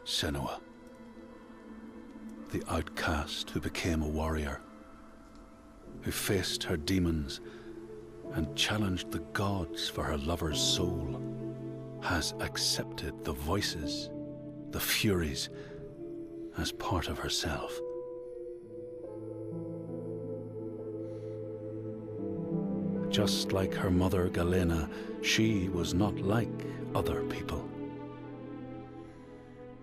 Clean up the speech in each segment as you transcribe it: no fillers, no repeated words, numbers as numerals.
Senua, the outcast who became a warrior, who faced her demons and challenged the gods for her lover's soul, has accepted the voices, the furies, as part of herself. Just like her mother Galena, she was not like other people.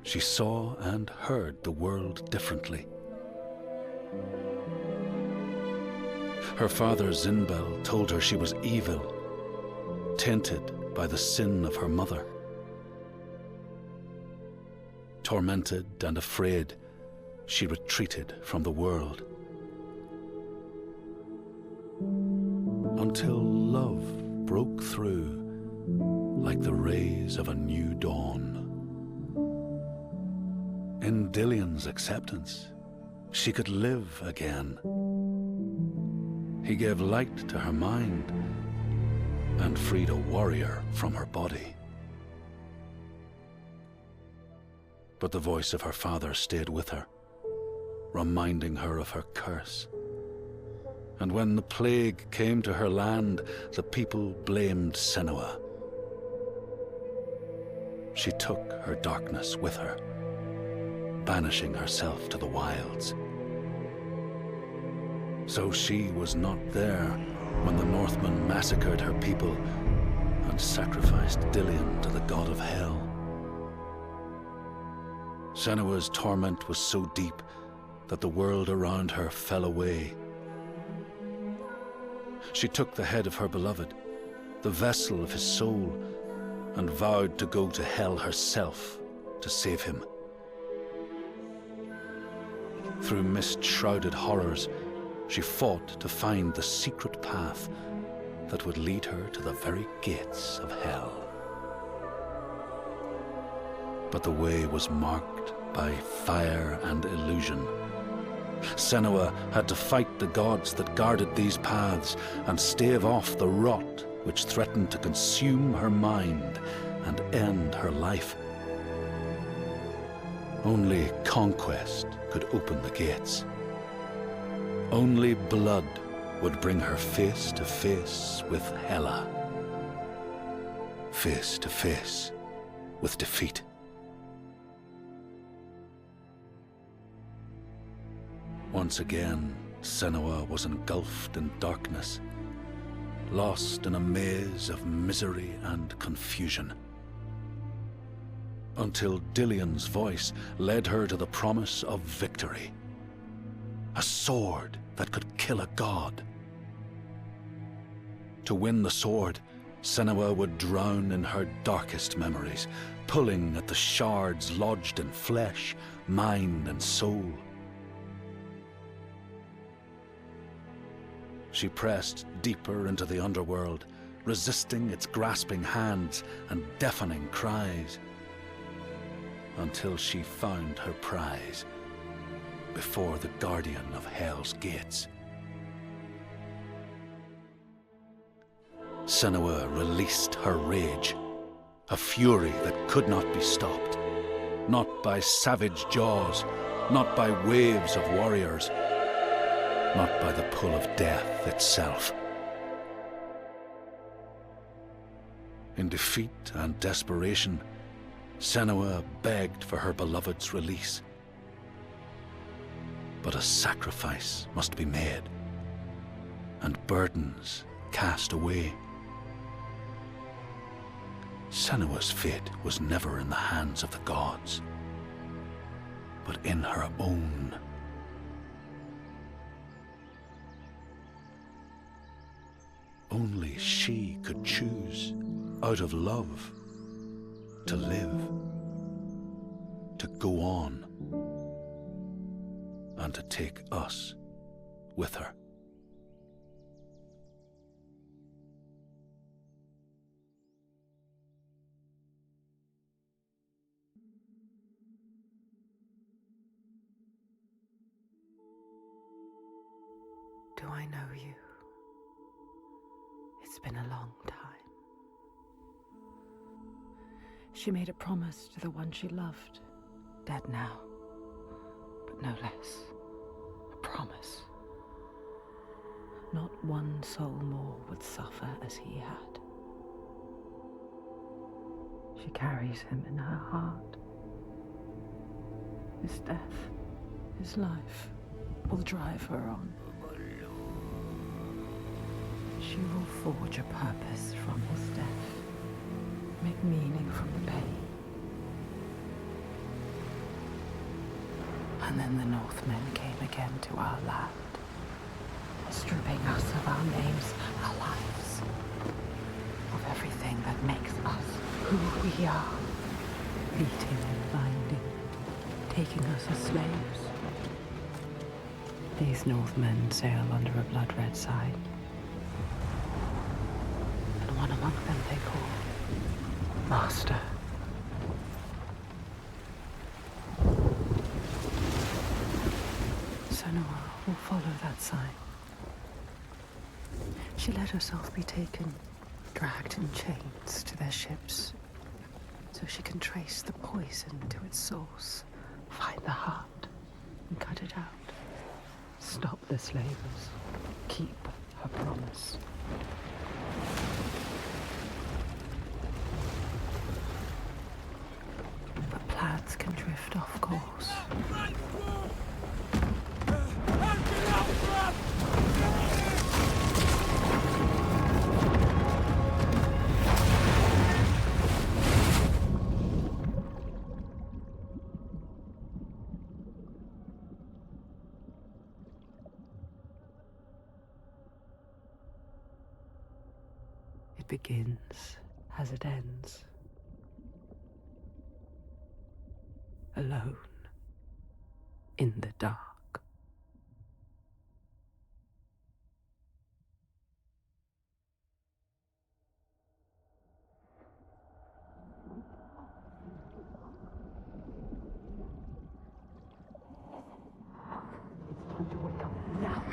She saw and heard the world differently. Her father Zinbel told her she was evil, tainted by the sin of her mother. Tormented and afraid, she retreated from the world. Until love broke through like the rays of a new dawn. In Dillion's acceptance, she could live again. He gave light to her mind and freed a warrior from her body. But the voice of her father stayed with her, reminding her of her curse. And when the plague came to her land, the people blamed Senua. She took her darkness with her, banishing herself to the wilds. So she was not there when the Northmen massacred her people and sacrificed Dillion to the god of hell. Senua's torment was so deep that the world around her fell away. She took the head of her beloved, the vessel of his soul, and vowed to go to hell herself to save him. Through mist-shrouded horrors, she fought to find the secret path that would lead her to the very gates of hell. But the way was marked by fire and illusion. Senua had to fight the gods that guarded these paths and stave off the rot which threatened to consume her mind and end her life. Only conquest could open the gates. Only blood would bring her face to face with Hela. Face to face with defeat. Once again, Senua was engulfed in darkness, lost in a maze of misery and confusion. Until Dillion's voice led her to the promise of victory. A sword that could kill a god. To win the sword, Senua would drown in her darkest memories, pulling at the shards lodged in flesh, mind, and soul. She pressed deeper into the underworld, resisting its grasping hands and deafening cries, until she found her prize before the guardian of Hell's gates. Senua released her rage, a fury that could not be stopped, not by savage jaws, not by waves of warriors, not by the pull of death itself. In defeat and desperation, Senua begged for her beloved's release. But a sacrifice must be made, and burdens cast away. Senua's fate was never in the hands of the gods, but in her own. Only she could choose, out of love, to live, to go on, and to take us with her. Do I know you? It's been a long time. She made a promise to the one she loved, Dead now, but no less. A promise. Not one soul more would suffer as he had. She carries him in her heart. His death, his life, will drive her on. She will forge a purpose from his death, make meaning from the pain. And then the Northmen came again to our land, stripping us of our names, our lives, of everything that makes us who we are, beating and binding, taking us as slaves. These Northmen sail under a blood-red sign, and one among them they call Master. Senua will follow that sign. She let herself be taken, dragged in chains to their ships, so she can trace the poison to its source, find the heart, and cut it out. Stop the slavers, keep her promise. But plans can drift off course. It begins as it ends. Alone. In the dark. It's time to wake up now.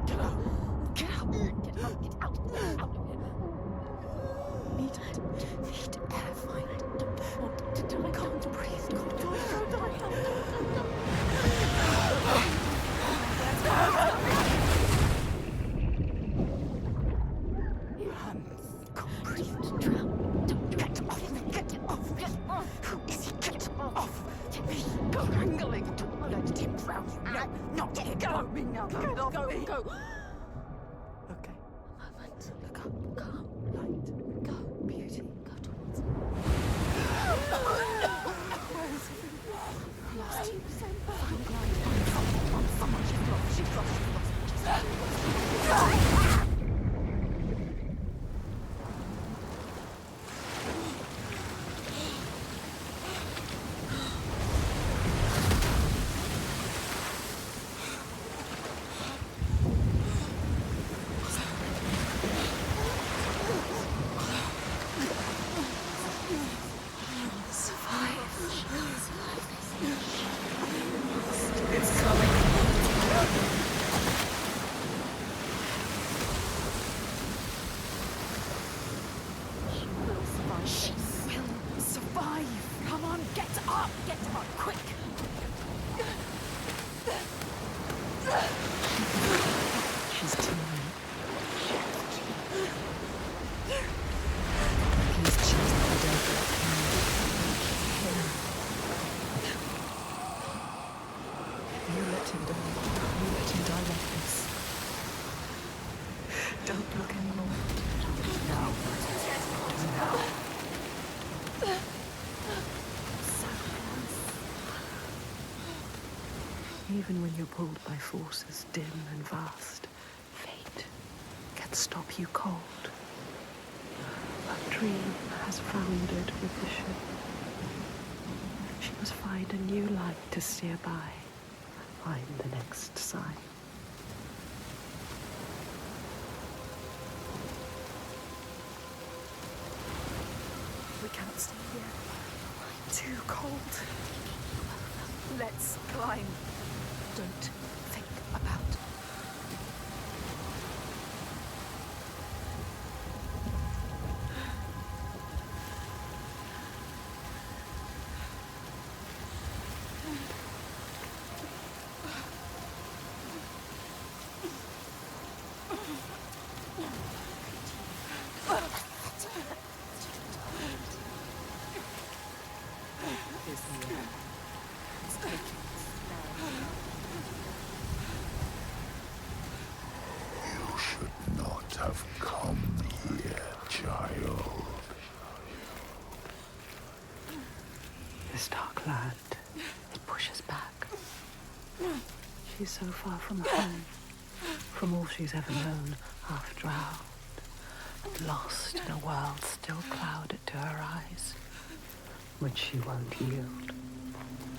Get out! Get out! Get out! Get out! Get out of here! Need air. Find it. Don't want to die. Can't breathe. Don't die. Your hands. Can't breathe. Drown. Don't get off. Get off. Get off. Who is he? Get off. Me. Go wrangling. Don't let him drown you. No. Not him. Get off me now. Get off me. Go. Okay. A moment. Look up. Calm. Light. Go. Beauty. Go towards him. Where is he? Lost you. Find light. Someone. She's lost. Don't look anymore. No. Even when you're pulled by forces dim and vast, fate can stop you cold. A dream has foundered with the ship. She must find a new light to steer by, find the next sign. We cannot stay here. Too cold. Let's climb. Don't think about. She's so far from home, from all she's ever known, half drowned, and lost in a world still clouded to her eyes, which she won't yield.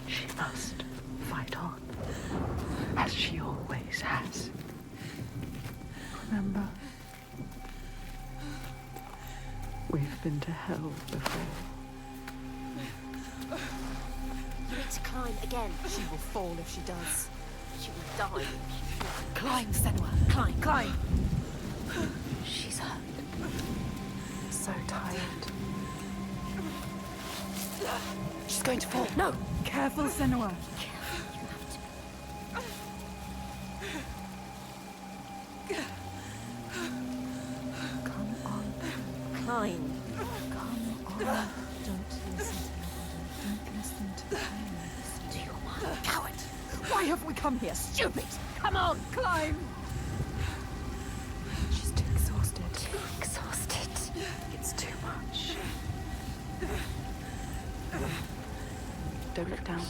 She must fight on, as she always has. Remember? We've been to hell before. You need to climb again. She will fall if she does. She will die if she doesn't. Climb, Senua. Climb. Climb. She's hurt. So tired. She's going to fall. No! Careful, Senua. Come on. Climb. Come on. Don't listen to your body. Don't listen to the pain. Listen to your mind. Coward! Why have we come here? Stupid! Come on, climb! She's too exhausted. Too exhausted. It's too much. Don't look down.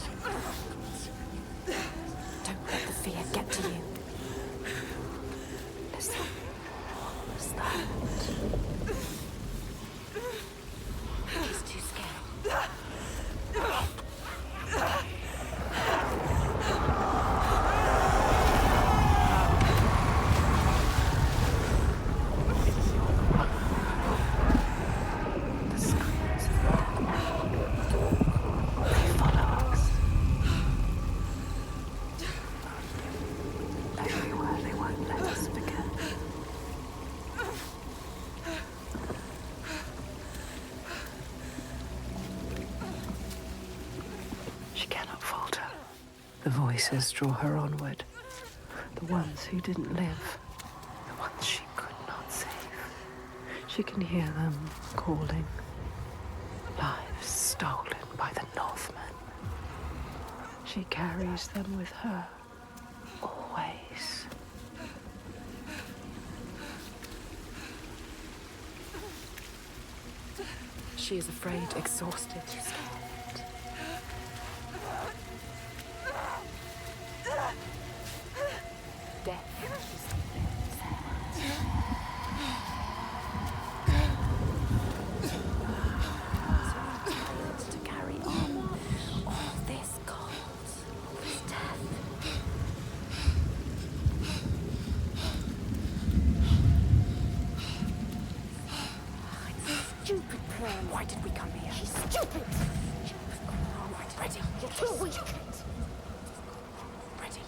Don't let the fear get to you. Listen. What's that? She's too scared. The screams of that man. They follow us. Everywhere they won't let us forget. She cannot falter. The voices draw her onward. The ones who didn't live. The ones she could not save. She can hear them calling. Lives stolen by the Northmen. She carries them with her. Always. She is afraid, exhausted, scared. Death is tired to carry on. All this cold, all this death. Stupid plan. Why did we come here? She's stupid. Ready. You're too weak. Ready.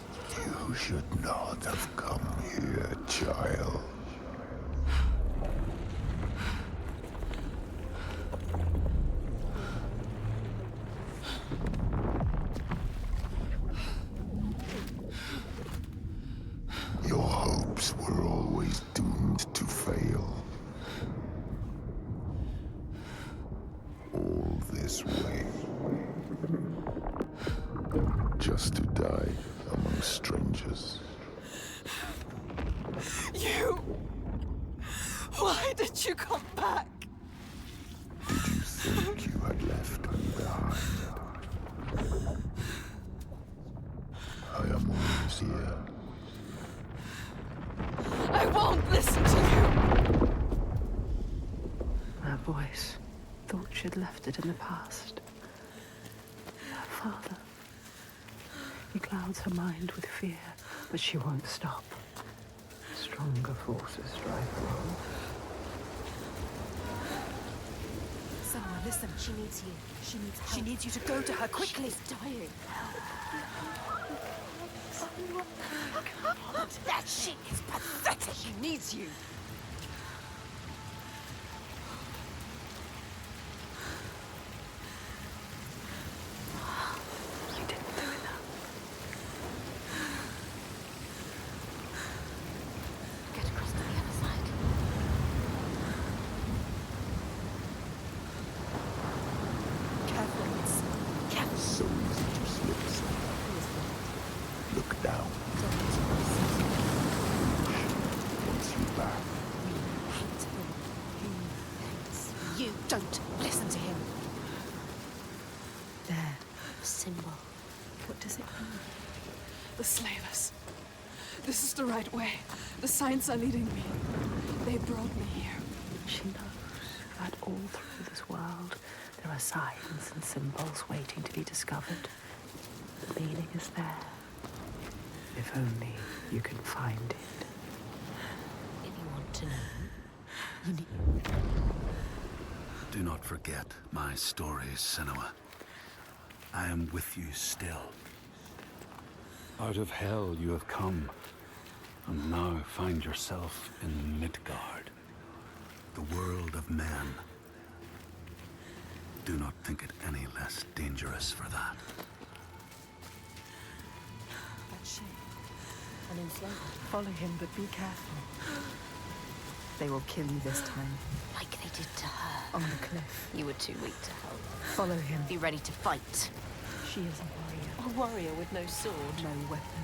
You should not have come here, child. Your hopes were always doomed to fail. All this way. Just to die among strangers. You! Why did you come back? Did you think you had left me behind? I am always here. I won't listen to you! Her voice. Thought she'd left it in the past. Her father. He clouds her mind with fear, but she won't stop. Stronger forces drive her on. Someone, listen. She needs you. She needs help. She needs you to go to her quickly. She's dying. That shit is pathetic. She needs you. You didn't do enough. Get across to the other side. Careful, it's careful. So easy to slip. Look down. Wants you back. Hate him. He hates you. Don't listen to him. There. A symbol. What does it mean? The slavers. This is the right way. The signs are leading me. They brought me here. She knows that all through this world there are signs and symbols waiting to be discovered. The meaning is there. If only you can find it. If you want to know, you need... Do not forget my stories, Senua. I am with you still. Out of hell you have come, and now find yourself in Midgard, the world of men. Do not think it any less dangerous for that. That shape. An enslaver. Follow him, but be careful. They will kill you this time. Like they did to her. On the cliff. You were too weak to help. Follow him. Be ready to fight. She is a warrior. A warrior with no sword. No weapon.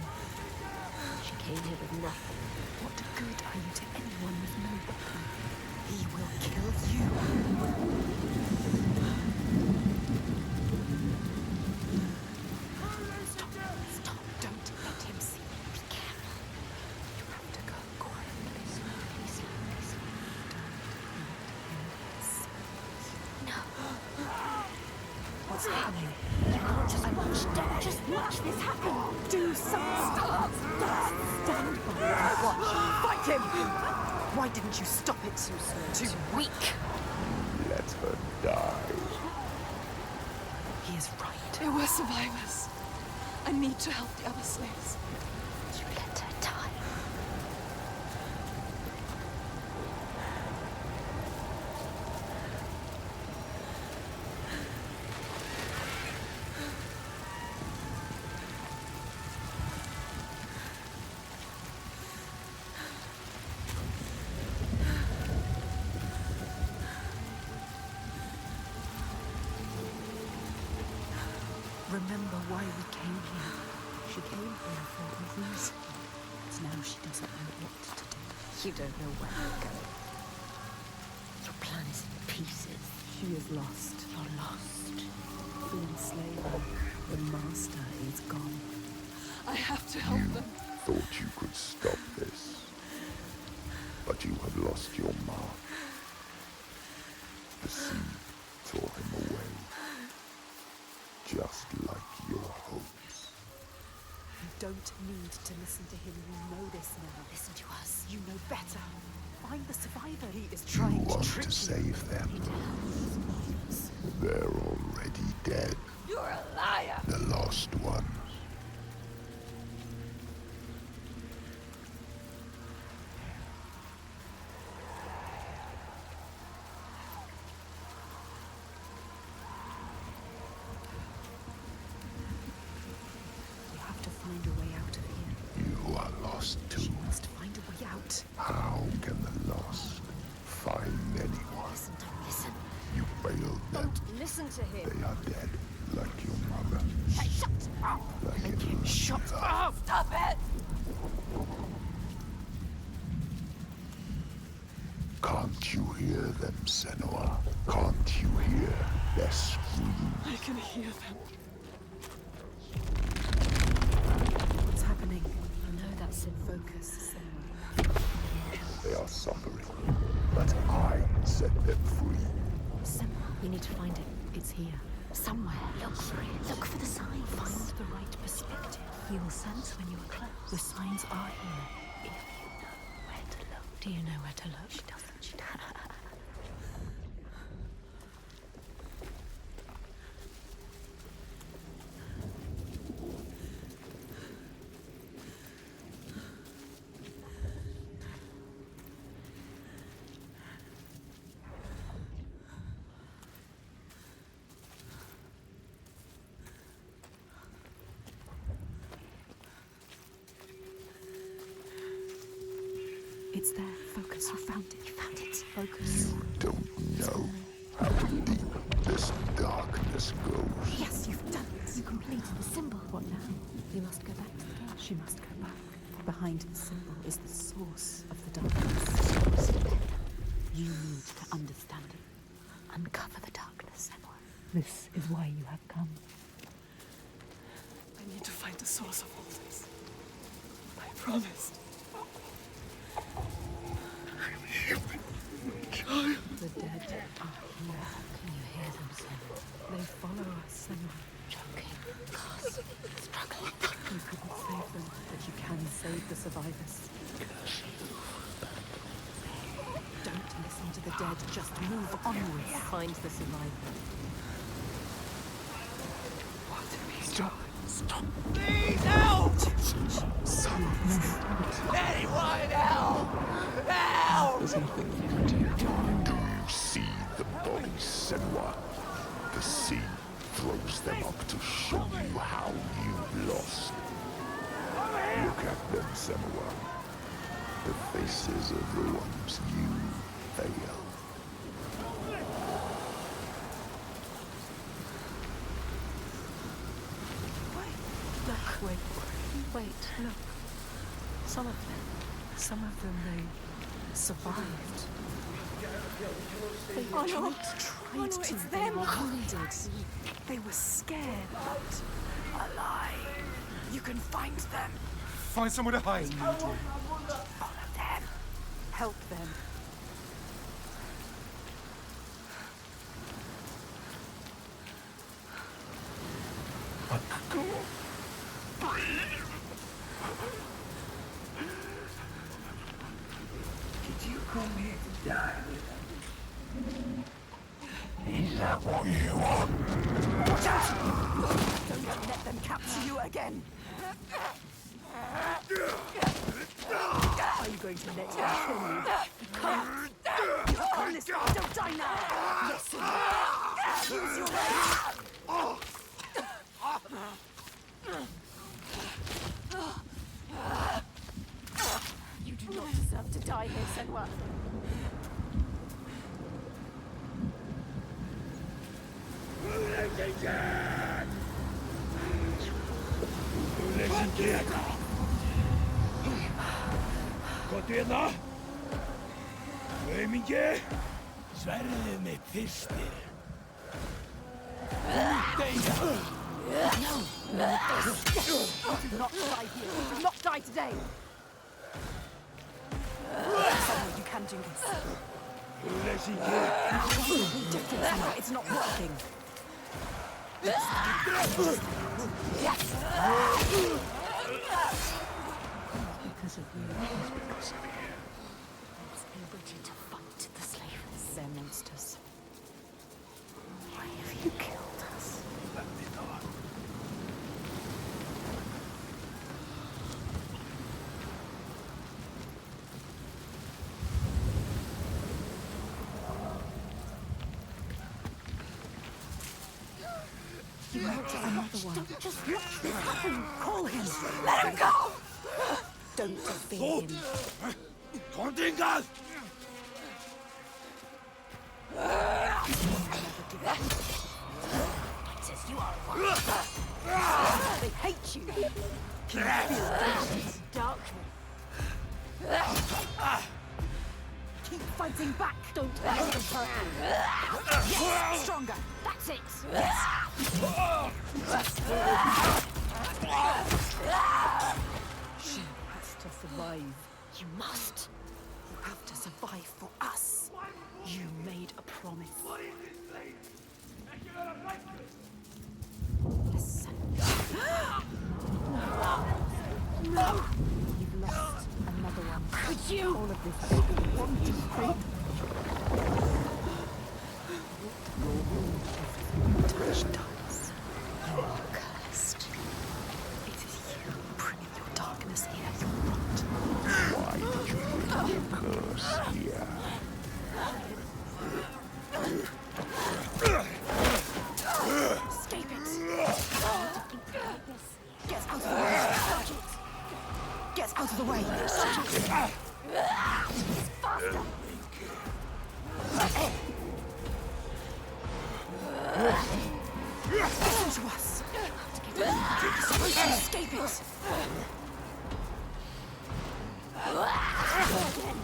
She came here with nothing. What good are you to anyone with no weapon? He will kill you. Stop. Don't let him see you. Be careful. You have to go quietly, slowly. Don't let him see. No. What's happening? You can't just watch. Don't just watch this happen. Do something. Stop. Stand by and watch. Fight him! Why didn't you stop it? Too slow. Too weak. Let her die. He is right. There were survivors. I need to help the other slaves. You let her die. Remember why we came here. She came here for a reason. But now she doesn't know what to do. You don't know where you're going. Your plan is in pieces. She is lost. You're lost. The enslaver, the master, is gone. I have to help them. Thought you could stop this, but you have lost your mark. The sea tore him away, just like your hopes. You don't need to listen to him. You know this now. Listen to us. You know better. Find the survivor. He is You trying to want trick to you. save them. They're already dead. You're a liar. The lost ones. You have to find a way out of here. You are lost too. You must find a way out. How can the lost find anyone? Listen, don't listen. You failed them. Don't listen to him. They are dead, like your mother. Hey, shut up. Like Make him your shut mother. up. Stop it. Can't you hear them, Senua? Can't you hear their screams? I can hear them. What's happening? I know that's in Focus, Senua. They are suffering, but I set them free. Senua, we need to find it. It's here. Somewhere. Look for it. Look for the signs. Find the right perspective. You will sense when you are close. The signs are here. If you know where to look. Do you know where to look? She doesn't. She doesn't. It's there. Focus. You found it. You found it. Focus. You don't know how deep this darkness goes. Yes, you've done it. You completed the symbol. What now? You must go back to the cave. She must go back. Behind the symbol is the source of the darkness. You need to understand it. Uncover the darkness, Senua. This is why you have come. I need to find the source of all this. promised. The dead are here. Can you hear them, Senua? They follow us, Senua. Choking, gasping, struggling. You couldn't save them, but you can save the survivors. Don't listen to the dead, just move onwards. Find the survivors. What do we Stop. Stop. Please help! Anyone help! Help! There's nothing you can do. Do you see the bodies, Senua? The sea throws them up to show you how you lost. Look at them, Senua. The faces of the ones you failed. Wait, look. Some of them, they survived. They tried to. It's They them. were wounded. They were scared, but alive. You can find them. Find somewhere to hide. Follow them. Help them. Did you come here to die with them? Is that what you want? Watch out! Don't let them capture you again. Are you going to let them kill you? You can't. You have come this far. Don't die now. Listen. Use your rage. You do not deserve to die here, Senua. Sverðið mitt fyrstir. Do not die here. Do not die today. Senua, you can do this. Different, Senua. It's not working. Because of you. Because of you. I was able to fight the slavers. They're monsters. Why have you killed us? Let me know. Another one. Don't just watch this happen. Call him. Let him go! Don't defeat him. Kontingas! Says you are one. They hate you. Can you feel vengeance? Darkness. Keep fighting back. Don't let them hurt you. Yes, stronger. That's it. She has to survive. You must. You have to survive for us. You made a promise. Listen. No! You've lost another one. Could you? All of this is one, two, three. Touch dies. You are cursed. It is you bringing your darkness here. You're not. Why did you bring the curse here? Escape it! Get out of the way! Dodge it! Get out of the way! Dodge it! Faster! Listen to us! You're supposed to escape it!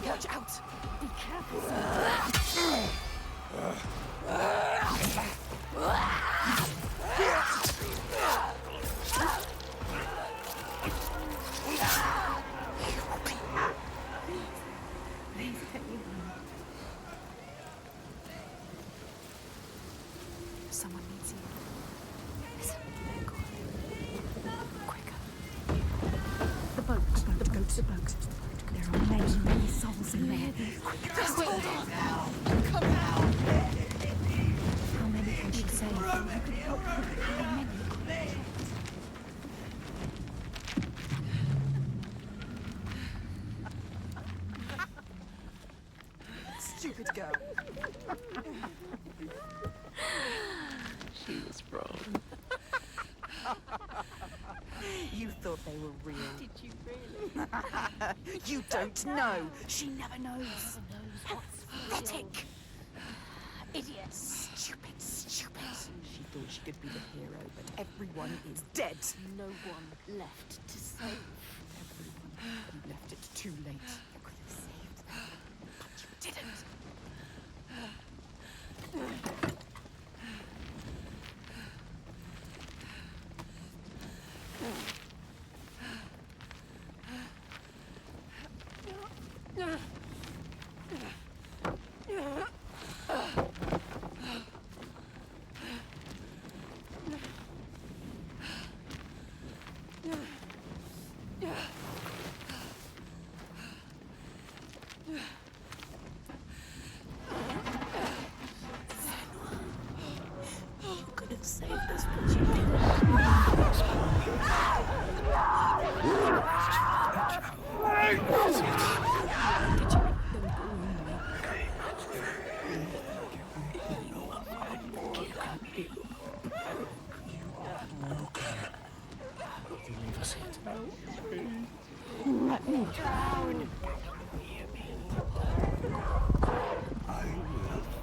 Watch out! Be careful! The bugs. There are many, many souls in there. Just hold on. Come out. How many can she save? How many? Stupid girl. She was wrong. You thought they were real. Did you really? You don't know. She never knows. Pathetic. Idiot. Stupid, stupid. She thought she could be the hero, but everyone is dead. No one left to save. Everyone. You left it too late. You could have saved them, but you didn't. You could have saved us, but you didn't.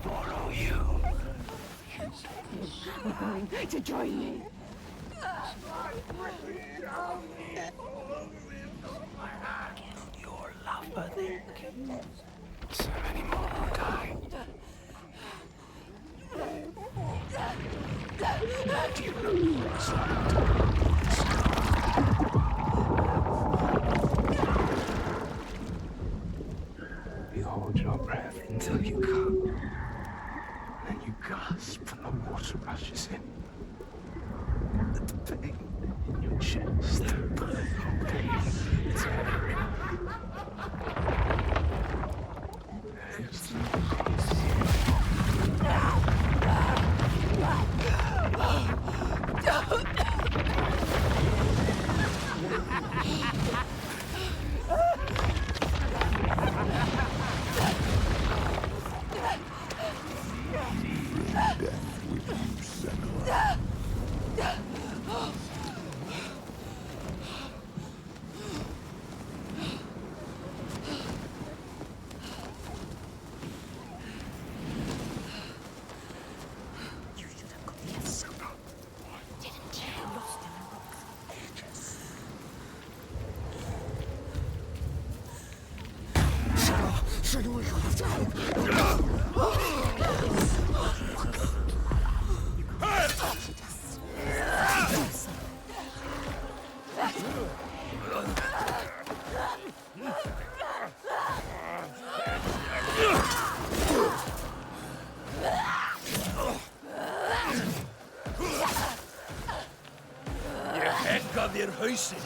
Follow you. To join me. Your lover there. So many more will die. Do you know what's You hold your breath until you come. Then you gasp and the water rushes in. The pain in your chest. Pain. It's everywhere. It's Death with you, Senua. You should have got here sooner. Didn't you? Lost in the rocks for ages. Senua, you have to help. Ég hegga þér hausinn.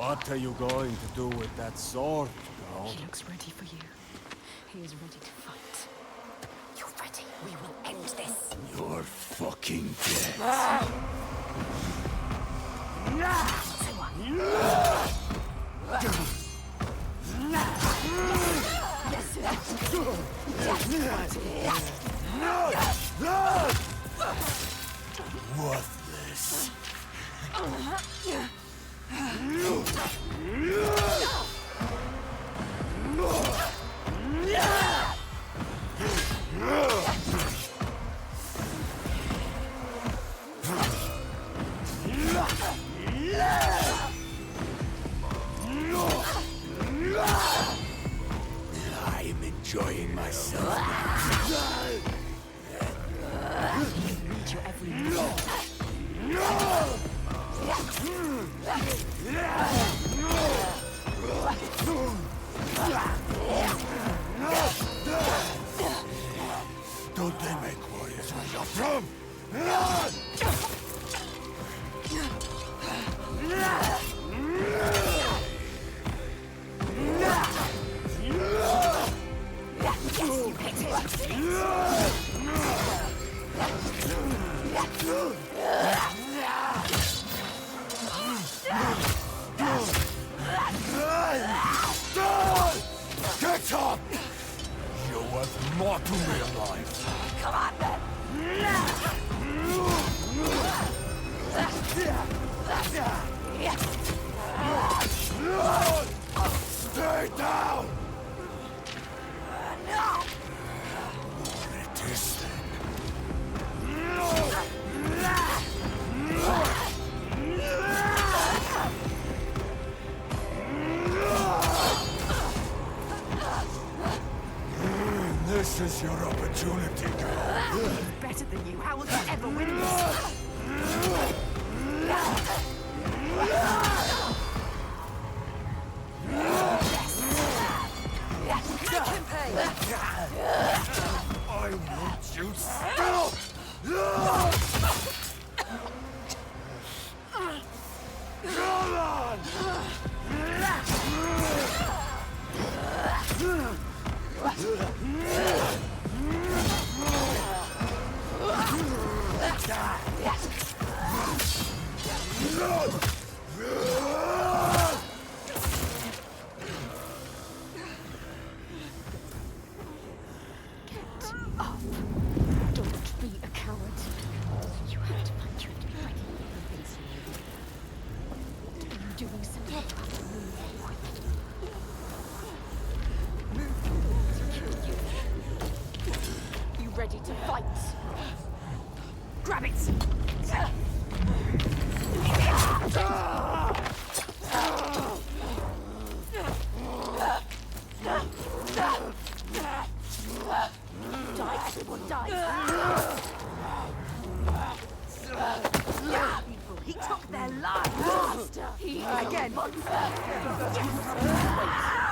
What are you going to do with that sword, girl? He looks ready for you. He is ready to fight. You're ready. We will end this. You're fucking dead. Worthless. I'm enjoying myself now. Read your every move. Don't they make warriors where you're from? You picked him. Get up! You're worth more to me alive. Come on, then. Stay down! More it is then. This is your opportunity, girl. Better than you. How will you ever win this? Make him pay. I want you still! Come on! Up. Don't be a coward. You have to fight. You have to be ready for things you need. In doing so, you have to move. You ready to fight? Grab it! Die, everyone die! He took their lives! Monster! Again! Yes! Wait!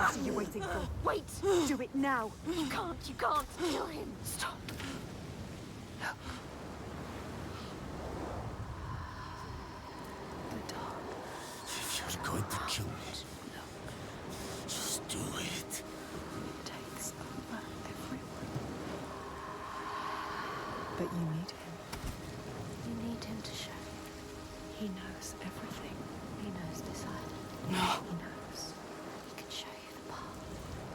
What are you waiting for? Wait! Do it now! You can't kill him! Stop! Look. The dog. If you're going to kill me, just do it. It takes over everyone. But you need him. You need him to show you. He knows everything. He knows this island. No. He knows. He can show you the path.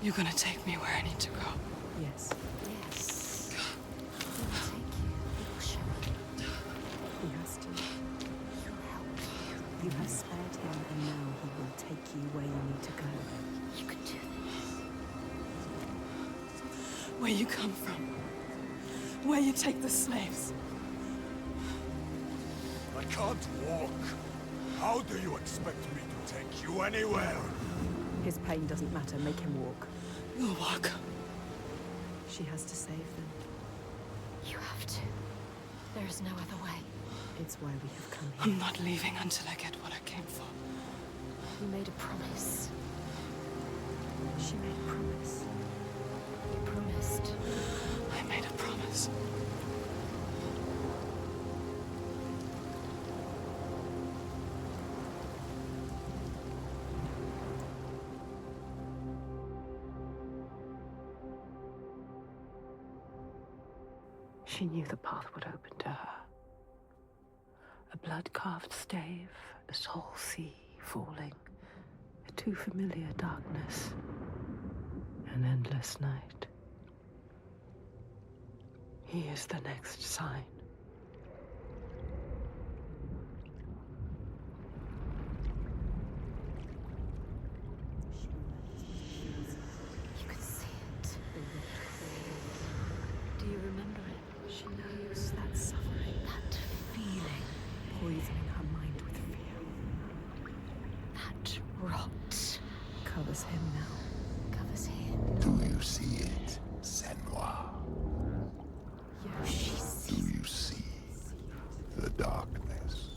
You're gonna take me where I need to go. Yes. Yes. He will take you. He will show you. He has to. He will help you. You have spared him, and now he will take you where you need to go. You can do this. Where you come from. Where you take the slaves. I can't walk. How do you expect me to take you anywhere? His pain doesn't matter. Make him walk. We'll walk. She has to save them. You have to. There is no other way. It's why we have come here. I'm not leaving until I get what I came for. You made a promise. She made a promise. You promised. I made a promise. She knew the path would open to her. A blood-carved stave, a soul sea falling, a too familiar darkness, an endless night. He is the next sign. You could see it. Do you remember it? She knows that suffering, That feeling. poisoning her mind with fear, That rot. covers him now. Covers him. Do you see it, Senua? She Do sees you see the darkness?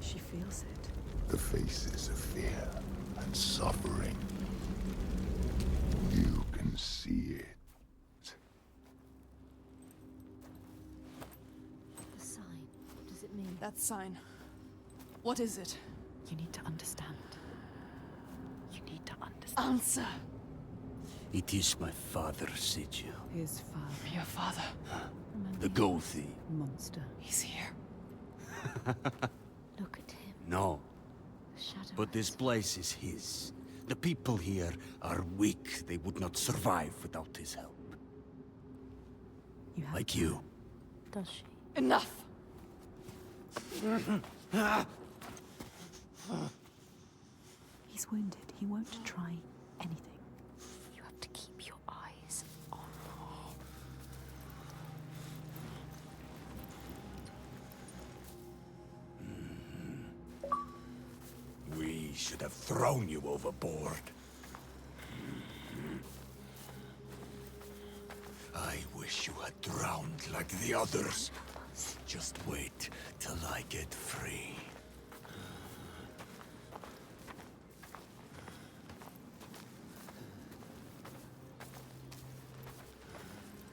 She feels it. The faces of fear and suffering. You can see it. the sign. What does it mean? That sign. What is it? You need to understand. You need to understand. Answer! It is my father's sigil. His father. Your father. The Gothi. Monster. He's here. Look at him. No, The shadow. but this place is his. The people here are weak. They would not survive without his help. You have Like you. Does she? Enough! He's wounded. He won't try anything. You have to keep your eyes on him. We should have thrown you overboard. I wish you had drowned like the others. Just wait till I get free.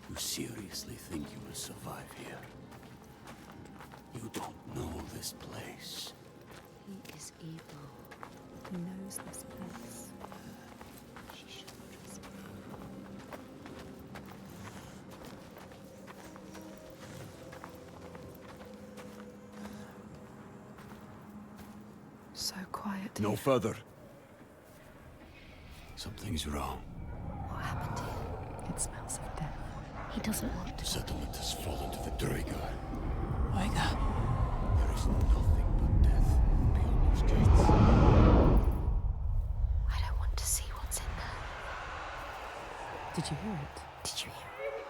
You seriously think you will survive here? You don't know this place. He is evil. He knows this place. She shouldn't trust him. So quiet. No further. Something's wrong. What happened here? It smells of death. He doesn't want The to. settlement has fallen to the Draga. Oiga. There is nothing but death beyond those gates. I don't want to see what's in there. Did you hear it? Did you hear it?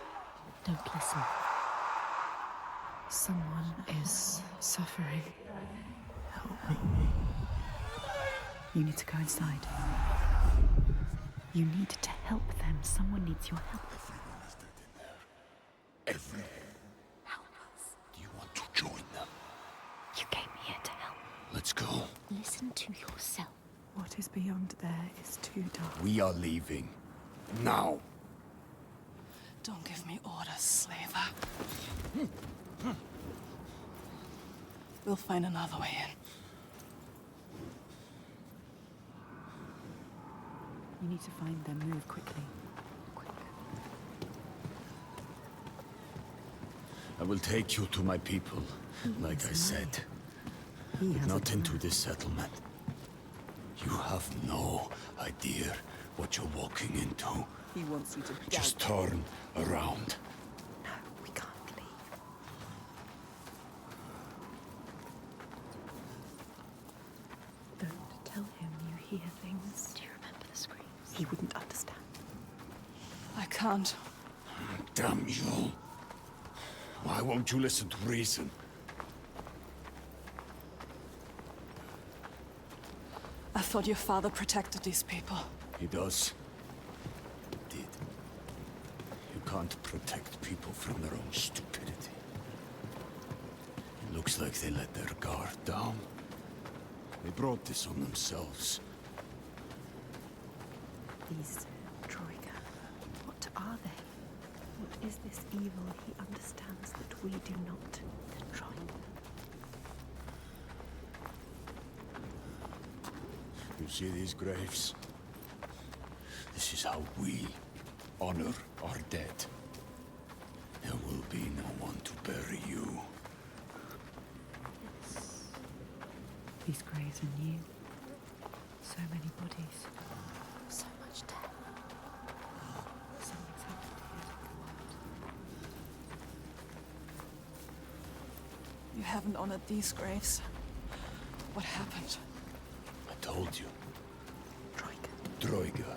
Don't listen. Someone is suffering. Help me. You need to go inside. You need to help them. Someone needs your help. Everyone is dead in there. Everyone. Help us. Do you want to join them? You came here to help. Let's go. Listen to yourself. What is beyond there is too dark. We are leaving. Now. Don't give me orders, slaver. We'll find another way in. You need to find them. Move quickly. Quick. I will take you to my people, like I said. He But has not a into plan. this settlement. You have no idea what you're walking into. He wants you to Just turn around. No, we can't leave. Don't tell him you hear things. Do you remember the screams? He wouldn't understand. I can't. Damn you. Why won't you listen to reason? I thought your father protected these people. He does. Did. You can't protect people from their own stupidity. It looks like they let their guard down. They brought this on themselves. These Troika, what are they? What is this evil he understands that we do not? The Troika. You see these graves? This is how we honor our dead. There will be no is new. So many bodies. So much death. Something's happened here. You haven't honored these graves. What happened? I told you. Troika. Droiga.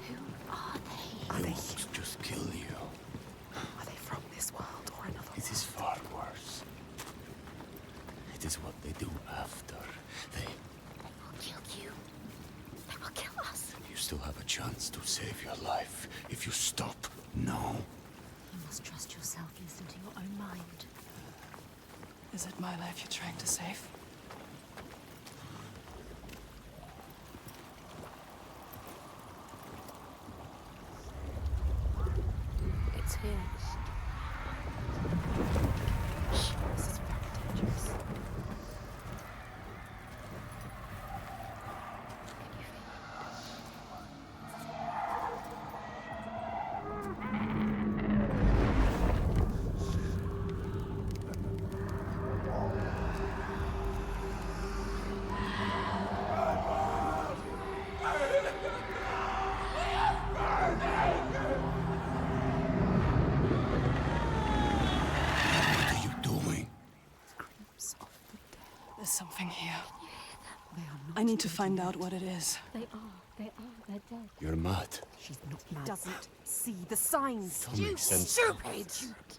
Who are they? They won't just kill you. Are they from this world or another? It is far worse. It is what they do after. They will kill you. They will kill us. You still have a chance to save your life if you stop now. You must trust yourself. Listen to your own mind. Is it my life you're trying to save? It's here. This is very dangerous. Can you feel What are you doing? Screams of the dead. There's something here. They are not. I need to find out what it is. They are. They're dead. You're mad. She's not mad. He doesn't see the signs. Don't make sense. Stupid!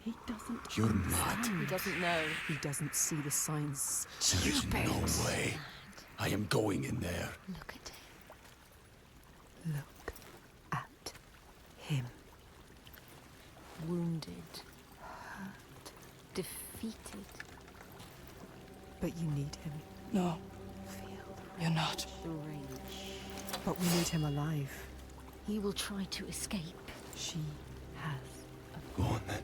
He doesn't. You're mad. He doesn't know. He doesn't see the signs. There is no way. I am going in there. Look at him. Look at him. Wounded. Hurt. Defeated. But you need him. No, Feel you're not. the rage. But we need him alive. He will try to escape. She has. Go on then.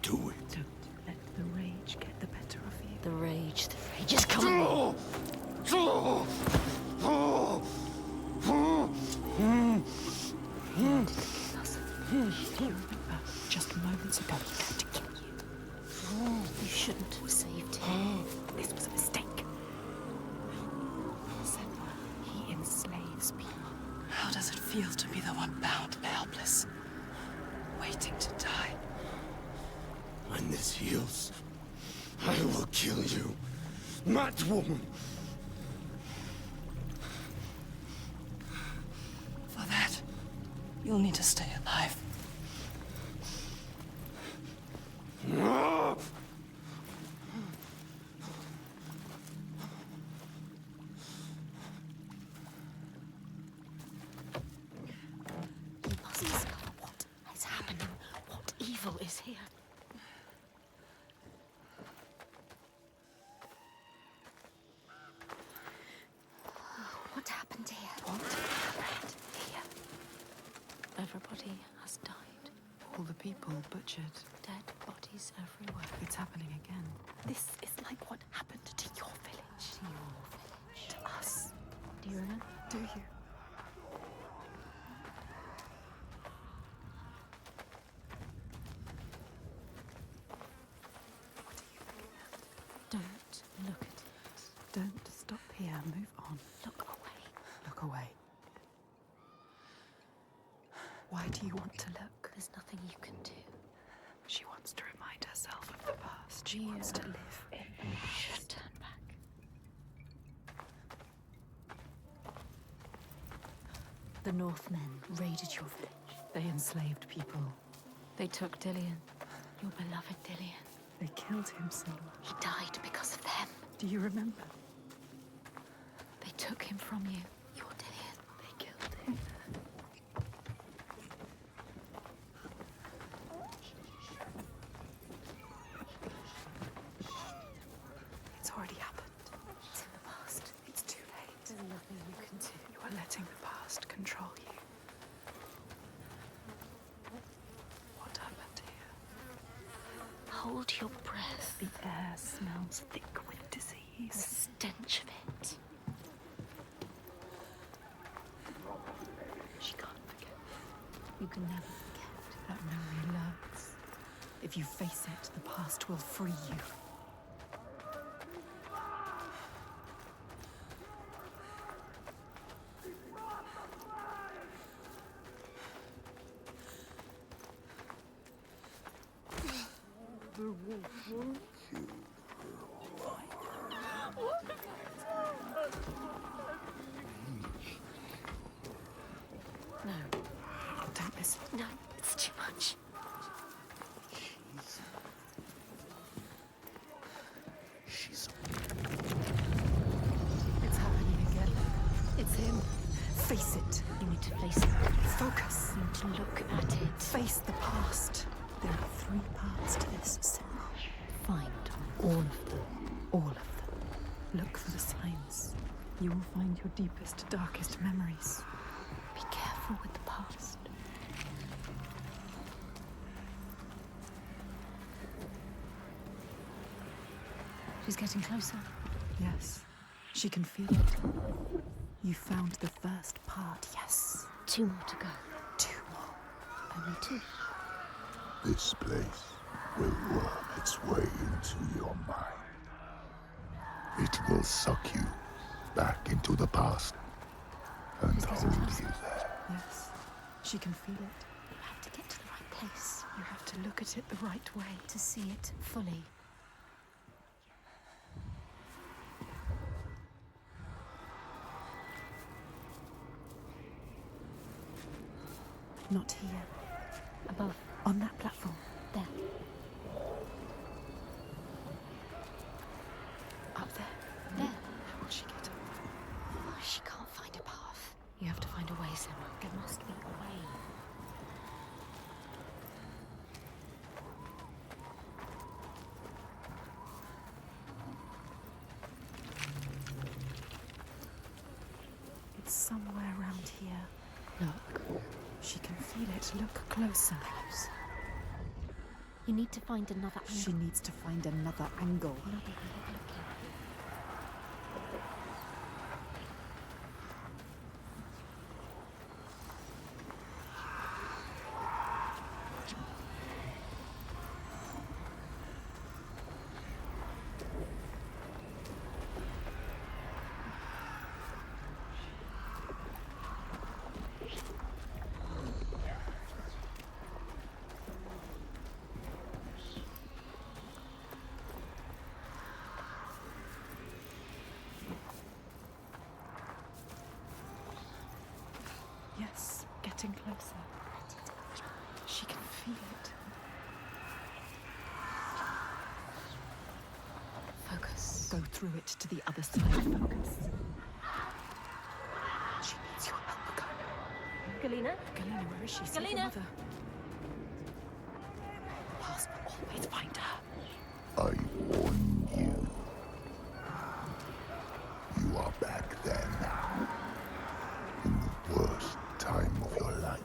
Do it. Don't let the rage get the better of you. The rage is coming. He wanted to kill us. Do you remember just moments ago he tried to kill you? You shouldn't have saved him. This was a mistake. Senua, he enslaves people. How does it feel to be the one bound and helpless? Waiting to die. When this heals, I will kill you, mad woman. For that, you'll need to stay alive. You must discover what is happening. What evil is here? What happened here? What happened here? Everybody has died. All the people butchered. Dead bodies everywhere. It's happening again. This is like what happened to your village. To your village. To us. Do you remember? Do you? Don't look at it. Don't stop here. Move on. Look away. Look away. Why do you want to look? There's nothing you can do. She wants to remind herself of the past. She wants to live in You should turn back. The Northmen raided your village. They enslaved people. They took Dillion. Your beloved Dillion. They killed him, Senua. He died because of them. Do you remember? They took him from you. Your Dillion. They killed him. It's already happened. It's in the past. It's too late. There's nothing you can do. You are letting the past control you. What happened here? Hold your breath. The air smells thick with The disease. stench of it. She can't forget. You can never forget. That memory lurks. If you face it, the past will free you. The wolf won't kill No, Don't listen. no, it's too much. She's It's happening again. It's him. Face it. You need to face it. Focus. You need to look at it. Face the past. There are 3 parts to this, Senua. Find all of them. All of them. Look for the signs. You will find your deepest, darkest memories. Be careful with the past. She's getting closer. Yes, she can feel it. You found the first part, yes. 2 more to go. 2 more. Only 2. This place will worm its way into your mind. It will suck you back into the past and She's getting hold closer. you there. Yes, she can feel it. You have to get to the right place You have to look at it the right way. to see it fully. Not here. Above. On that platform. There. Up there. There. How will she get up? Oh, she can't find a path. You have to find a way, Senua. There must be a way. It's somewhere around here. Look. She can feel it. Look closer. Close. You need to find another angle. She needs to find another angle. Another way of looking. Yes, getting closer. She can feel it. Focus. Go through it to the other side. Focus. She needs your help. Go. Galena? Galena, where is she? Save your Galena? mother. Past will always find her. I warn you. You are back there now. In the worst time of your life.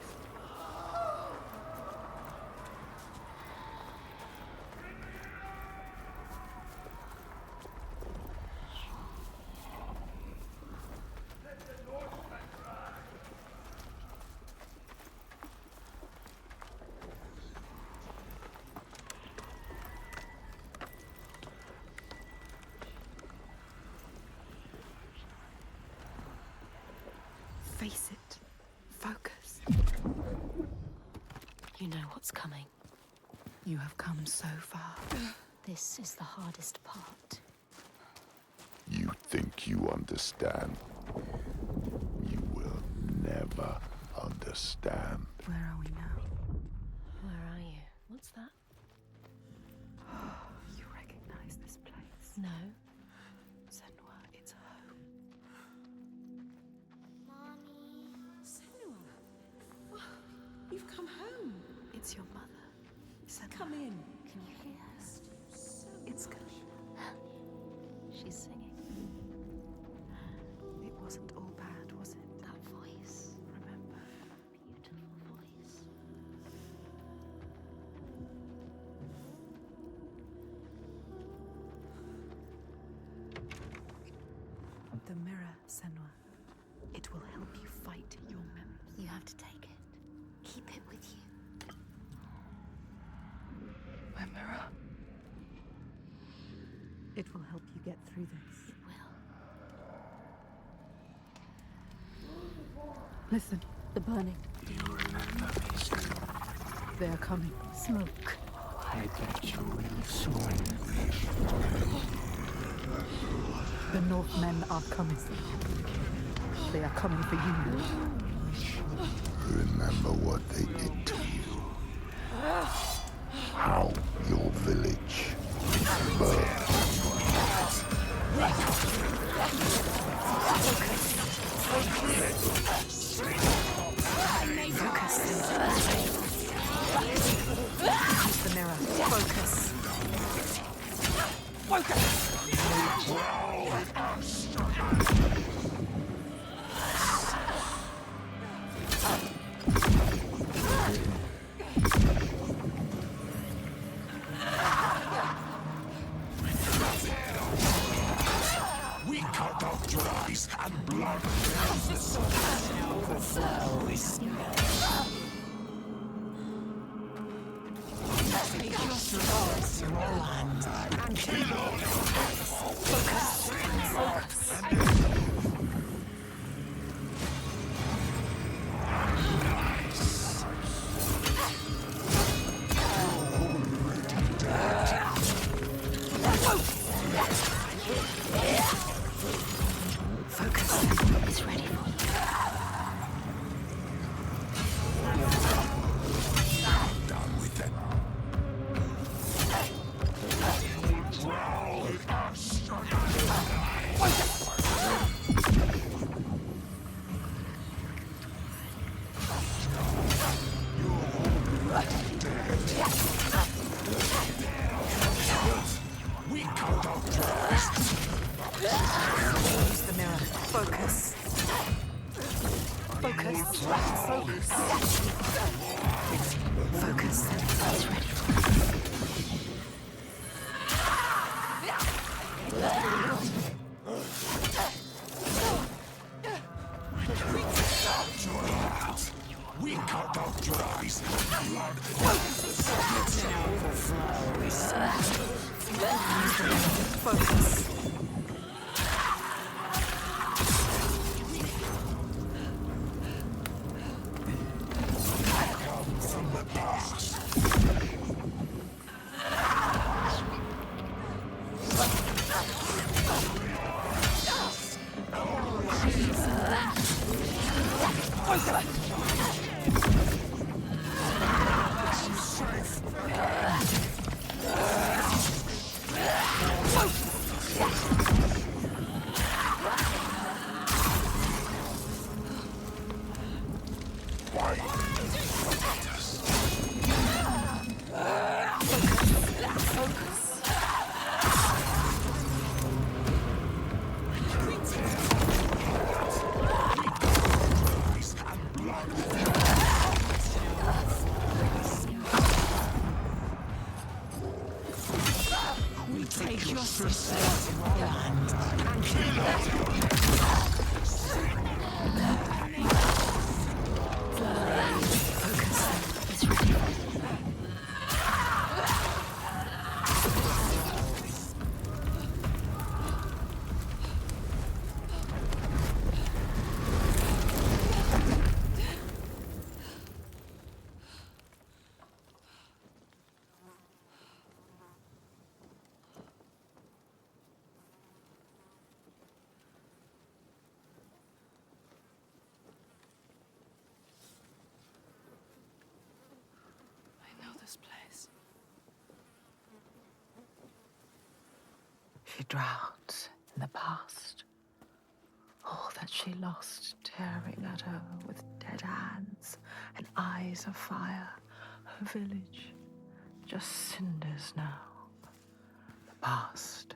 Face it. Focus. You know what's coming. You have come so far. This is the hardest part. You think you understand. You will never understand. Where are we now? Where are you? What's that? You recognize this place? No. Senua, it's home. Senua! You've come home. It's your mother. Senua. Come in. Can you hear her? It's good. She's singing. It wasn't all bad, was it? That voice. Remember. Beautiful voice. The mirror, Senua. It will help you fight your memories. You have to take it. Keep it with you. My mirror. It will help you get through this. It will. Listen, The burning. they are coming. Smoke. I bet you will soon. The Northmen are coming. They are coming for you. Remember what they did to you. How your village burned. Use the mirror. Focus. We cut out your eyes and blood overflows. It's ready for you. Down with them. We cut out your eyes. Use the mirror. Focus. Focus. Focus. Focus. It's ready for you. We cut out your eyes. Blood Focus. from the past. Take your sister's land and kill Focus. It's ready. I know this place. She drowns in the past. All that she lost, tearing at her with dead hands and eyes of fire. Her village, just cinders now. The past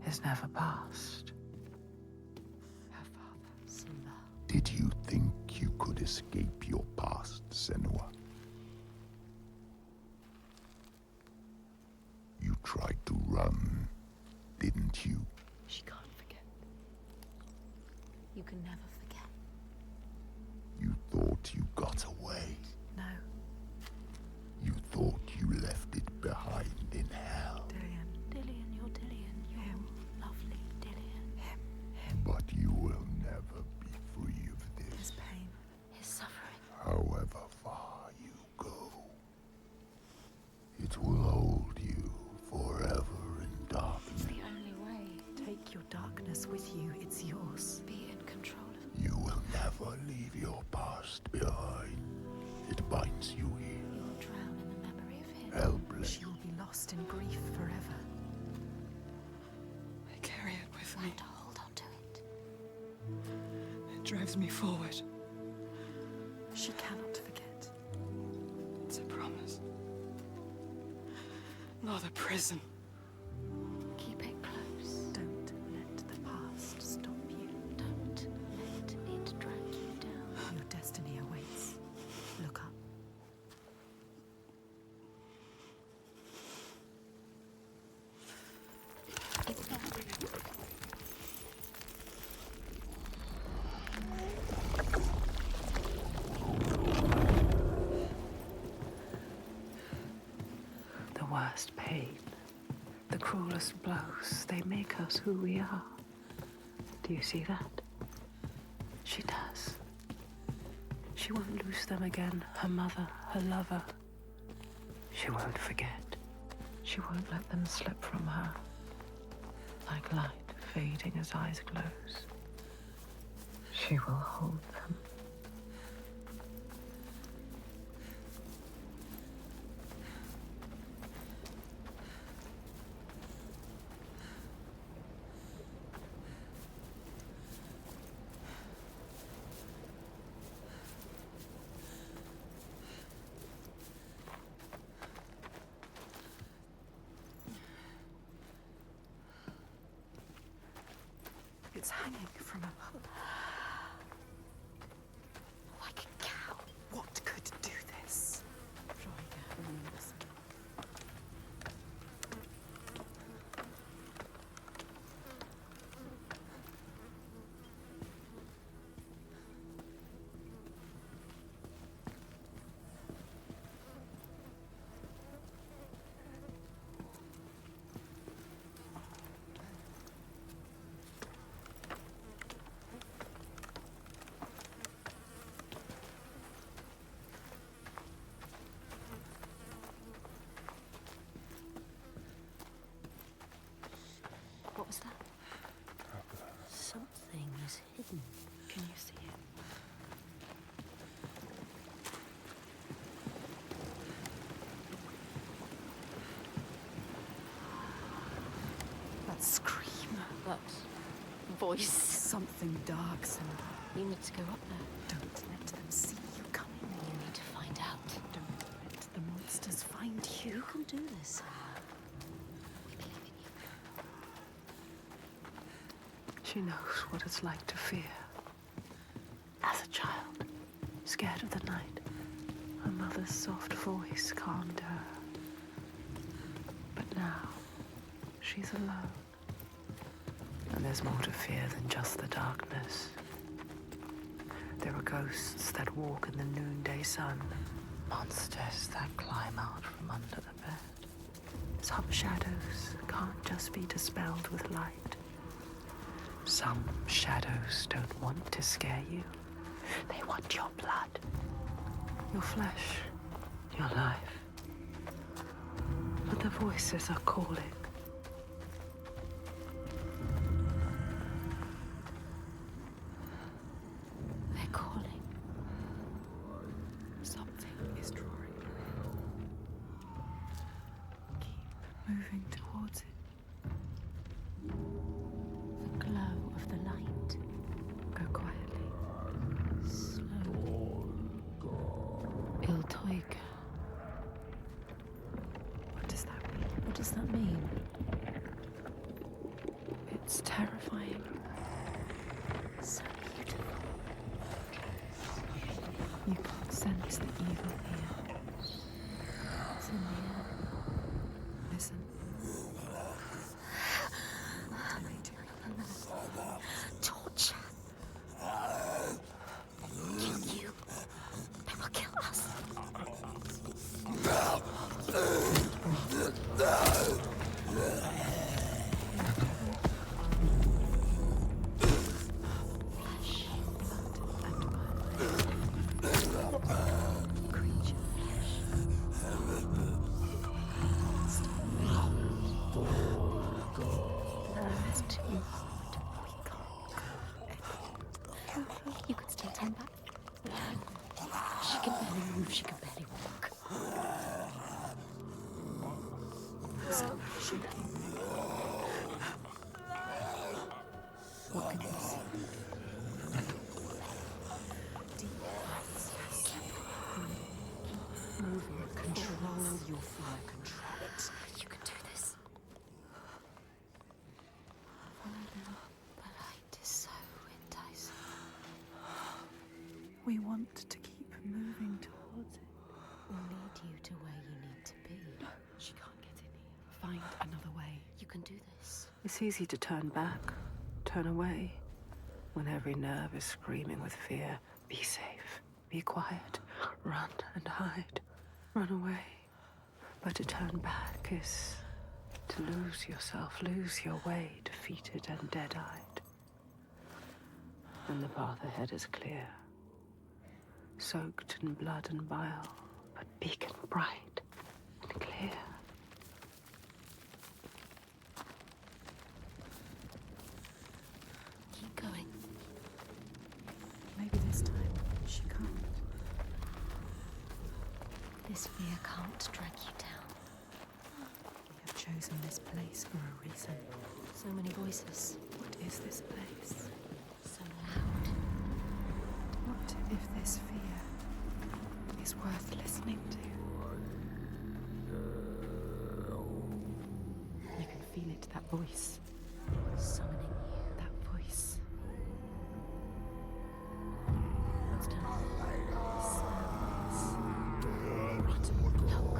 is never past. Her father, Senua. Did you think you could escape your past, Senua? You tried to run, didn't you? She can't forget. You can never forget. You thought you got away. No, You thought you left it behind in hell. Dillian. Dillian, you're Dillian. You're lovely Dillian. But you will never be free of this. His pain. His suffering. However far you go, It will hold you forever in darkness. It's the only way. Take your darkness with you. It's yours. Be in control of You will never leave your past behind. It binds you here. You will drown in the memory of him. Hellblade. She will be lost in grief forever. I carry it with Learn me. to hold on to it. It drives me forward. She cannot forget. It's a promise. Not a prison. Keep it close. Don't let the past stop you. Don't let it drag you down. Your destiny awaits. Look up. It's not real. The worst pain, the cruelest blows, they make us who we are. Do you see that? She does. She won't lose them again, her mother, her lover. She won't forget. She won't let them slip from her. Like light fading as eyes close. She will hold them. It's hanging from a hook. Like a cow. What could do this? What was that? Something is hidden. Can you see it? That scream. That voice. Something dark, Senua. You need to go up there. Don't let them see you coming. You need to find out. Don't let the monsters find You you. can do this. We believe in you. She knows what it's like to fear. As a child, scared of the night, her mother's soft voice calmed her. But now, she's alone. And there's more to fear than just the darkness. There are ghosts that walk in the noonday sun, monsters that climb out from under the bed. Some shadows can't just be dispelled with light. Some shadows don't want to scare you. They want your blood, your flesh, your life. But the voices are calling. They're calling. Something is drawing you in. Keep moving towards it. The glow of the light. Go quietly. Slowly. Il Toiga. What does that mean? What does that mean? It's terrifying. So beautiful. You can't sense the evil here. It's in the air. Listen. What are they doing? Torture. Kill you. They will kill us. Creature move, she can barely walk. Stop shaking. What can you see? Deep breaths. Keep moving. Control your fear. Control it. You can do this. The light is so enticing. We want to keep moving towards it. We'll lead you to where you need to be. She can't get in here. Find another way. You can do this. It's easy to turn back, turn away, when every nerve is screaming with fear. Be safe, be quiet, run and hide, run away. But to turn back is to lose yourself, lose your way, defeated and dead-eyed. And the path ahead is clear, soaked in blood and bile, but beacon bright and clear. Keep going. Maybe this time she can't. This fear can't drag you down. We have chosen this place for a reason. So many voices. What is this place? So loud. What if this fear is worth listening to? You can feel it, that voice. Summoning you. That voice. It's done. Look.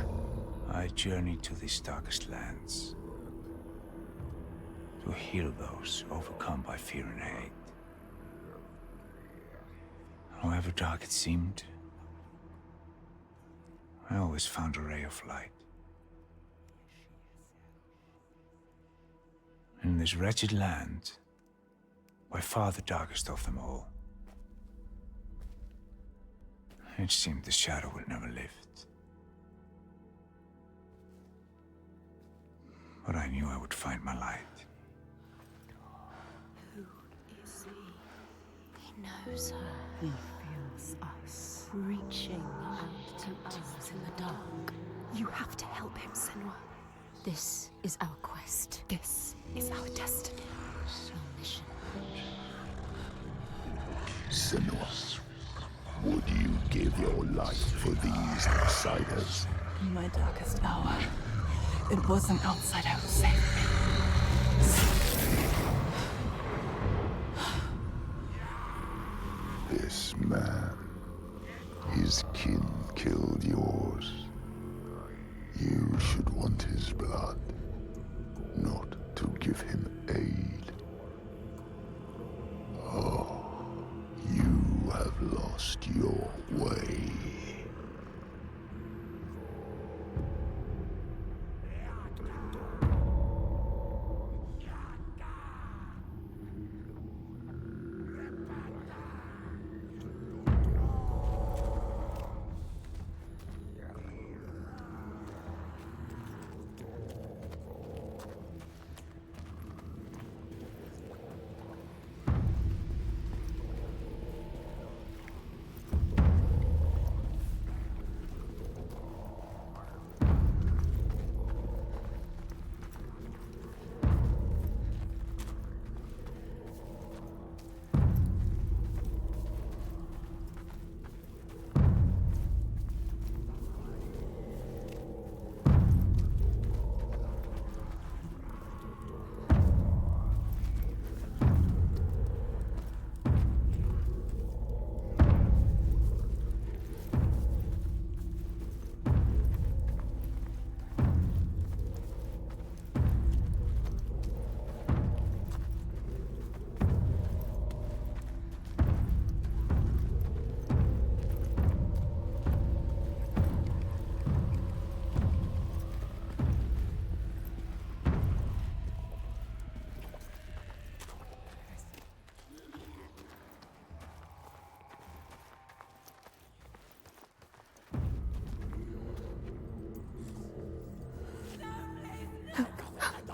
I journeyed to these darkest lands to heal those overcome by fear and hate. However dark it seemed, I always found a ray of light. In this wretched land, by far the darkest of them all, it seemed the shadow would never lift. But I knew I would find my light. Who is he? He knows her. He feels us. Reaching out to us in the dark. You have to help him, Senua. This is our quest. This is our destiny. Our mission. Senua, would you give your life for these outsiders? In my darkest hour, it was an outsider who saved me. This man, his kin killed yours. You should want his blood, not to give him aid. Oh, you have lost your way.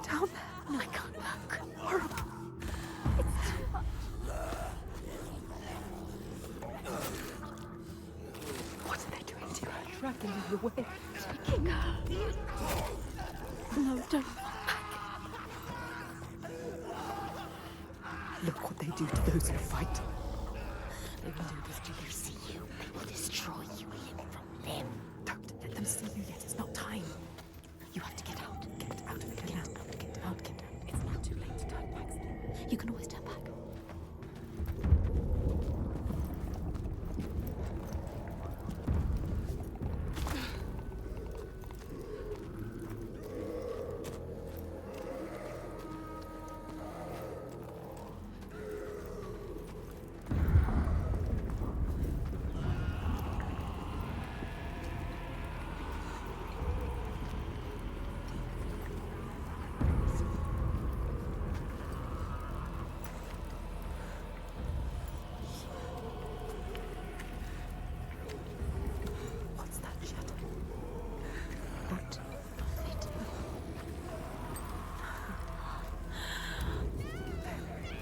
Down there. No, I can't look. Horrible. What are they doing to you? away. Taking her. No, don't. Look what they do to those who fight. They will do this till they see you. They will destroy you limb from limb. Don't let them see you yet. It's not time. You have to get out. Get out of it. Get out. Get out. Get out. It's not too late to turn back. You can always turn back.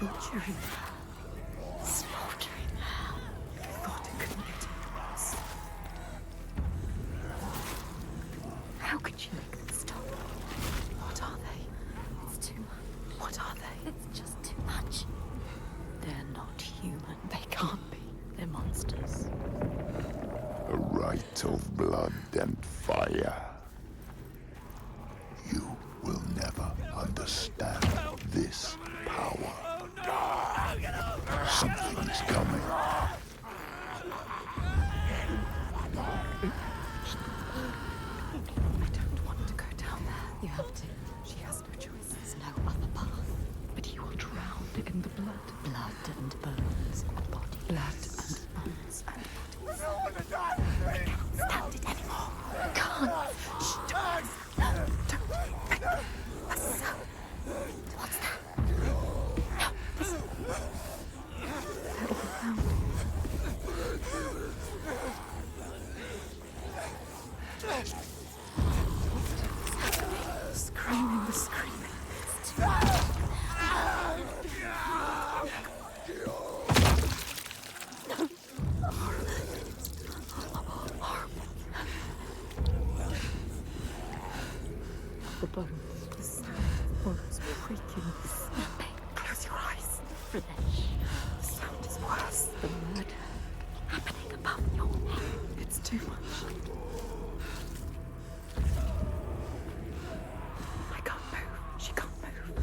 Butchering her. Slaughtering her. You thought it couldn't get any worse. How could you make them stop? What are they? It's too much. What are they? It's just too much. They're not human. They can't be. They're monsters. A rite of blood and fire. You will never understand this power. Something is coming. I don't want to go down there. You have to. She has no choice. There's no other path. But you are drowned in the blood. Blood and bones and body. Blood and bones and bodies. I can't stand it anymore. I can't. Shh, don't. What's that? No, listen. They're all around. Screaming, the screaming. It's too much. The bones, the sound of bones creaking, the snapping. Close your eyes. Flesh. The sound is worse. The murder happening above your head. It's too much. I can't move. She can't move.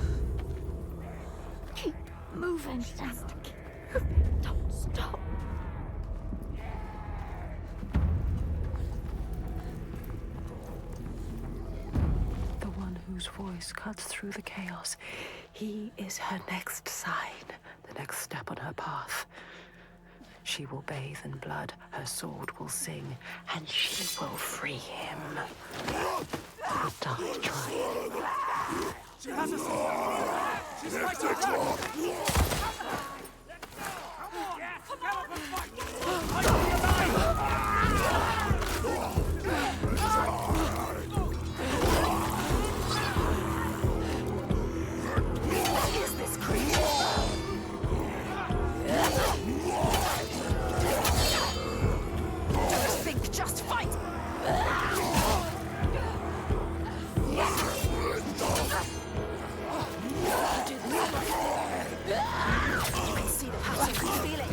Keep moving. She has to keep moving. Don't stop. Whose voice cuts through the chaos. He is her next sign, the next step on her path. She will bathe in blood, her sword will sing, and she will free him. He'll die trying. She has us! She's right to attack! Yes, come up and fight! I can be alive! Just fight! You can see the pattern, feel it.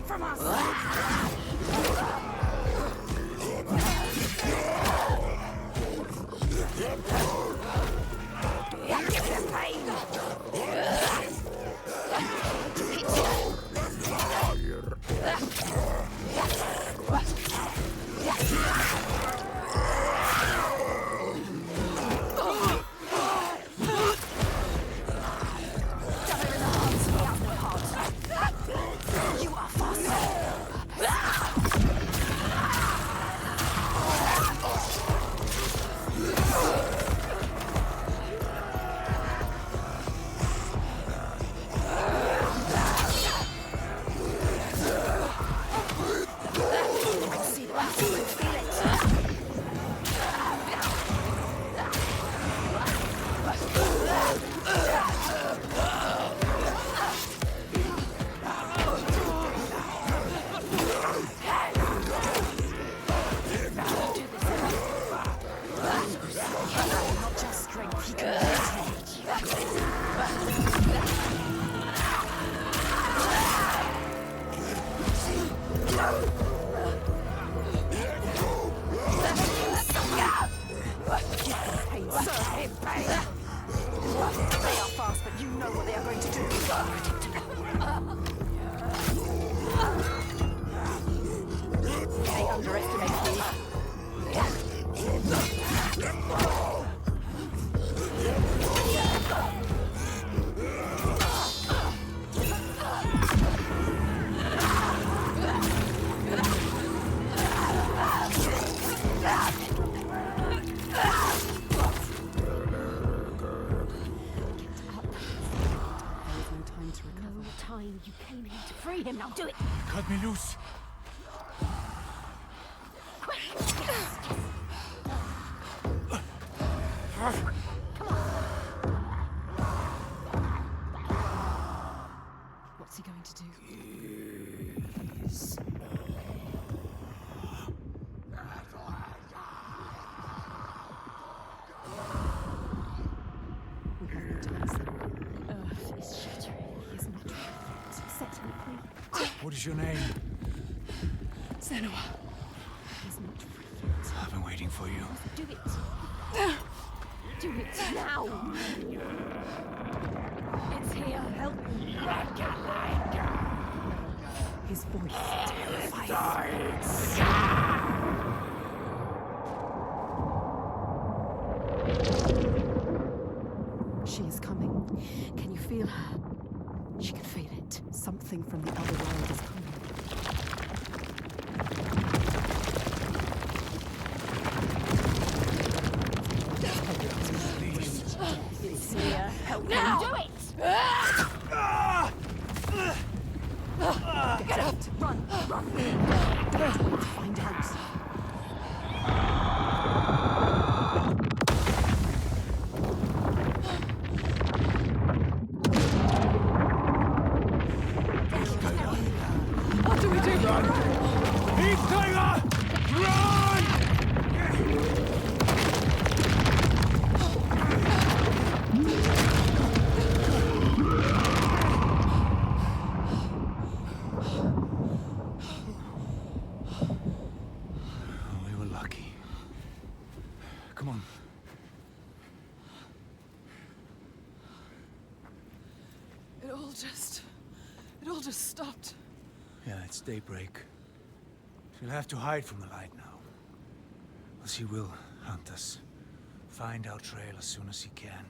from us! You came here to free him, now do it! Cut me loose! What's he going to do? We have no time, Senua. Earth is shattering. He is not ready. Set him free. What is your name? Senua. He's not free yet. I've been waiting for you. Do it. Do it now. It's here. Help me. His voice terrifies. She is coming. Can you feel her? She can feel it. Something from the other world is coming. It's here. Help now. Do it! Get out. Run. Run. Don't wait to find out. What do we do? Run! Eat Saga! Run! We were lucky. Come on. It all just stopped. Yeah, it's daybreak. She'll have to hide from the light now. But she will hunt us. Find our trail as soon as she can.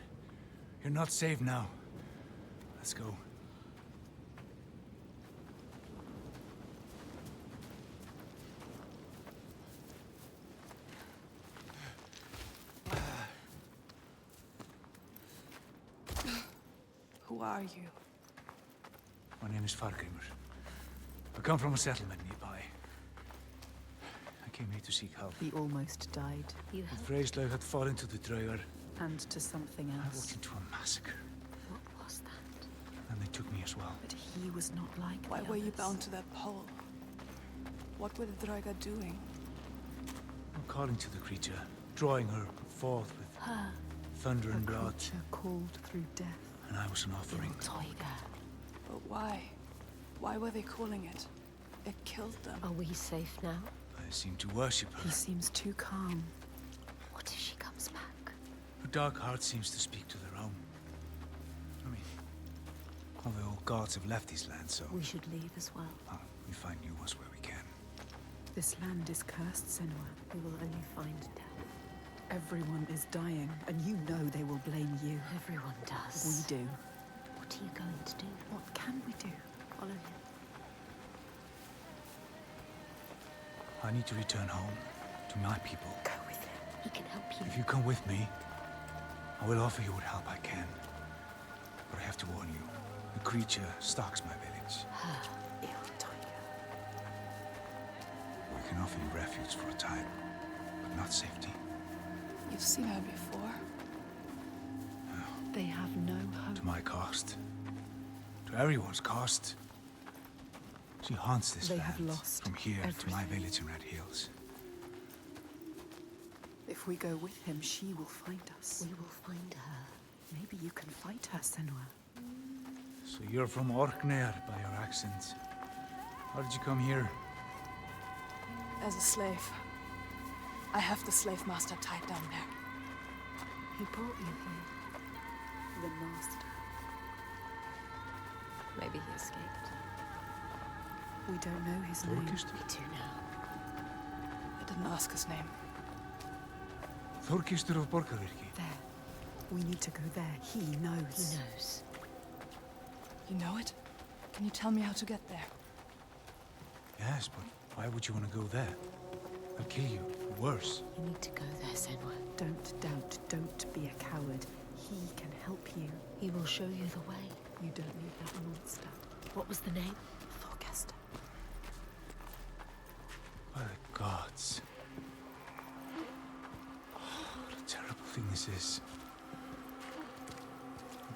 You're not safe now. Let's go. Who are you? My name is Fargrimur. I come from a settlement nearby. I came here to seek help. He almost died. You The helped. Freyslaug had fallen to the Draugar. And to something I else. walked into a massacre, What was that? and they took me as well. But he was not like Why the were you others. bound to that pole? What were the Draga doing? I'm calling to the creature, drawing her forth with Her. thunder A and blood, creature called through death. and I was an offering. Tiger. But why? Why were they calling it? killed them. Are we safe now? I seem to worship her. He seems too calm. What if she comes back? Her dark heart seems to speak to their own. I mean, all the old gods have left these lands, so We should leave as well. we find new ones where we can. This land is cursed, Senua. We will only find death. Everyone is dying, and you know they will blame you. Everyone does. We do. What are you going to do? What can we do? Follow him. I need to return home to my people. Go with him. He can help you. If you come with me, I will offer you what help I can. But I have to warn you, the creature stalks my village. I can offer you refuge for a time, but not safety. You've seen her before. They have no hope. To my cost. To everyone's cost. She haunts this They land. have lost from here to my everything. village in Red Hills. If we go with him, she will find us. We will find her. Maybe you can fight her, Senua. So you're from Orkneyr by your accent. How did you come here? As a slave. I have the slave master tied down there. He brought you here. The master. Maybe he escaped. We don't know his name. Thorkistur? We do now. I didn't ask his name. Thorkistur of Borgarvirki. There. We need to go there. He knows. He knows. You know it? Can you tell me how to get there? Yes, but why would you want to go there? I'll kill you. Worse. You need to go there, Senua. Don't doubt. Don't be a coward. He can help you. He will show you the way. You don't need that monster. What was the name? Thorkester. By the gods. What a terrible thing this is.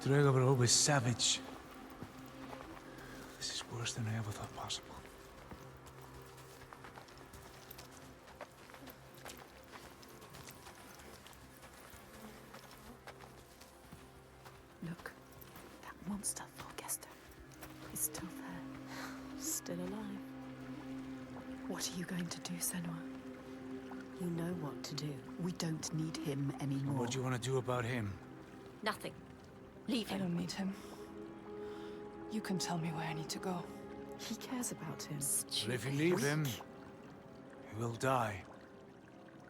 The Draga were always savage. This is worse than I ever thought possible. Look. That monster, Thorkester, is still there. Still alive. What are you going to do, Senua? You know what to do. We don't need him anymore. What do you want to do about him? Nothing. Leave I him. don't need him. You can tell me where I need to go. He cares about him. Well, if you leave him, he will die.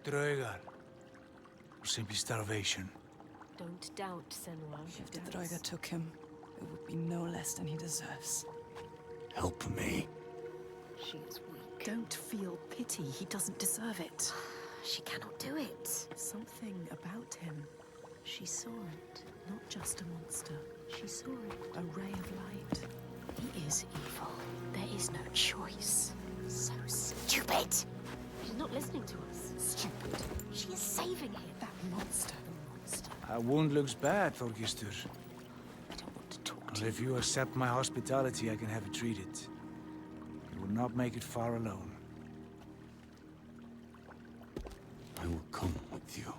Draugar. Or simply starvation. Don't doubt, Senua. If the Droiga took him, it would be no less than he deserves. Help me. She is weak. Don't feel pity. He doesn't deserve it. She cannot do it. Something about him. She saw it. Not just a monster. She saw it. A ray of light. He is evil. There is no choice. So stupid. She's not listening to us. Stupid. She is saving him. That monster. That wound looks bad, Thorkistur. I don't want to talk to Well, if you accept my hospitality, I can have it treated. You will not make it far alone. I will come with you.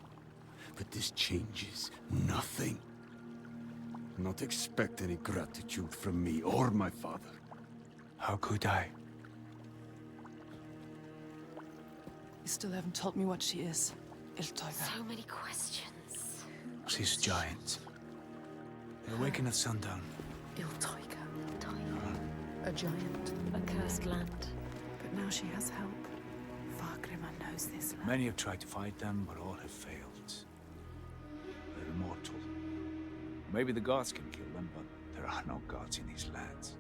But this changes nothing. Do not expect any gratitude from me or my father. How could I? You still haven't told me what she is. Iltoiga. So many questions. She's a giant. They awaken at sundown. Iltoiga. Time. A giant. A cursed land. But now she has help. Fargrimma knows this land. Many have tried to fight them, but all have failed. They're immortal. Maybe the gods can kill them, but there are no gods in these lands.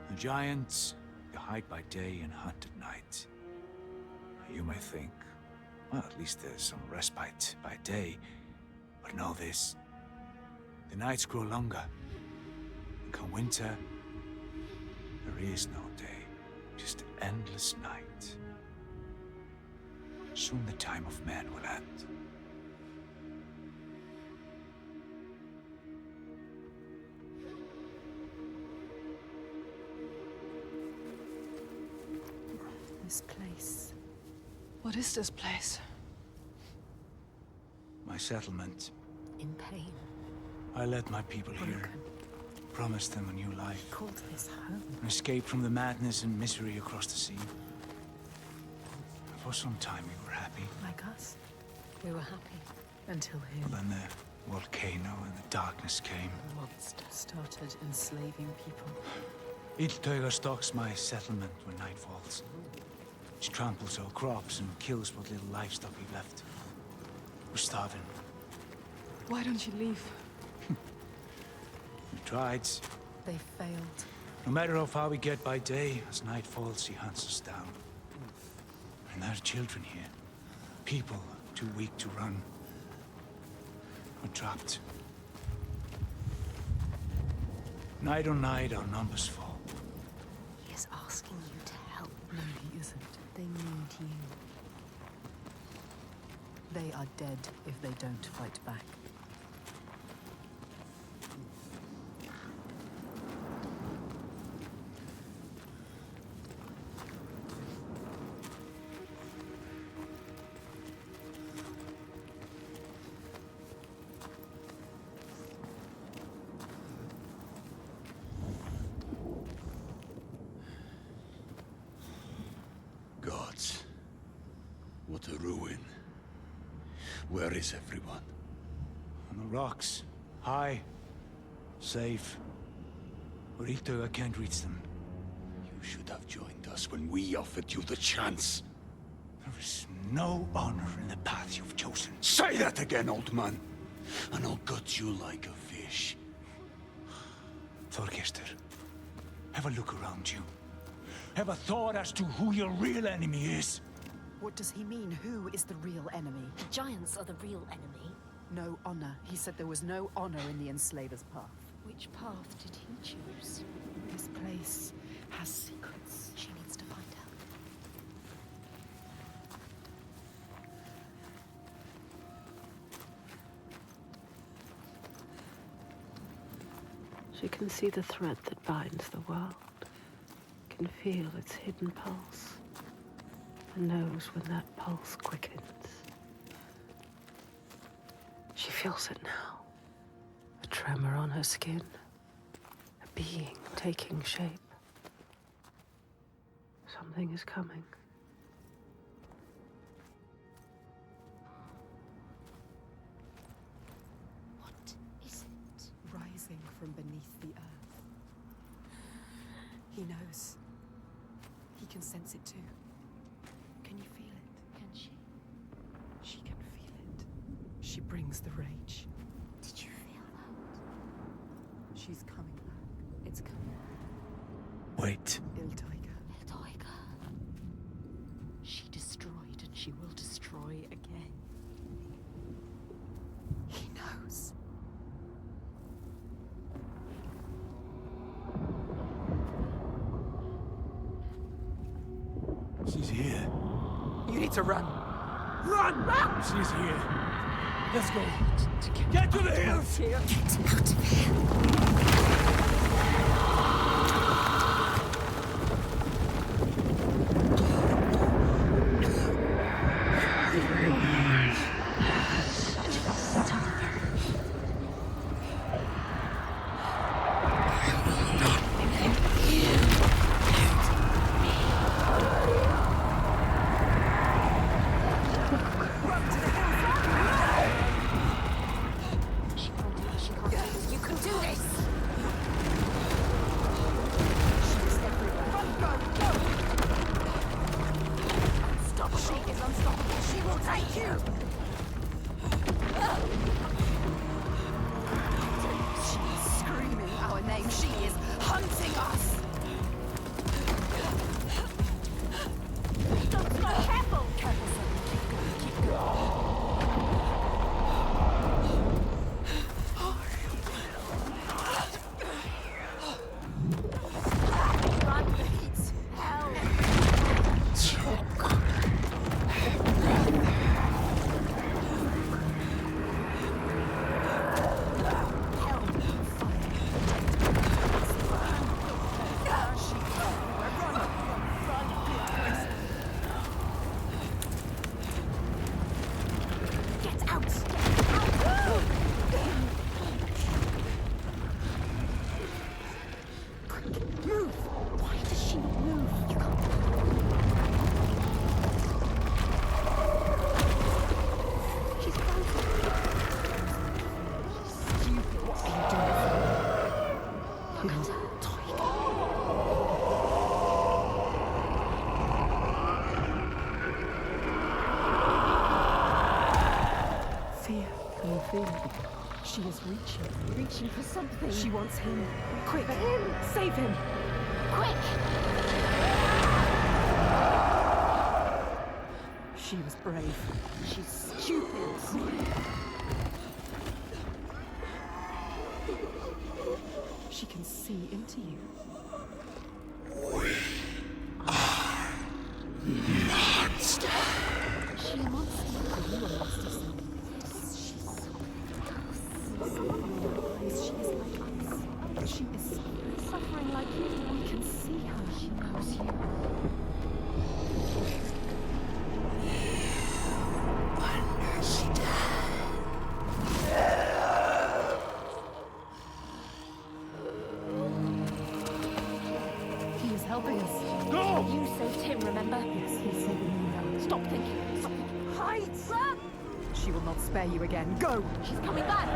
The giants, they hide by day and hunt at night. You may think, well, at least there's some respite by day. But know this, the nights grow longer. And come winter, there is no day, just endless night. Soon the time of man will end. This place. What is this place? My settlement. In pain. I led my people here. Broken. Promised them a new life. Called this home. An escape from the madness and misery across the sea. For some time we were happy. Like us. We were happy. Until him. Then the volcano and the darkness came. The monster started enslaving people. Iltauga stalks my settlement when night falls. She tramples our crops and kills what little livestock we've left. We're starving. Why don't you leave? We tried. They failed. No matter how far we get by day, as night falls, she hunts us down. And there are children here. People too weak to run. We're trapped. Night on night, our numbers fall. He is asking you to help. No, he isn't. They need you. They are dead if they don't fight back. Gods. What a ruin. Where is everyone? On the rocks. High. Safe. But Iltauga can't reach them. You should have joined us when we offered you the chance. There is no honor in the path you've chosen. Say that again, old man, and I'll gut you like a fish. Thorgestur, have a look around you. Have a thought as to who your real enemy is. What does he mean? Who is the real enemy? The giants are the real enemy. No honor. He said there was no honor in the enslaver's path. Which path did he choose? This place has secrets. She needs to find out. She can see the thread that binds the world, can feel its hidden pulse, and knows when that pulse quickens. She feels it now, a tremor on her skin, a being taking shape. Something is coming. What is it? Rising from beneath the earth. He knows. He can sense it too. Can you feel it? Can she? She can feel it. She brings the rage. Did you feel that? She's coming back. It's coming. Wait. Iltauga. Iltauga. She destroyed and she will destroy again. He knows. She's here. You need to run. Run! She's here. Let's go. Get to the hills! Here. Get out of here. She can't do this. You can do this. him. She is reaching. Reaching for something. She wants him. Quick! Save him! Quick! She was brave. She's stupid. She can see into you. Monster. Is she a monster? Are you a monster, son? She is like us. She is suffering like you. We can see her. She knows you. He is helping us. Go! You saved him, remember? Yes, he's saving you now. Stop thinking. Stop thinking. Hide! Run! She will not spare you again. Go! She's coming back!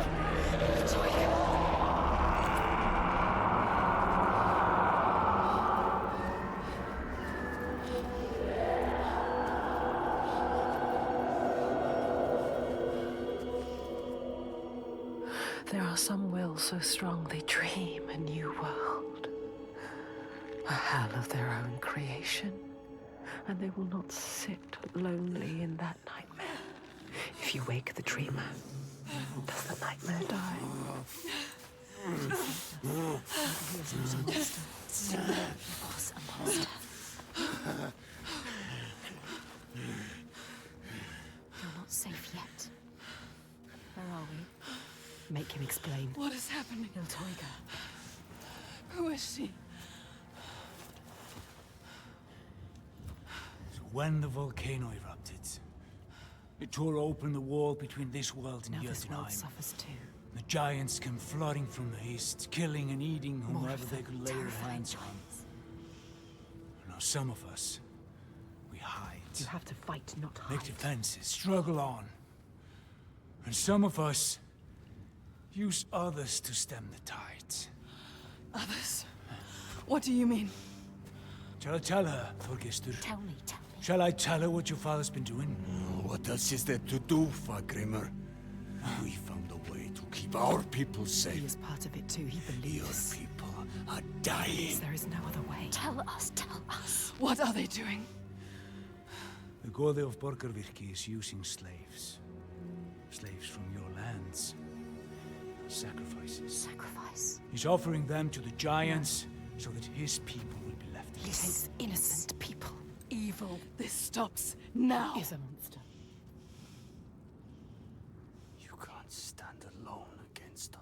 There are some wills so strong they dream a new world, a hell of their own creation, and they will not sit lonely in that nightmare. If you wake the dreamer, does the nightmare die? Was a monster. You're not safe yet. Where are we? Make him explain. What is happening? Iltoiga. Who is she? So when the volcano erupted, it tore open the wall between this world and Now this world Jotunheim. suffers too. The giants came flooding from the east, killing and eating More whomever of they them, could lay their terrifying hands on. giants. Now some of us, we hide, You have to fight, not make hide. defenses, struggle on. And some of us use others to stem the tides. Others? What do you mean? Shall I tell her, Thorgestur? Tell me. Shall I tell her what your father's been doing? What else is there to do, Fagrimur? We found a way to keep our people He safe. is part of it too. He Your believes. people are dying. There is no other way. Tell us. What are they doing? The Gode of Borgarvirki is using slaves. Slaves from your lands. Sacrifices. Sacrifice. He's offering them to the giants so that his people will be left He alone. takes innocent people. Evil. This stops now. Is a monster. You can't stand alone against us.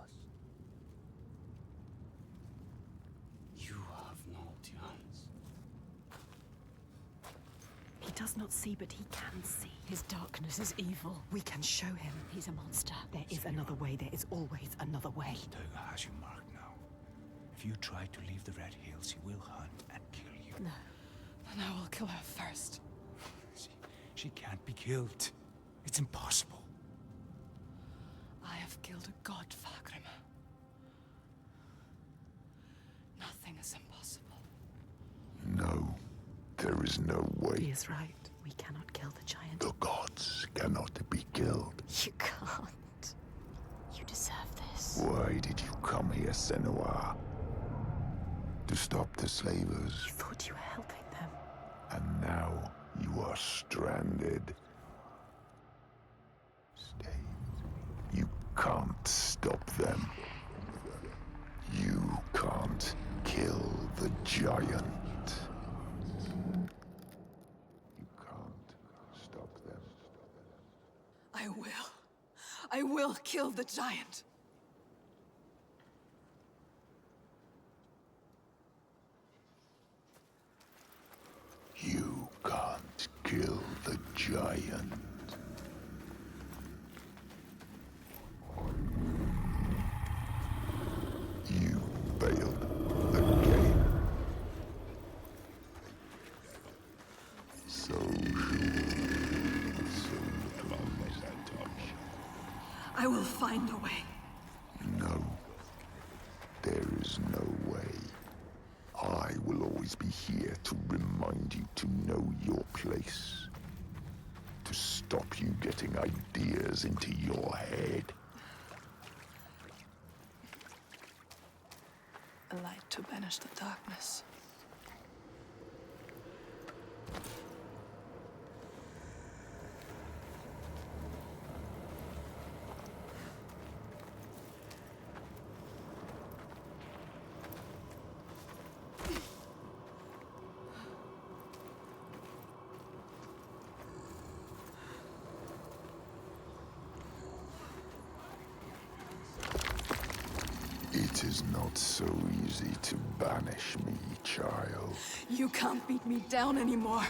You have no chance. He does not see, but he can see. His darkness is evil. We can show him. He's a monster. There is another way. There is always another way. Teuga has you marked now. If you try to leave the Red Hills, he will hunt and kill you. No. Then I will kill her first. She can't be killed. It's impossible. I have killed a god, Fagrimur. Nothing is impossible. No, there is no He way. is right. We cannot kill the giant. The gods cannot be killed. You can't. You deserve this. Why did you come here, Senua? To stop the slavers, You thought you were helping them. and now you are stranded. Stay. You can't stop them. You can't kill the giant. You can't stop them. I will. I will kill the giant. You can't kill the giant. You failed again. So I will find a way. no, there is no way. I will always be here to remind you to know your place. To stop you getting ideas into your head. a light to banish the darkness. It is not so easy to banish me, child. You can't beat me down anymore.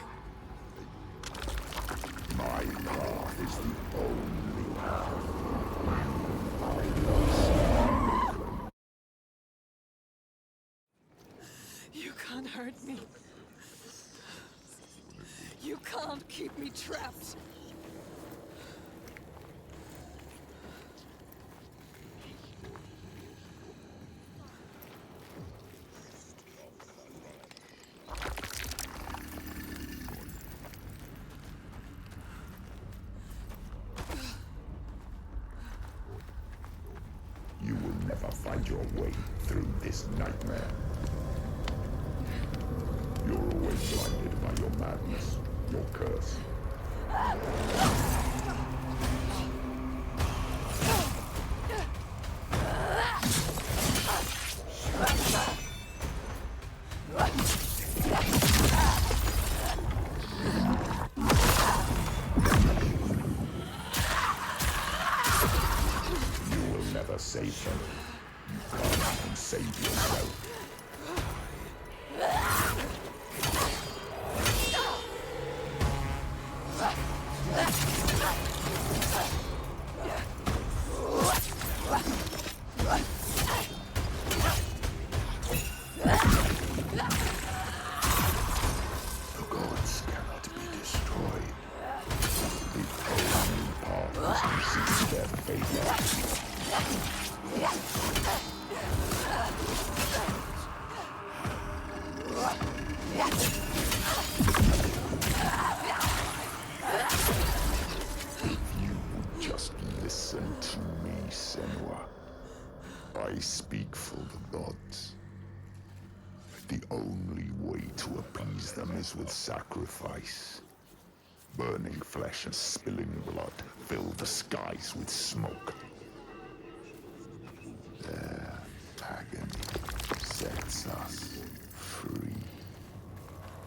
My path is the only path. I lost. You can't hurt me. You can't keep me trapped. You will never find your way through this nightmare. You're always blinded by your madness, your curse. You will never save them. You can't even save yourself. The gods cannot be destroyed. The only path is to seize their favor. If you would just listen to me, Senua. I speak for the gods. The only way to appease them is with sacrifice. Burning flesh and spilling blood fill the skies with smoke. Their agony sets us free.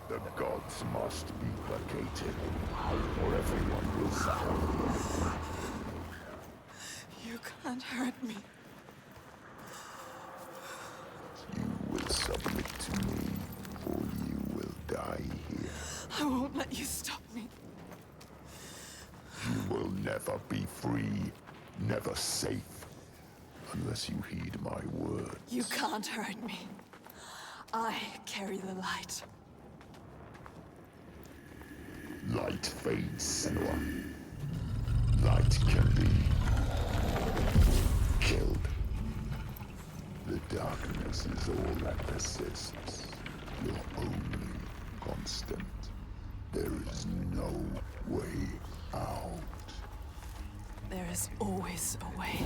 The gods must be placated, or everyone will suffer. You can't hurt me. You will submit to me, or you will die here. I won't let you stop me. You will never be free, never safe, unless you heed my words. You can't hurt me. I carry the light. Light fades, Senua. Light can be killed. The darkness is all that persists. Your only constant. There is no way out. There is always a way.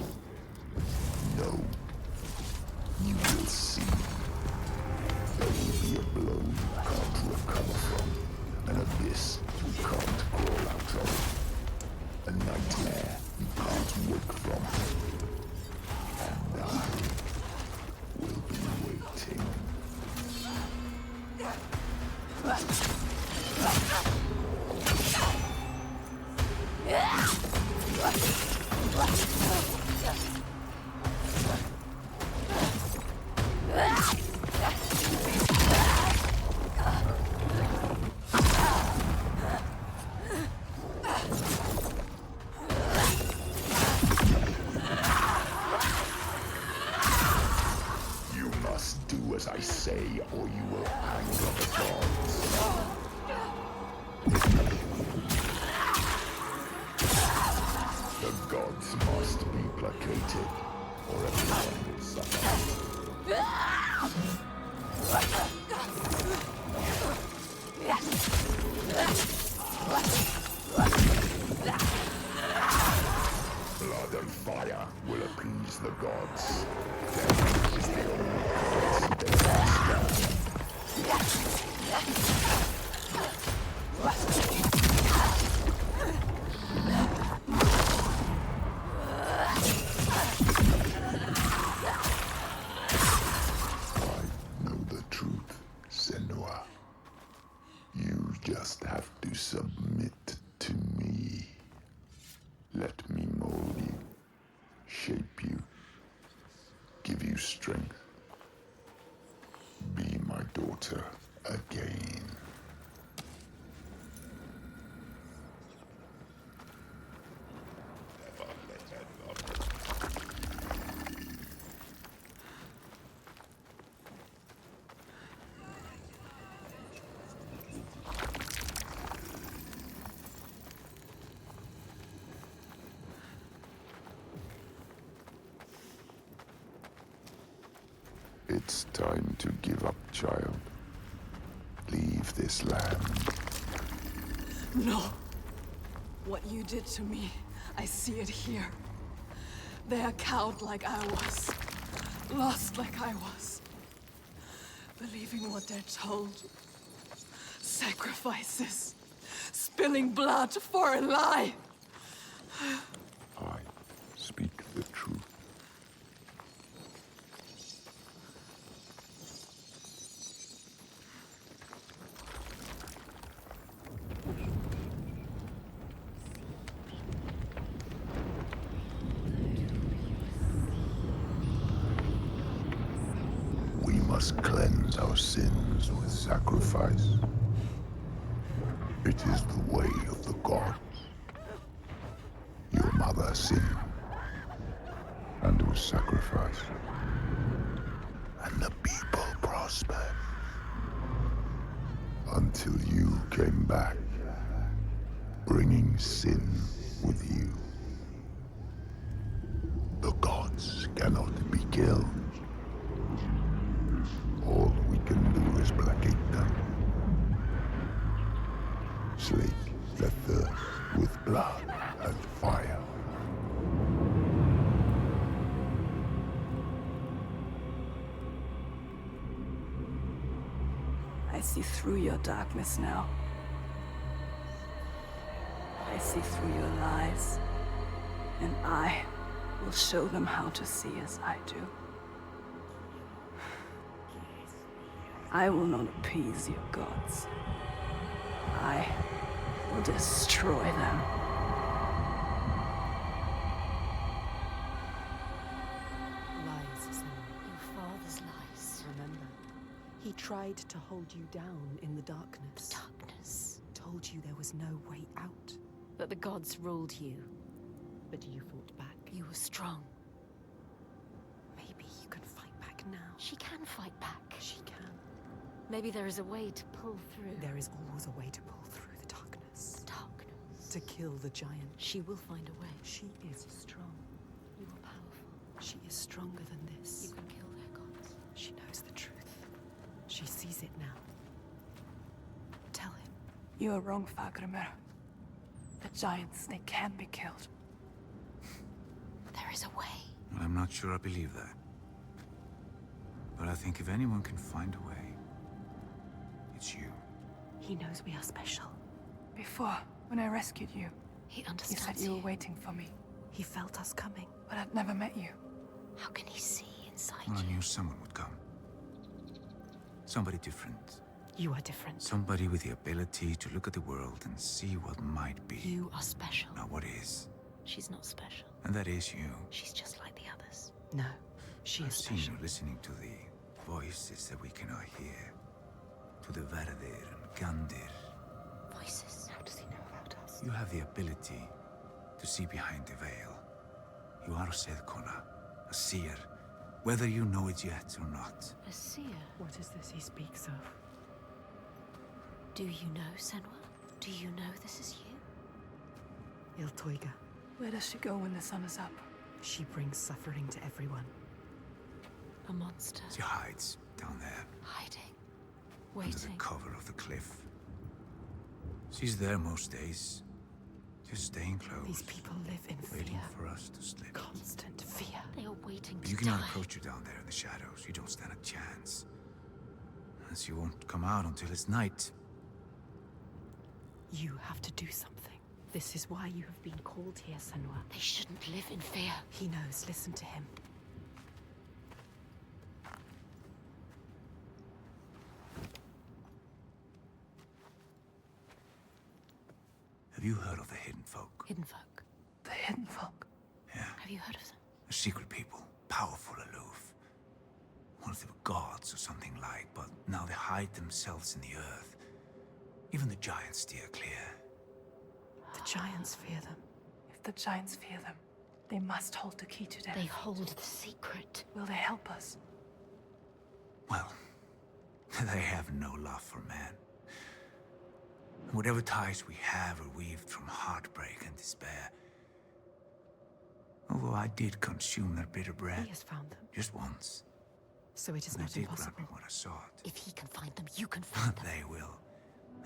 No. You will see. There will be a blow you can't recover from. An abyss you can't crawl out of. A nightmare you can't wake from. And I will be waiting. You must do as I say, or you will anger the gods. The gods must be placated, or everyone will suffer. Blood and fire will appease the gods. Death is the only curse they just have to submit to me. Let me mold you, shape you, give you strength. Be my daughter again. It's time to give up, child. Leave this land. No. What you did to me, I see it here. They are cowed like I was. Lost like I was. Believing what they're told. Sacrifices. Spilling blood for a lie. I speak the truth. We must cleanse our sins with sacrifice. It is the way of the gods. Your mother sinned and was sacrificed, and the people prospered until you came back, bringing sin with you. The gods cannot be killed. All we can do is placate them. Slake their thirst with blood and fire. I see through your darkness now. I see through your lies. And I will show them how to see as I do. I will not appease your gods. I will destroy them. Lies, Senua. Your father's lies. Remember, he tried to hold you down in the darkness. Darkness. Told you there was no way out. That the gods ruled you. But you fought back. You were strong. Maybe you can fight back now. She can fight back. She can. Maybe there is a way to pull through. There is always a way to pull through the darkness. Darkness. To kill the giant. She will find a way. She is strong. You are powerful. She is stronger than this. You can kill their gods. She knows the truth. She sees it now. Tell him. You are wrong, Fagrimer. The giants, they can be killed. There is a way. Well, I'm not sure I believe that. But I think if anyone can find a way, it's you. He knows we are special. Before, when I rescued you, He you understands said you were waiting for me. He felt us coming. But I've never met you. How can he see inside Well, I you? knew someone would come. Somebody different. You are different. Somebody with the ability to look at the world and see what might be. You are special. Not what is. She's not special. And that is you. She's just like the others. No, she I've is seen special. you listening to the voices that we cannot hear. To the Verdir and Gandir. Voices. How does he know about us? You have the ability to see behind the veil. You are a Sedkona, a seer, whether you know it yet or not. A seer. What is this he speaks of? Do you know, Senua? Do you know this is you? Iltoiga. Where does she go when the sun is up? She brings suffering to everyone. A monster. She hides down there, Hiding. under the Waiting. cover of the cliff. She's there most days, just staying close, These people live in waiting fear. for us to slip. Constant fear. They are waiting But to you die. cannot approach her down there in the shadows. You don't stand a chance. And she won't come out until it's night. You have to do something. This is why you have been called here, Senua. They shouldn't live in fear. He knows. Listen to him. Have you heard of the Hidden Folk? Hidden folk. The hidden folk. Yeah. Have you heard of them? A secret people, powerful, aloof. Once they were gods or something like, but now they hide themselves in the earth. Even the giants steer clear. The giants fear them. If the giants fear them, they must hold the key to death. They hold the secret. Will they help us? Well, they have no love for man. Whatever ties we have are weaved from heartbreak and despair. Although I did consume their bitter bread. He has found them. Just once. So it is And I not did grant impossible. me what I sought. If he can find them, you can find them. They will.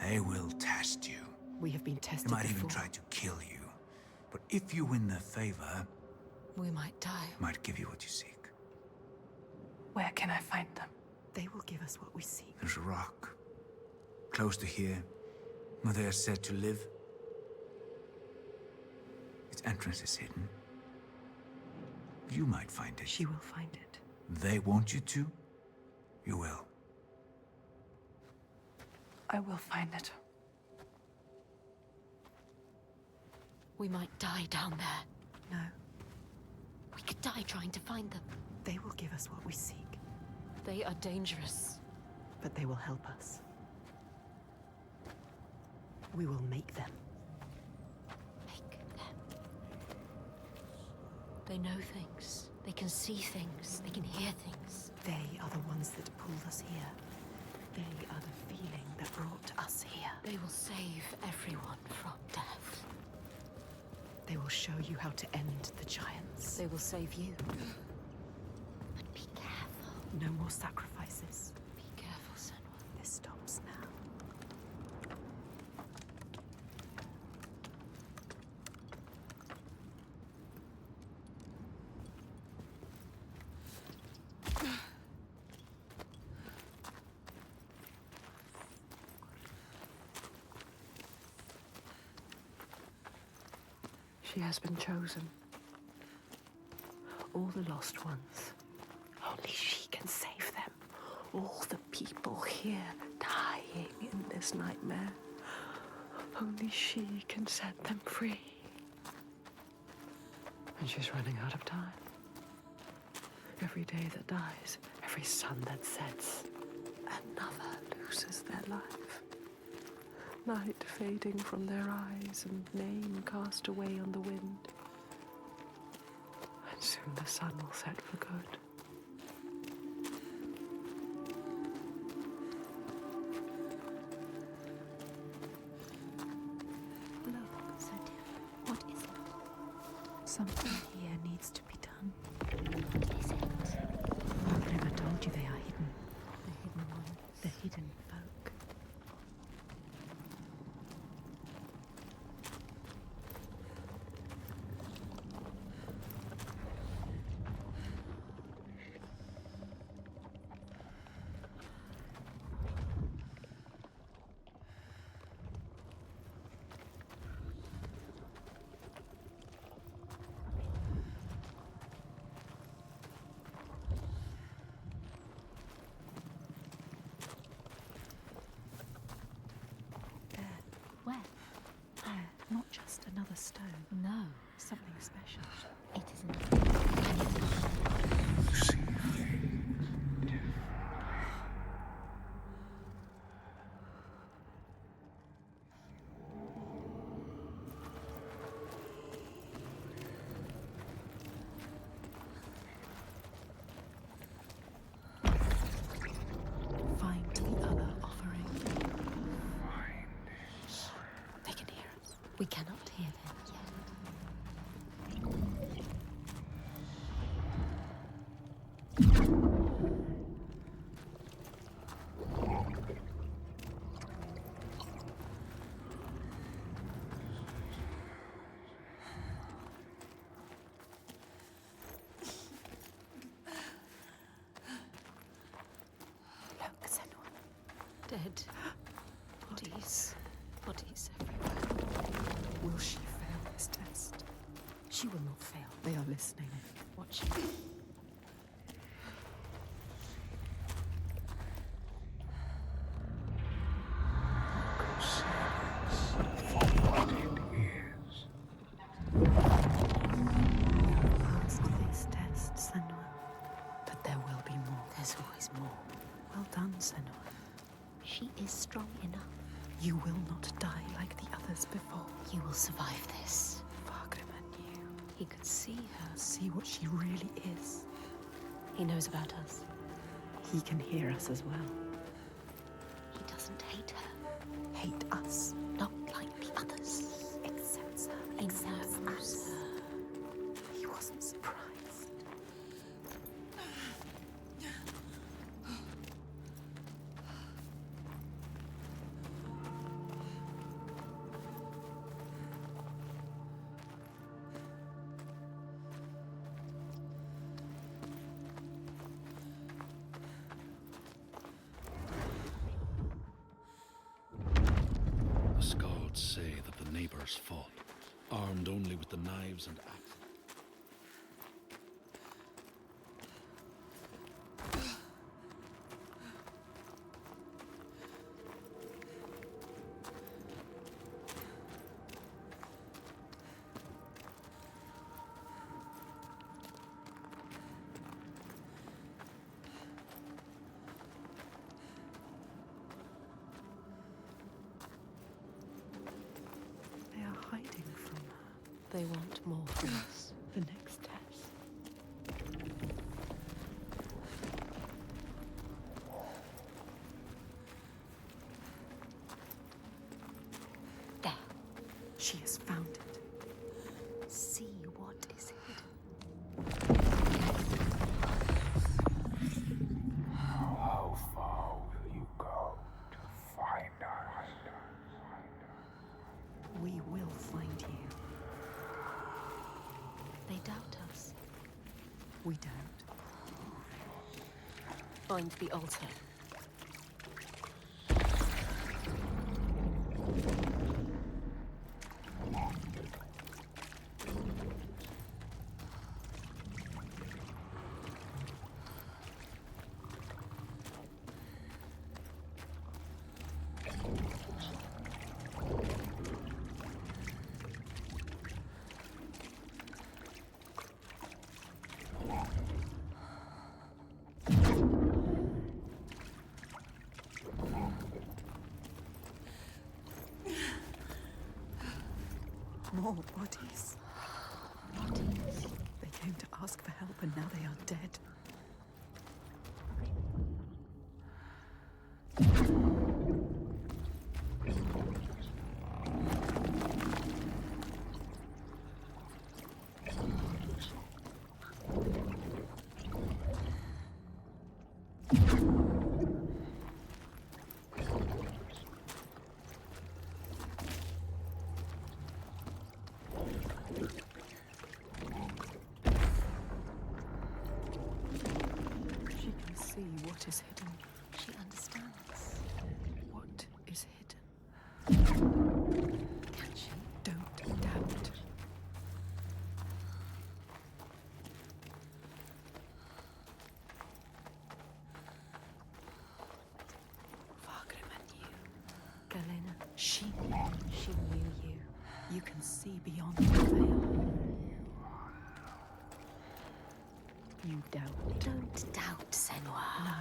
They will test you. We have been They tested might before. even try to kill you. But if you win their favor, We might die. they might give you what you seek. Where can I find them? They will give us what we seek. There's a rock, close to here, where they are said to live. Its entrance is hidden. You might find it. She will find it. They want you to, you will. I will find it. We might die down there. No, We could die trying to find them. they will give us what we seek, They are dangerous. but they will help us. We will make them. Make them. They know things. They can see things. They can hear things. They are the ones that pulled us here. They are the feeling that brought us here. They will save everyone from death. They will show you how to end the giants. They will save you. But be careful. No more sacrifices. Be careful, Senua. This stops now. She has been chosen. All the lost ones. Only she can save them. All the people here dying in this nightmare. Only she can set them free. And she's running out of time. Every day that dies, every sun that sets, another loses their life. Night fading from their eyes and name cast away on the wind. And soon the sun will set for good. Look, so different. What is it? Something here needs to be done. What is it? I've never told you they are hidden. The hidden ones. The hidden folk. Where? There, not just another stone. No. Something special. It isn't. Find the other offering. They can hear us. We cannot hear them yet. Look, Senua. Dead. Bodies. Bodies everywhere. Will she fail this test? She will not fail. They are listening. Watching. For what it You will not die like the others before. You will survive this. Fargrimmer knew. He could see her. See what she really is. He knows about us. He can hear us as well. He doesn't hate her. Hate us. Not like the others. Accepts her. He Accepts knows us. her. He wasn't surprised. The Skalds say that the neighbors fought, armed only with the knives and axes. They are hiding from her. They want more from us. The next test. There. She has found it. See what is hidden. How far will you go to find us? We will find you. They doubt us. We don't. Find the altar. More bodies. Bodies. They came to ask for help and now they are dead. She can see what is hidden. She understands. What is hidden? Can she? Don't doubt. Fargrimmer knew. Galena. She knew you. You can see beyond the veil. You doubt. Don't doubt, Senua. No.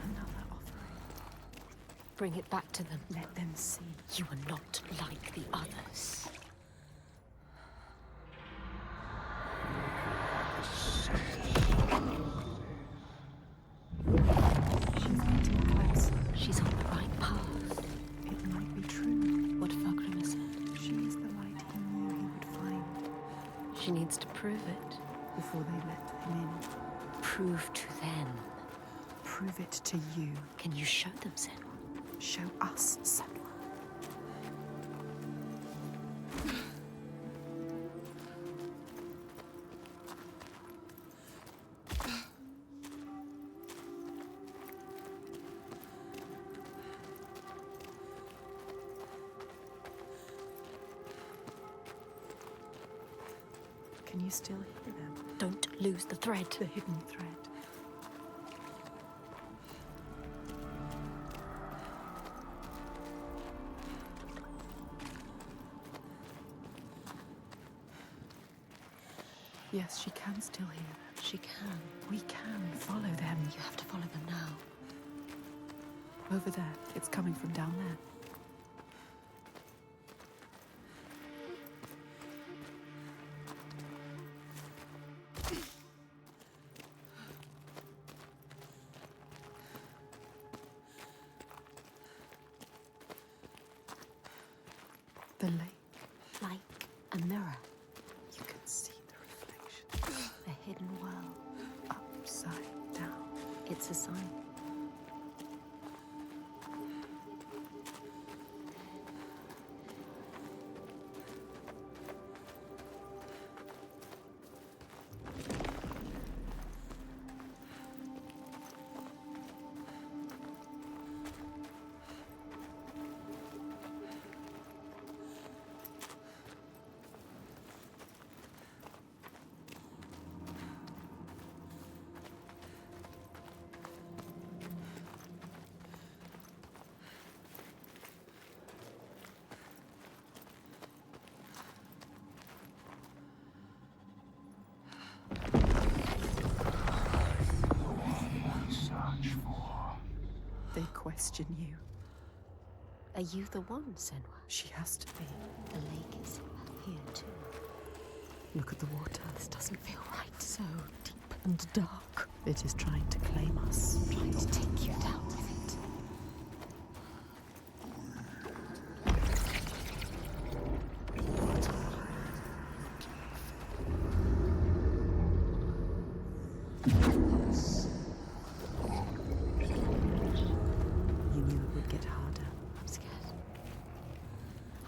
Another offering. Bring it back to them. Let them see. You are not like the others. She's getting closer. She's on the right path. It might be true. What Fargrimmer said. She is the light he knew he would find She needs to prove it. before they let him in. Prove to them. Prove it to you. Can you show them, Senua? Show us, Senua. Can you still hear them? Don't lose the thread. The hidden thread. Yes, she can still hear them. She can. We can follow them. You have to follow them now. Over there. It's coming from down there. The lake. Like a mirror. You can see the reflection. A hidden world. Upside down. It's a sign. They question you. Are you the one, Senua? She has to be. The lake is here too. Look at the water. This doesn't feel right. So deep and dark. It is trying to claim us. Trying to take you down with it. You knew it would get harder. I'm scared.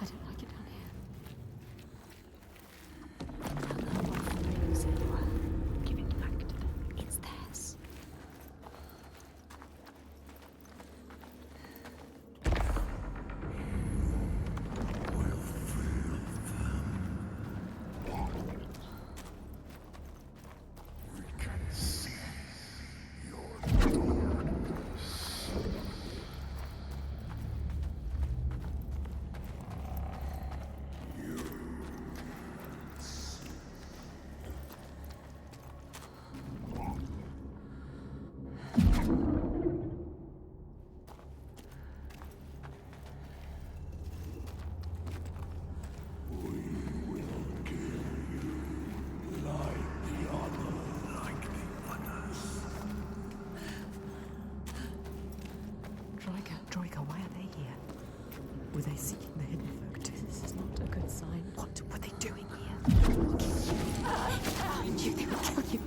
I don't like it down here. Senua, give it back to them. It's theirs. Troika, why are they here? Were they seeking the hidden folk too? This is not a good sign. What were they doing here? Behind you, they will kill you.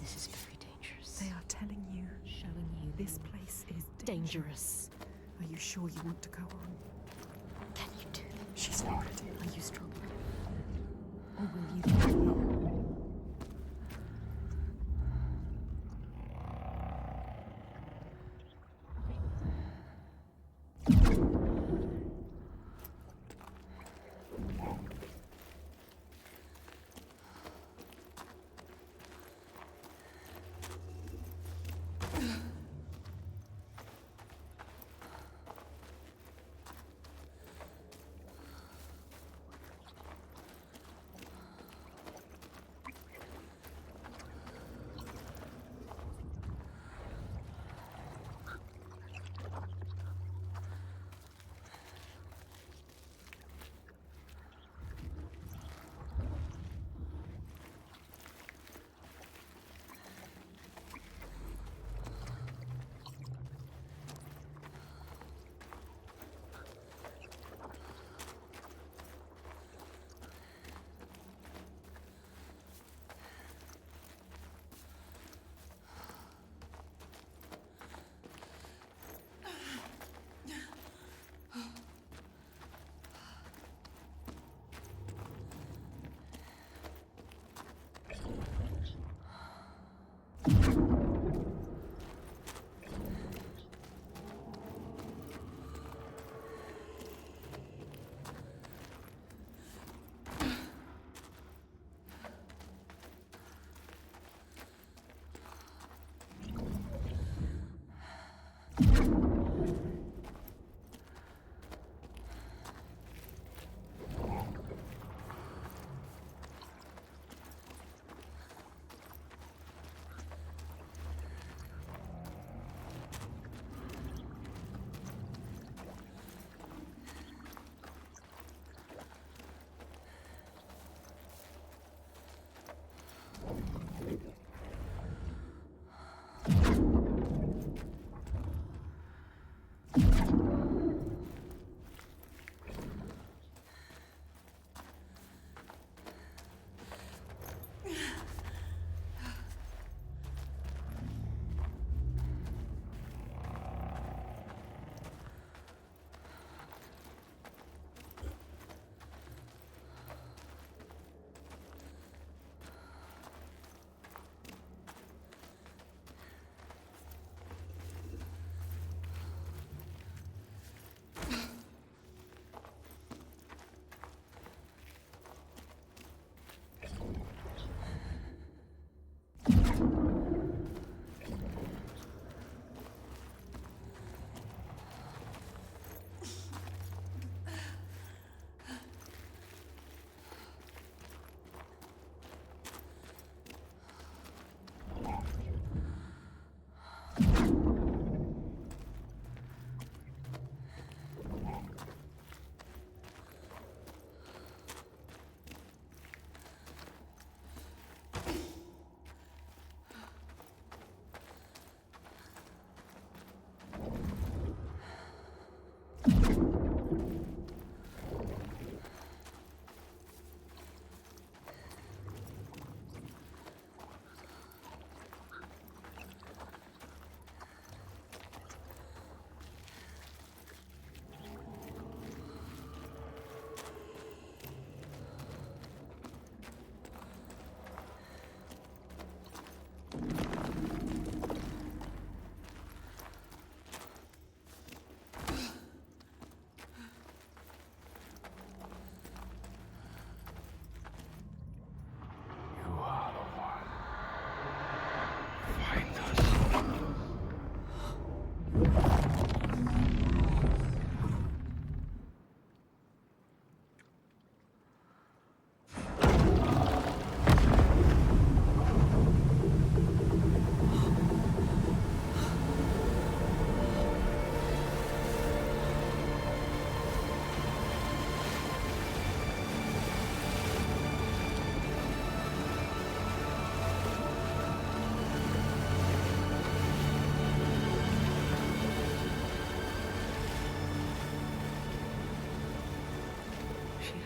This is very dangerous. They are telling you. Showing you This place is dangerous. Are you sure you want to go on? Can you do that? She's not ready. Are you strong enough? Or will you be here?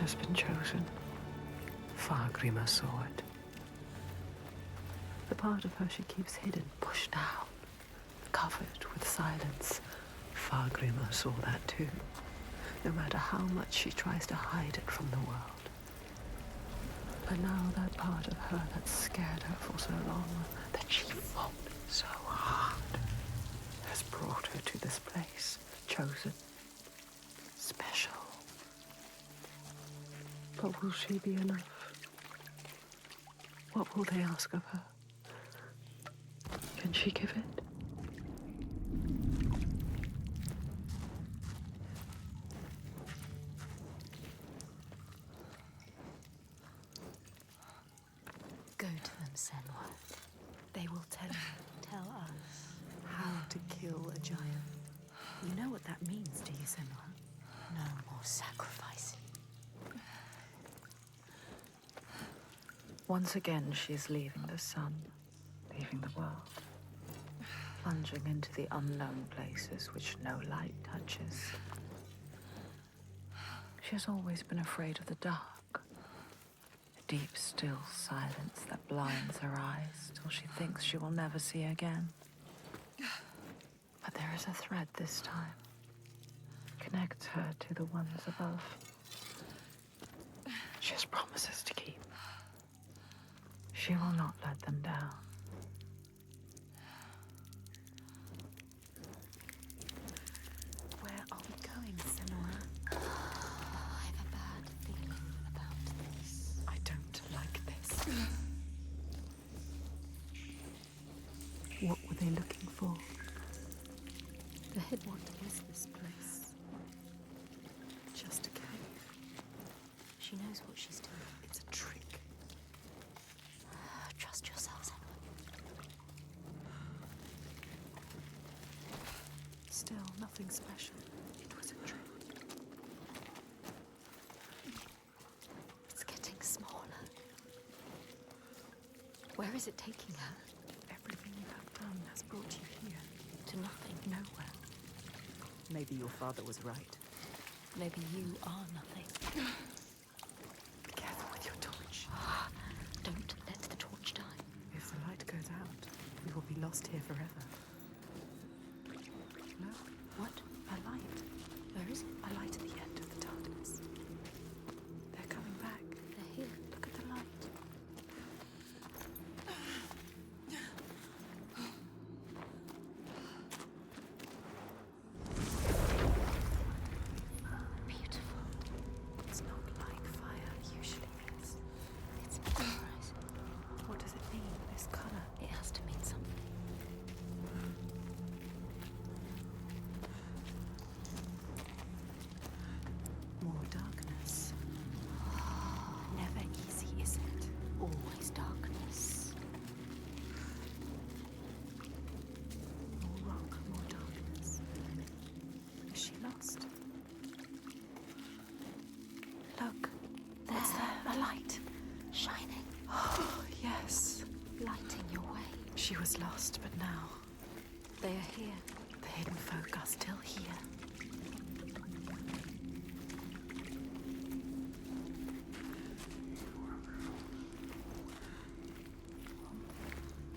has been chosen. Fargrimmar saw it. The part of her she keeps hidden, pushed down, covered with silence. Fargrimmar saw that too, no matter how much she tries to hide it from the world. But now that part of her that scared her for so long, that she fought so hard, has brought her to this place, chosen, special. But will she be enough? What will they ask of her? Can she give it? Go to them, Senua. They will tell us how to kill a giant. You know what that means, do you, Senua? No more sacrificing. Once again, she is leaving the sun, leaving the world, plunging into the unknown places which no light touches. She has always been afraid of the dark, a deep, still silence that blinds her eyes till she thinks she will never see again. But there is a thread this time, connects her to the ones above. She has promises to keep. She will not let them down. Where are we going, Senua? I have a bad feeling about this. I don't like this. What were they looking for? The head, what is this place? Just a cave. She knows what she's doing. It's a trick. Trust yourself, Senua. Still nothing special. It was a trick. It's getting smaller. Where is it taking her? Everything you have done has brought you here. To nothing. Nowhere. Maybe your father was right. Maybe you are nothing. Be careful with your torch. Don't let the torch die. If the light goes out, we will be lost here forever. Look, What? a light. Where is it? A light at the end of the darkness. They're coming back. They're here. Look at the light. Beautiful. It's not like fire usually is. It's mesmerizing. What does it mean, this color? It has to mean something. More darkness. Never easy, is it? Always darkness. More rock, more darkness. Is she lost? Look, What's there? A light. Shining. Oh, yes. Lighting your way. She was lost, but now They are here. the hidden folk are still here.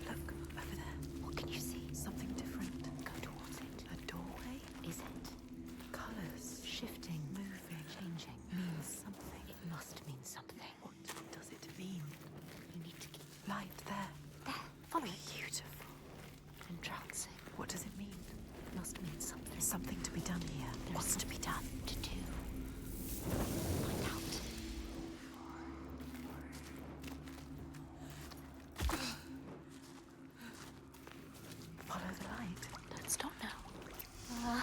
Look, over there. What can you see? Something different. Go towards it. A doorway? Is it? Colors. Shifting. Moving. Changing. Means something. It must mean something. What does it mean? You need to keep Light there. there. Follow it. Beautiful. Entrancing. What does it mean? It must mean something. There's something to be done here. There's What's to be done? to do. Find out. Follow the light. Don't stop now.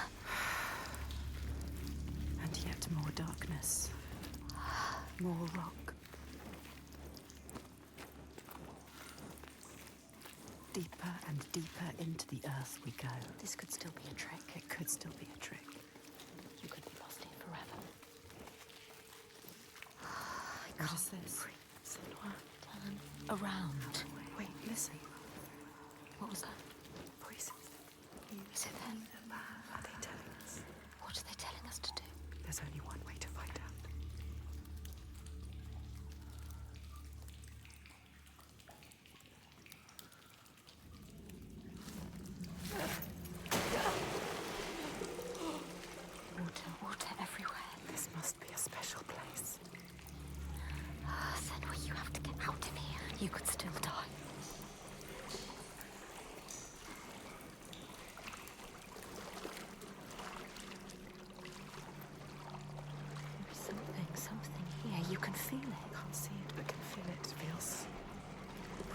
And yet more darkness. More rock. Deeper and deeper into the earth we go. This could still be a trick. It could still be a trick. You could be lost here forever. What is this? Senua. Turn around. Wait, listen. What was that? Voices. Is it them? Are they telling us? What are they telling us to do? There's only one way to find out.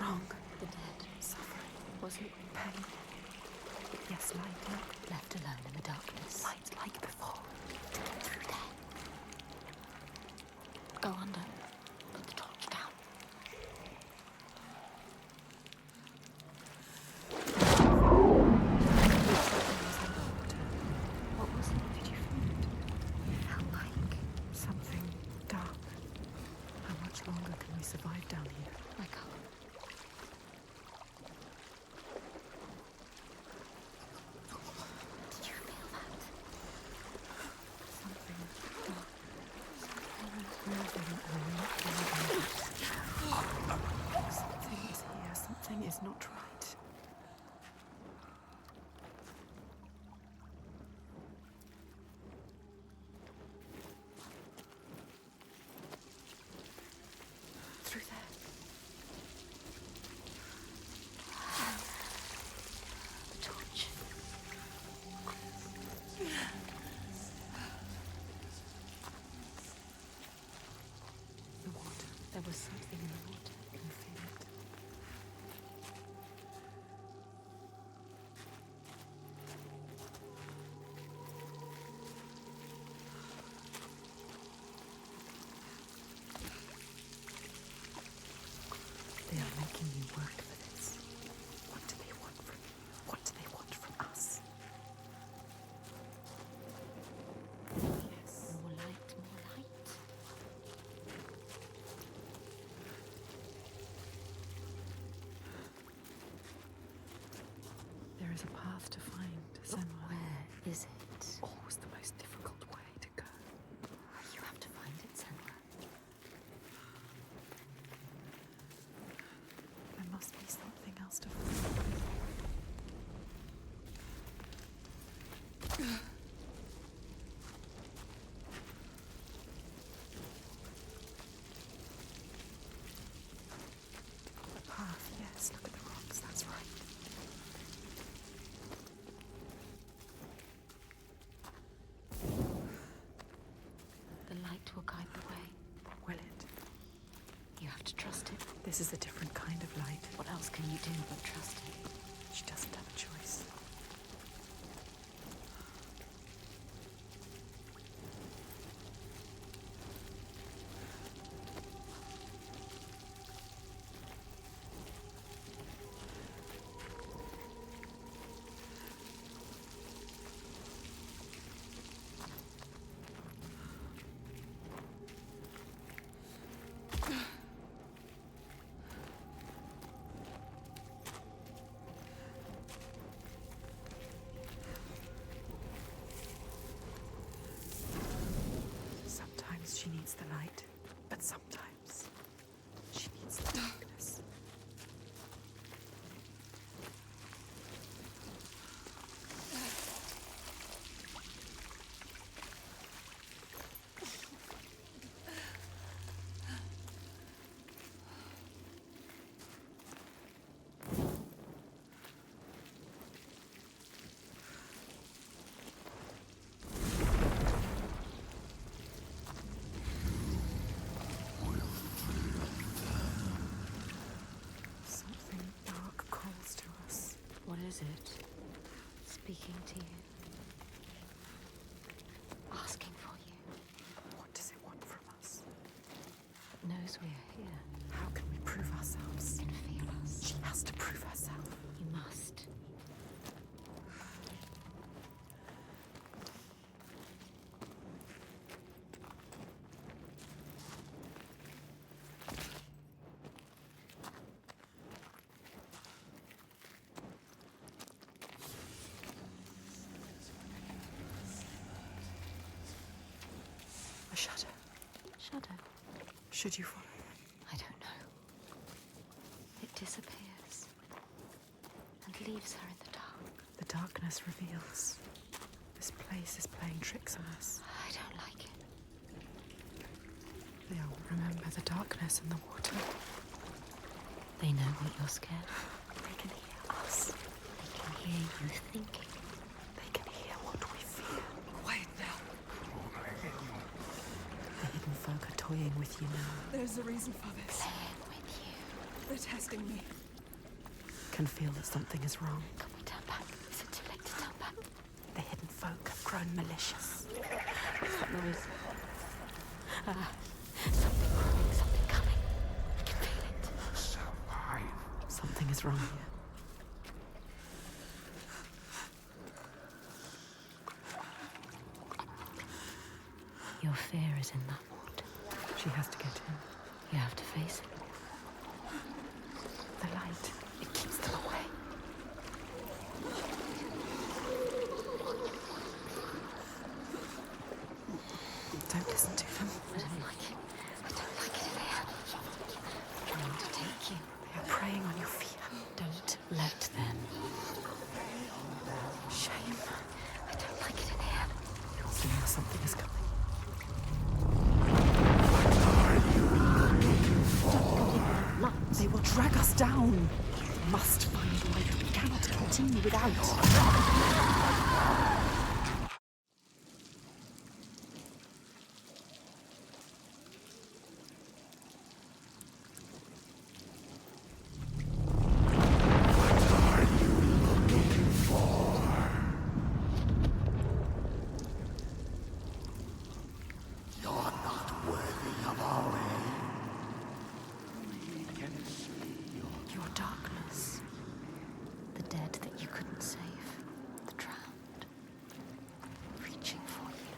wrong? The dead. Suffering. Wasn't it Pain. Yes, light. Look. left alone in the darkness? Light like before. Through there. Go under. Put the torch down. What was it? Did you feel it? It felt like something dark. How much longer can we survive down here? I can't. Did you feel that? Something dark. Something moving and not moving. Something is here. Something is not right. Through there. The torch. The water. There was something in the water. I can feel it. They are making you work for this. What do they want from you? What do they want from us? Yes. More light, more light. There is a path to find, Senua. Where is it? Always the most difficult way to go. You have to find it, Senua. There must be something else to find. The path, yes, look at the rocks, that's right. The light will guide the way. Will it? You have to trust it. This is a different kind of light. What else can you do but trust it? She doesn't have a choice. Sometimes she needs the light, but sometimes she needs the darkness. Something dark calls to us. What is it? Speaking to you. Asking for you. What does it want from us? It knows we are here. How can we prove ourselves? It can feel us. She has to prove herself. You must. A shadow. Shadow. Should you follow? I don't know. It disappears and leaves her in the dark. The darkness reveals. This place is playing tricks on us. I don't like it. They all remember the darkness and the water. They know what you're scared of. They can hear us. They can hear you thinking. They can hear what we fear. Quiet now. The hidden folk are toying with you now. There's a reason for this. Playing with you. They're testing me. Can feel that something is wrong. Can we turn back? Is it too late to turn back? The hidden folk have grown malicious. What's that noise? Something growing, something coming. I can feel it. Something is wrong here. Your fear is in that water. She has to get in. You have to face it. The light, it keeps them away. Don't listen to them. I don't like it. I don't like it in here. Trying to take you. They are preying on your fear. Don't let them. Shame. I don't like it in here. Senua, something is coming. They will drag us down. We must find light. We cannot continue without. Your darkness. The dead that you couldn't save. The drowned. Reaching for you.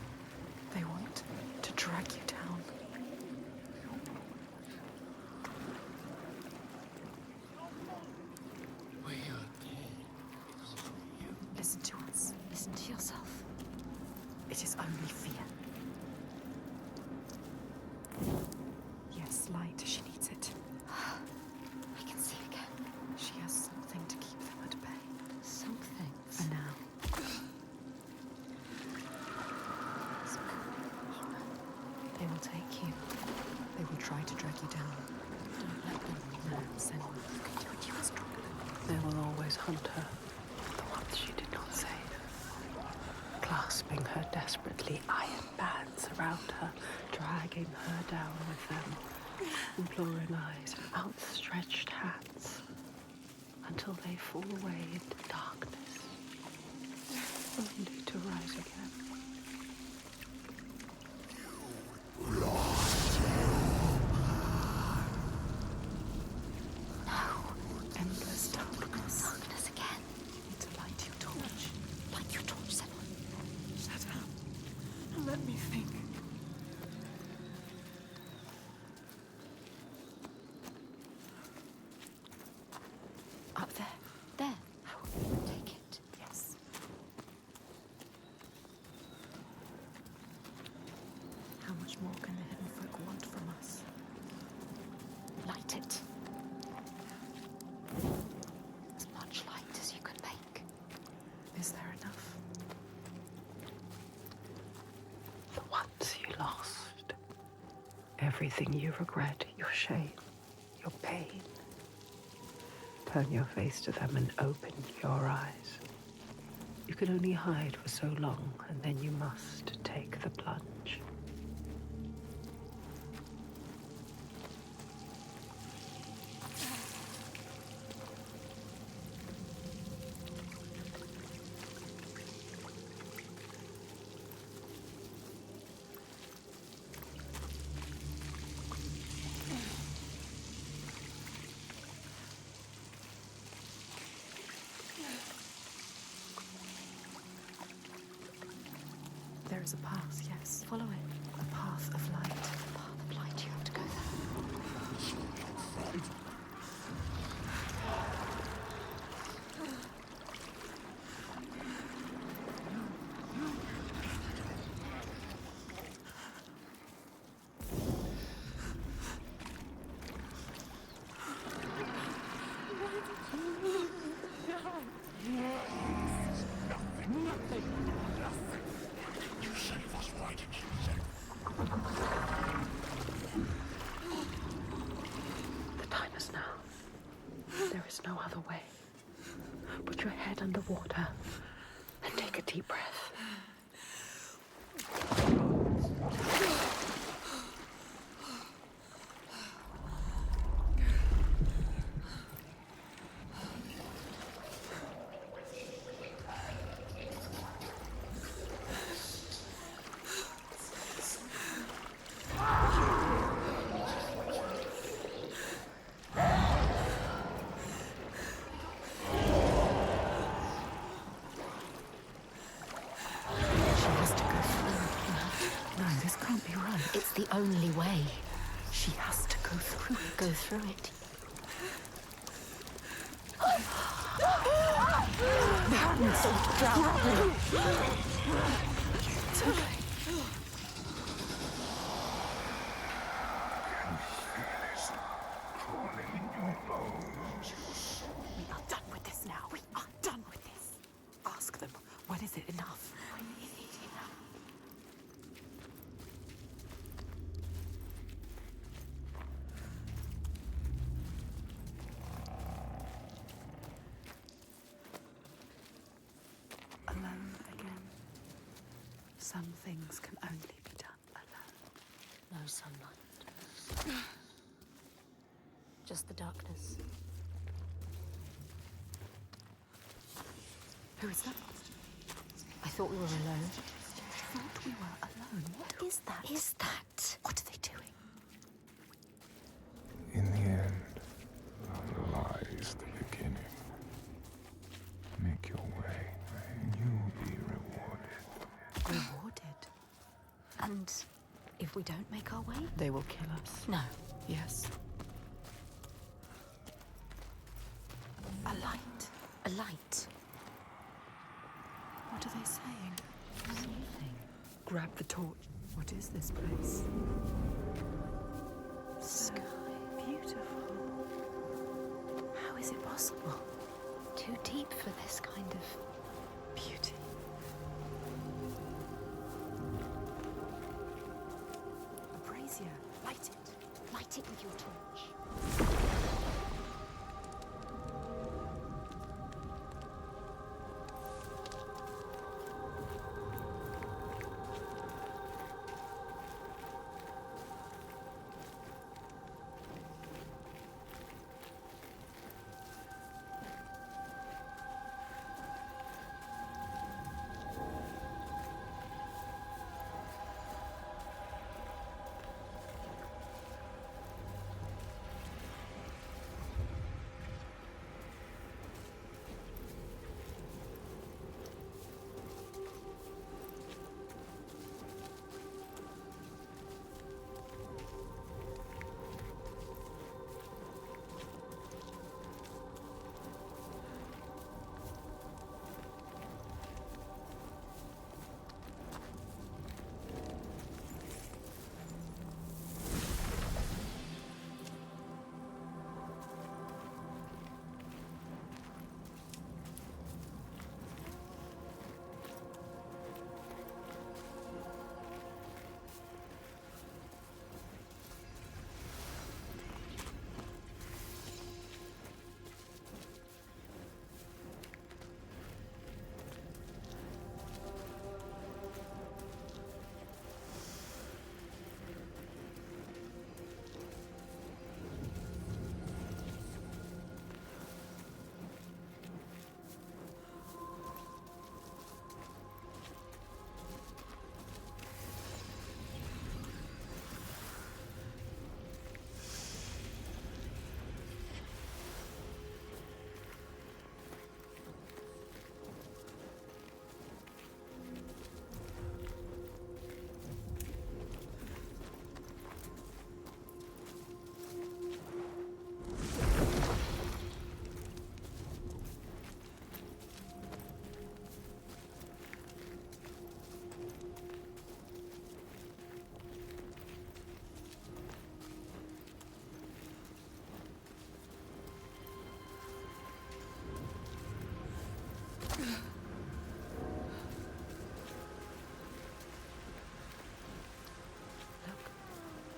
They want to drag you down. Listen to us. Listen to yourself. It is only fear. Yes, light. She needs it. I can see again. She has something to keep them at bay. Something. For now. They will take you. They will try to drag you down. Don't let them. No, Senua. You can do it. You are stronger than them. They will always hunt her. The ones she did not save. Clasping her desperately, iron bands around her, dragging her down with them. Imploring eyes and outstretched hands. Until they fall away into darkness. Only to rise again. Endless darkness. Darkness again. You need to light your torch. Light your torch, Senua. Shut up. And let me think. Up there. There. Take it. Yes. How much more can the hidden folk want from us? Light it. As much light as you can make. Is there enough? The ones you lost. Everything you regret, your shame, your pain. Turn your face to them and open your eyes. You can only hide for so long, and then you must take the plunge. There is a path, yes. Follow it. A path of light. The path of light. You have to go there. The time is now. There is no other way. Put your head under water and take a deep breath. She has to go through it. Go through it. The hands don't drown. It's okay. We are done with this now. We are done with this. Ask them, when is it enough? When is it enough? Alone again. Some things can only be done alone. No sunlight. Just the darkness. Who is that? I thought we were alone. Thought we were alone. What is that? Is that? What are they doing? In the end, lies the beginning. Make your way, and you'll be rewarded. Rewarded? And if we don't make our way? They will kill us. No. Yes. A light. A light. What are they saying? Something. Grab the torch. What is this place? Sky. Beautiful. How is it possible? Too deep for this kind of Beauty. A brazier. Light it. Light it with your torch.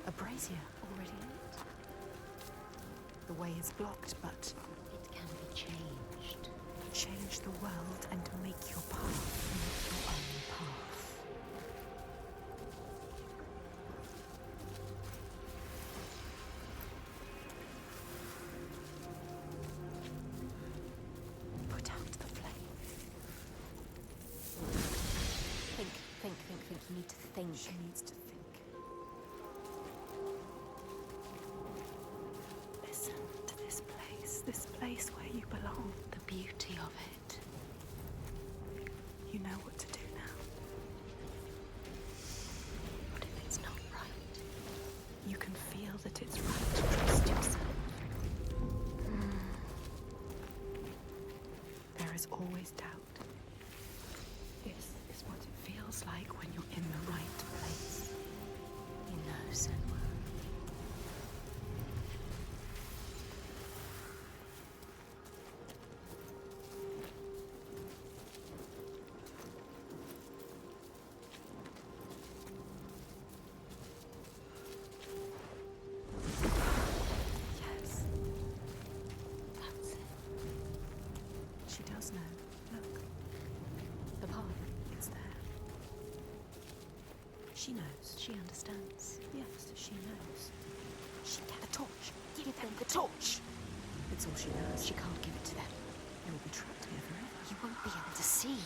A brazier. Already lit. The way is blocked, but It can be changed. change the world and make your path. Make your own path. Put out the flame. Think. You need to think. She needs to think. Listen to this place, this there's always doubt. This is what it feels like when you're in the right place. You know, Senua. Yes. That's it. She does know. Look. The path. It's there. She knows. She understands. Yes, she knows. She get the torch. Give them the torch. It's all she knows. She can't give it to them. They will be trapped here forever. You won't be able to see.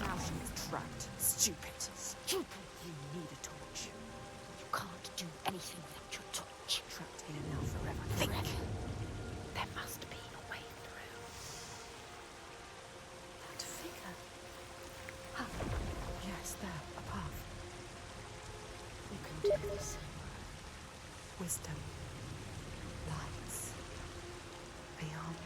Now she is trapped. Stupid. Stupid. You need a torch. You can't do anything without your torch. Trapped here now forever. Think. There must be a way through. That figure. Ah, yes, there, a path. You can do this. Wisdom lies beyond.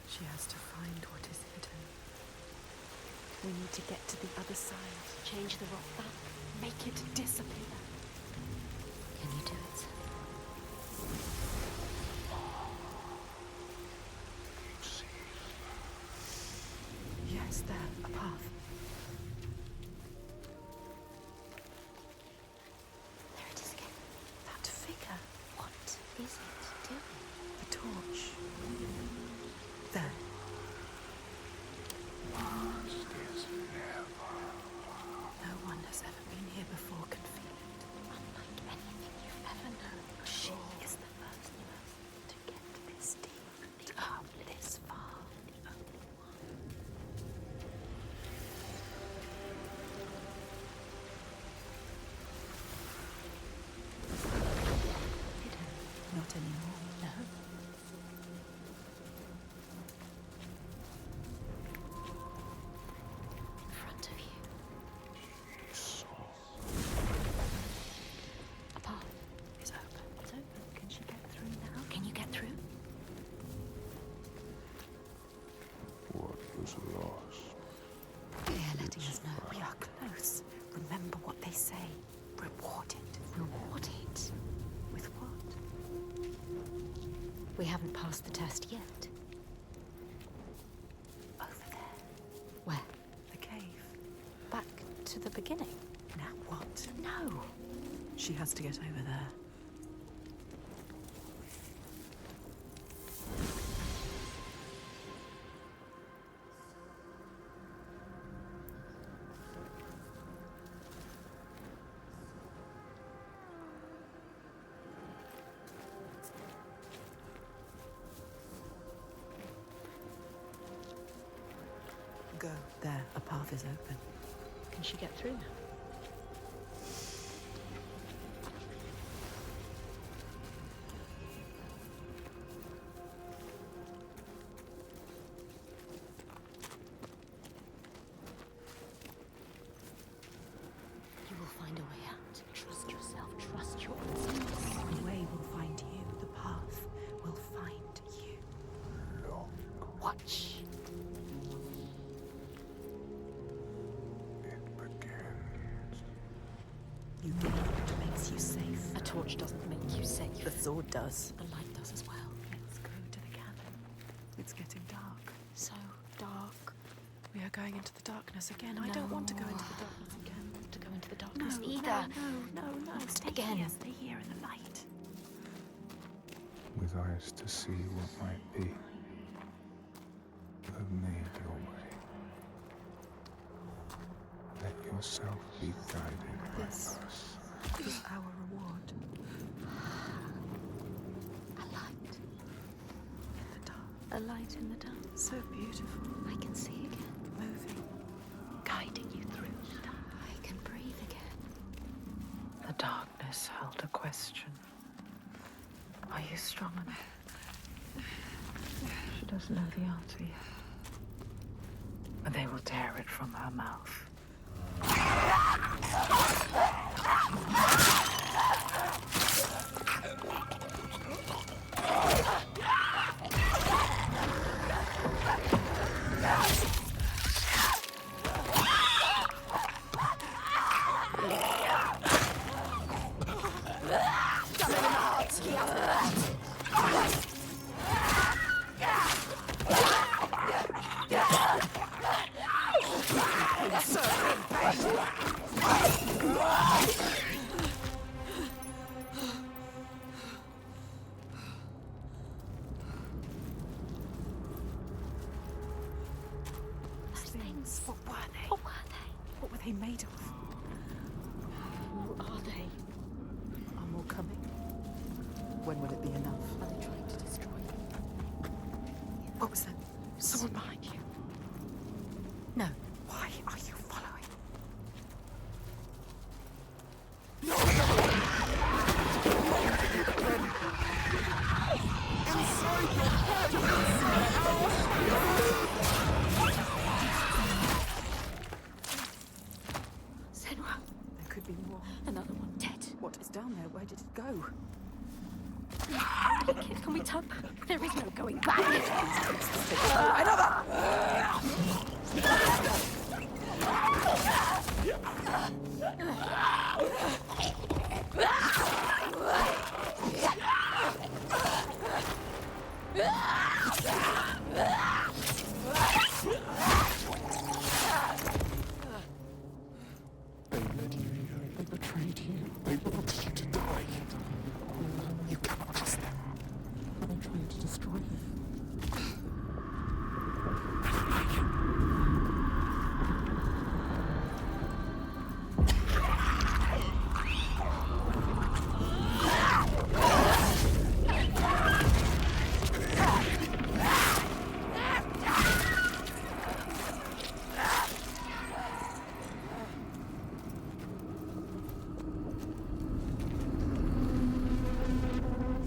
She has to find what is hidden. We need to get to the other side. Change the rock back. Make it disappear. Can you do it? Yes, there, a path. There it is again. That figure. What is it doing? The torch. There. No one has ever been here before can feel it. Unlike anything you've ever known. She is the first person to get this deep, to come this far. The only one. Hidden. Not anymore. No. In front of you. A path. It's open. It's open. Can she get through now? Can you get through? What was lost? They are letting us know we are close. Remember what they say. Rewarded. Rewarded. With what? We haven't passed the test yet. Over there. Where? The cave. Back to the beginning. Now what? No. She has to get over there. Go. There, a path is open. Can she get through now? You will find a way out. Trust yourself. Trust your instincts. The way will find you. The path will find you. Watch. It begins. You gain what makes you safe. A torch doesn't make you safe. The sword does. The light does as well. Let's go to the cabin. It's getting dark. So dark. We are going into the darkness again. I don't want to go into the darkness again. I don't want to go into the No, darkness either. no. Stay Again. here. Stay here in the light. With eyes to see what might be. You have made your way. Let yourself be guided by This us. is our reward. A light. A light in the dark. So beautiful. I can see again. Moving. Guiding you through the dark. I can breathe again. The darkness held a question. Are you strong enough? She doesn't know the answer yet. But they will tear it from her mouth. Things. What were they? What were they? What were they made of? Who are they? Are more coming? When will it be enough? Are they trying to destroy you? What was that? Someone behind you. No. Why are you following? Senua. There could be more. Another one dead. What is down there? Where did it go? Kid, can we turn back? There is no going back. They led you here. They betrayed you. They wanted you to die. You cannot trust them. They're trying to destroy you.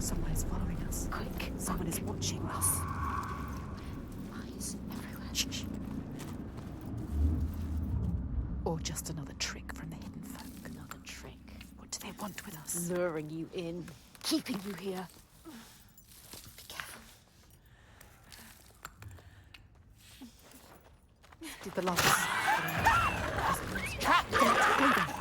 Someone is following us. Quick. Someone is watching us. Eyes everywhere. Shh. Or just another trick from the hidden folk. Another trick. What do they want with us? Luring you in. Keeping you here. Be careful. Did the lights? Trapped. Bleeding.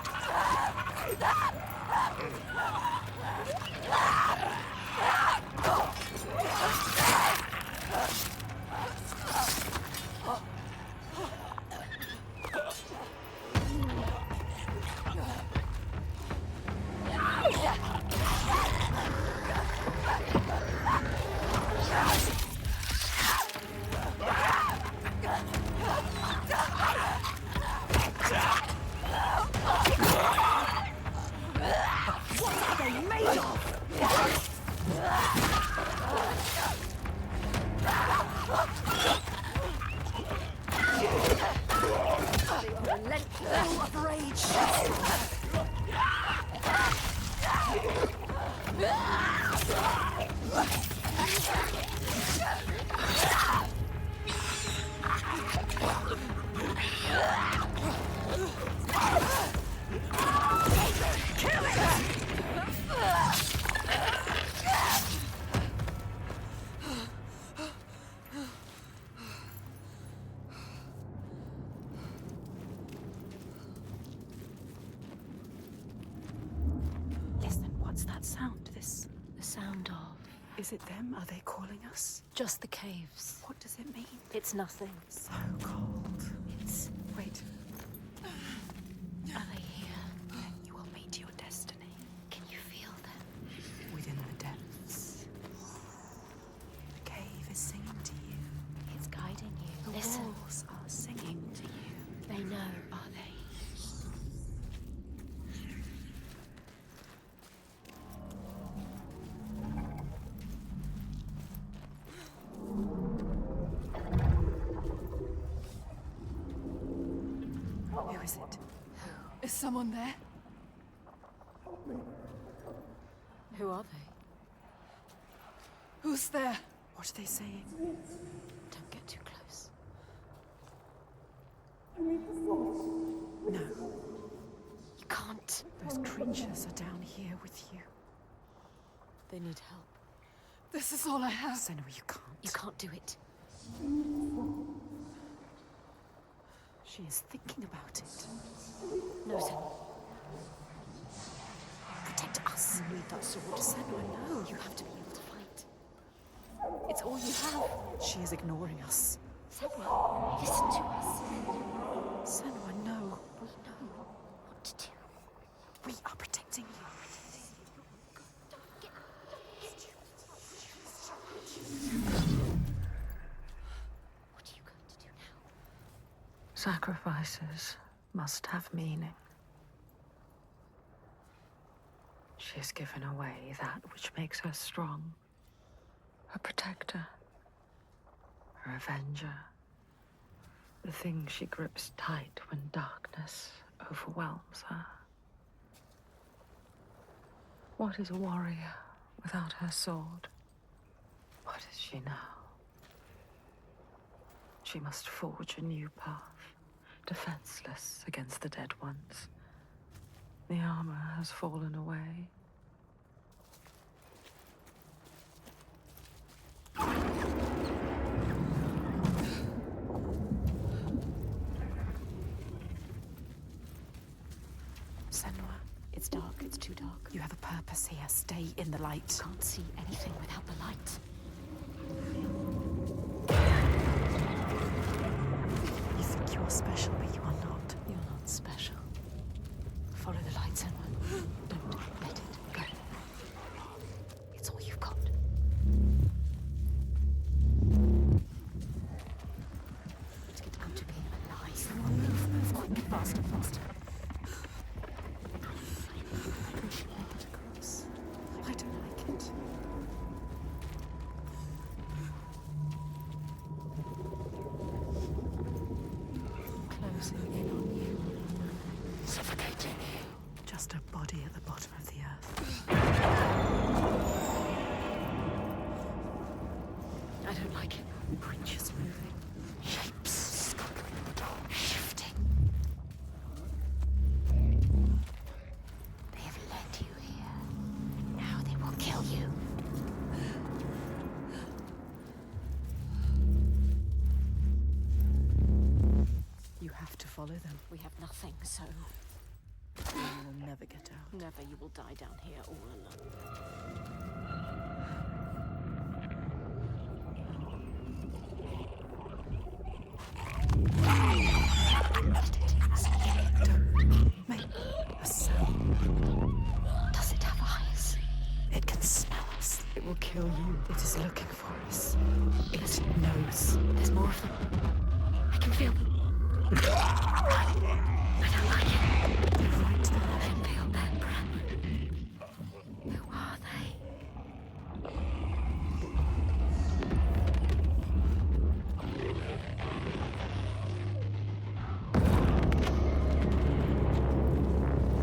Full of rage. Listen, what's that sound? This... The sound of Is it them? Are they calling us? just the caves. What does it mean? It's nothing. So cold. It's... Wait. Are they here? Then you will meet your destiny. Can you feel them? Within the depths. The cave is singing to you. It's guiding you. The Listen. walls are singing to you. They know, are they? someone there? Who are they? Who's there? What are they saying? Don't get too close. No. You can't. Those creatures are down here with you. They need help. This is all I have. Senua, you can't. You can't do it. She is thinking about it. No, Senua. Protect us. You need that sword. Senua, no. You have to be able to fight. It's all you have. She is ignoring us. Senua, listen to us. Senua, no. We know what to do. We are protecting you. What are you going to do now? Sacrifices must have meaning. She has given away that which makes her strong. Her protector. Her avenger. The thing she grips tight when darkness overwhelms her. What is a warrior without her sword? What is she now? She must forge a new path, defenseless against the dead ones. The armor has fallen away. Senua, It's dark. It's too dark. you have a purpose here. Stay in the light. You can't see anything without the light. You think you're special, but you are not. You're not special. Follow the light, Senua. Don't let it go. It's all you've got. Let's get out of here alive. Senua, move quick, faster, faster. Across. I don't like it. Closing in on you. Suffocating you. Just a body at the bottom of the earth. I don't like it. Creatures moving. Shapes scuttling in the dark. Shifting. They have led you here. Now they will kill you. You have to follow them. We have nothing, so You will never get out. never you will die down here all alone. Make a sound. Does it have eyes? It can smell us. It will kill you. It is looking for us. It knows. There's more of them. I can feel them. I don't like it. They're right there. I can feel their breath. Who are they?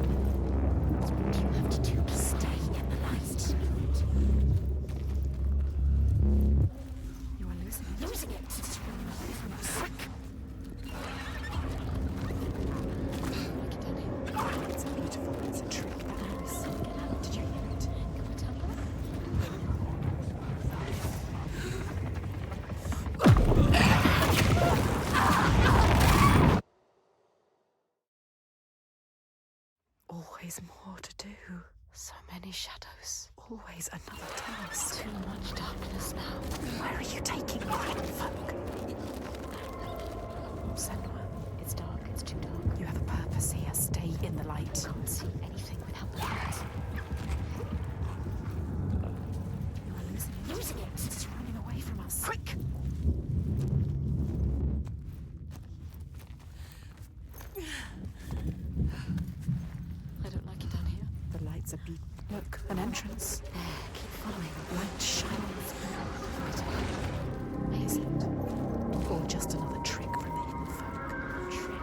What do you have to do to stay in the light? You are losing it. Losing it. It's beautiful. It's a trick. Did you hear it? Always more to do. So many shadows. Always another task. Too much darkness now. Where are you taking me, folk? Senua, It's dark. It's too dark. you have a purpose here. Stay in the light. Can't see anything without the light. You are losing it. Losing it. It's running away from us. Quick! I don't like it down here. The lights are beat. Look, an entrance. There, keep following. Light shines. Is it? Or just another trick from the hidden folk. Trick.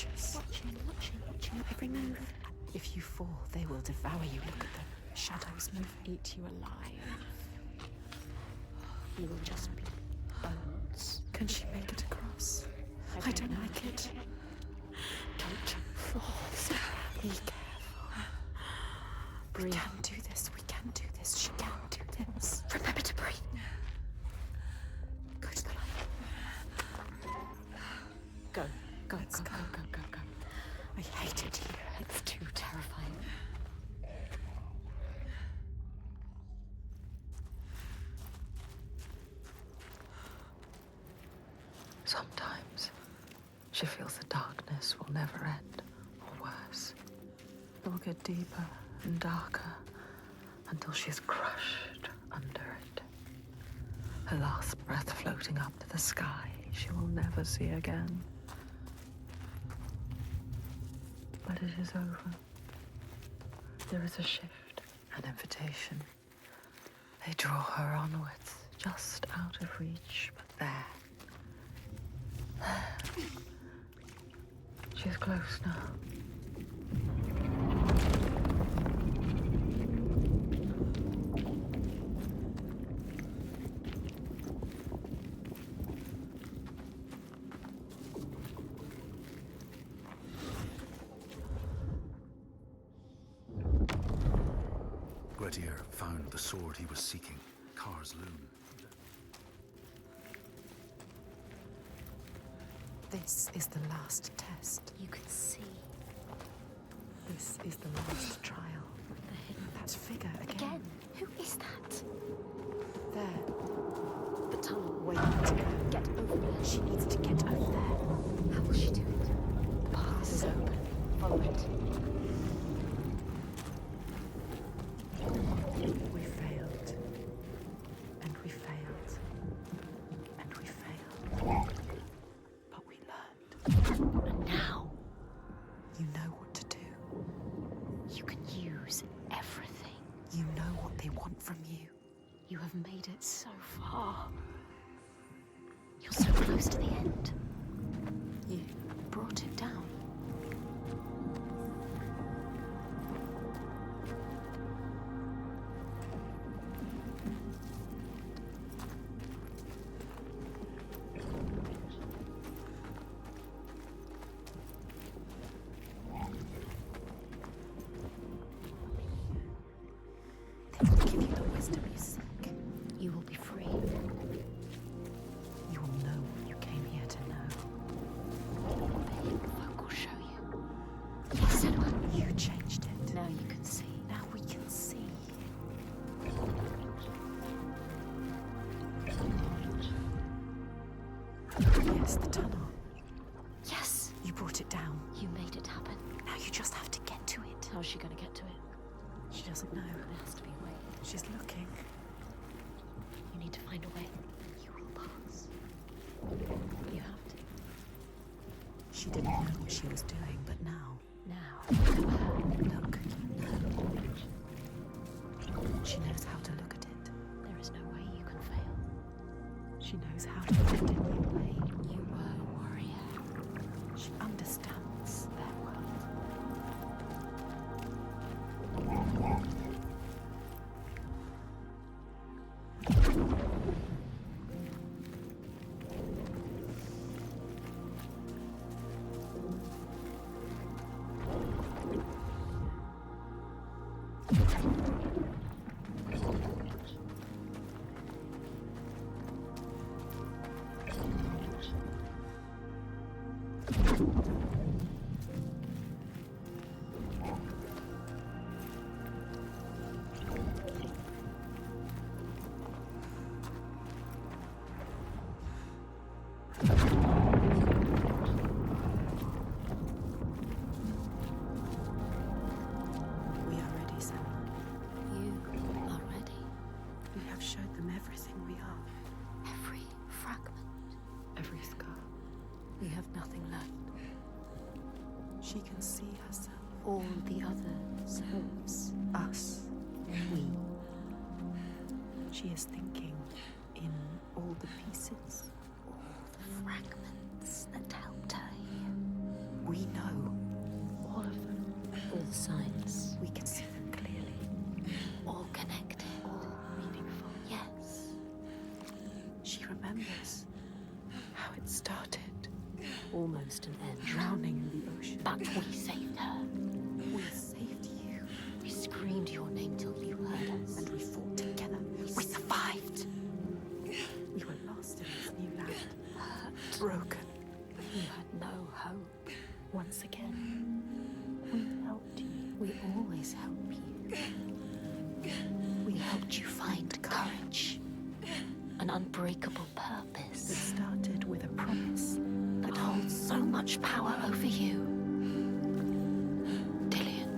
creatures. Watching every move. If you fall, they will devour you. Look at them. Shadows move, eat you alive. You will just be bones. Can she make it across? I don't like it. Don't fall. Be careful. We can do this. We can do this. She can do this. Remember to breathe. Go to the light. Go. Go. I hate it here. It's too terrifying. Sometimes she feels the darkness will never end, or worse. It will get deeper and darker until she's crushed under it. Her last breath floating up to the sky she will never see again. But it is over. There is a shift, an invitation. They draw her onwards, just out of reach, but there. She's close now. Gretier found the sword he was seeking, Kar's loom. This is the last test. You can see This is the last trial. That figure again. Who is that? There. The tunnel. Wait to go. Get over there. She needs to get over there. How will she do it? The path is open. Follow it. We failed. And we failed. And we failed. But we learned. And now You know what to do. you can use everything. You know what they want from you. You have made it so far. You're so close to the end. You brought it down. They will give you the wisdom you seek. You will be free. You will know what you came here to know. The hidden folk will show you. Yes, Senua. You changed it. Now you can see. Now we can see. Yes, the tunnel. Yes, You brought it down. you made it happen. Now you just have to get to it. How's she gonna get to it? She doesn't know. There has to be a way. She's looking. You need to find a way. You will pass. You have to. She didn't know what she was doing, but now. Now. Look. She knows how to look at it. There is no way you can fail. She knows how to find a new way. You were a warrior. She understands their world. We are ready, Senua. You are ready. We have showed them everything we are. Every fragment. Every scar. We have nothing left. She can see herself. All the other selves. Us. We. She is thinking in all the pieces. All the fragments that helped her here. We know all of them. All the signs. We can see them clearly. All connected. All meaningful. Yes. She remembers how it started. Almost an end. Drowning in the ocean. But we saved her. We saved you. We screamed your name till you heard us. And we fought together. We survived. We were lost in this new land. Hurt. Broken. You had no hope. Once again, we helped you. We always help you. We helped you find courage. An unbreakable It purpose started with a promise. that holds so much power over you. Dillian.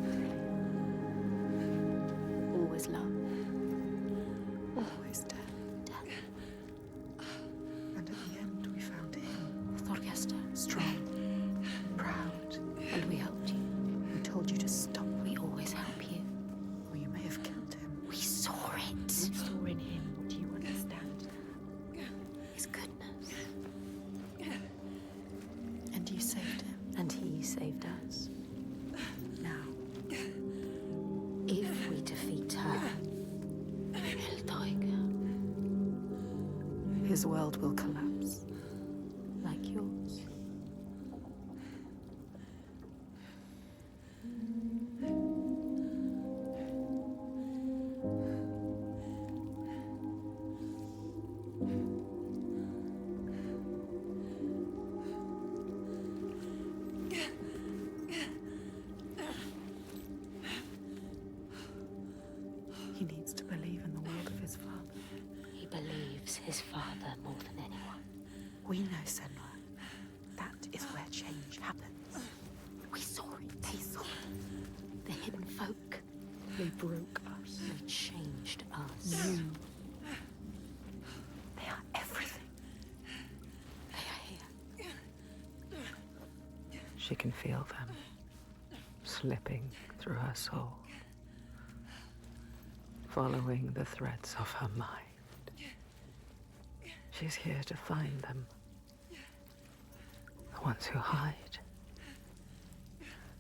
Always love. Always death. And at the end, we found him. Thorgester. Strong. Proud. And we helped you. We told you to stop. We always help you. Or you may have killed him. We saw it. We saw in him what you understand. His goodness. And you saved him. And he saved us. Now, If we defeat her, Hellblade, his world will collapse. like yours. He needs to believe in the world of his father. He believes his father more than anyone. We know, Senua. That is where change happens. We saw it. They saw it. The hidden folk. They broke us. They changed us. You. They are everything. They are here. She can feel them slipping through her soul, following the threads of her mind. She's here to find them, the ones who hide.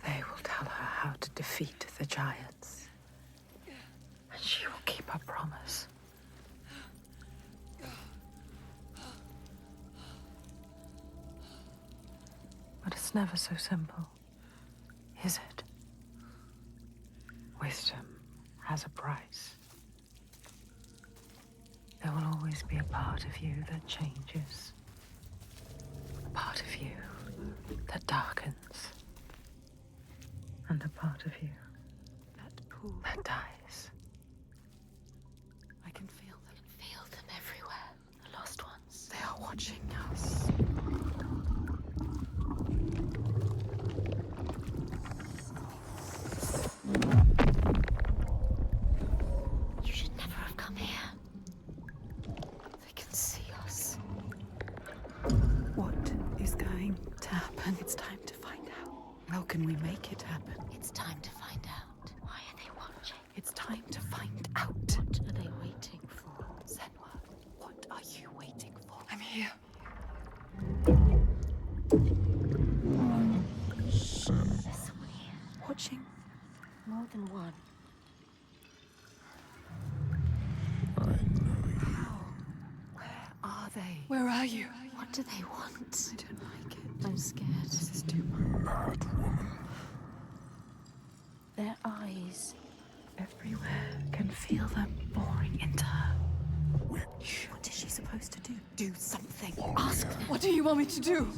They will tell her how to defeat the giants, and she will keep her promise. But it's never so simple, is it? Wisdom has a price. There will always be a part of you that changes. A part of you that darkens. And a part of you That pool. that dies. I can feel them. Feel them everywhere. The lost ones. They are watching us. You should never have come here. They can see us. What is going to happen? It's time to find out. How can we make it happen? It's time to find out. Why are they watching? It's time to find out. What are they waiting for? Senua, what are you waiting for? I'm here. There's someone here. Watching. More than one. I know you. Where are they? Where are you? What do they want? I don't like it. I'm scared. This is too much. Mad woman. Their eyes. Everywhere. Can feel them boring into her. Witch. What is she supposed to do? Do something. Ask them. What do you want me to do?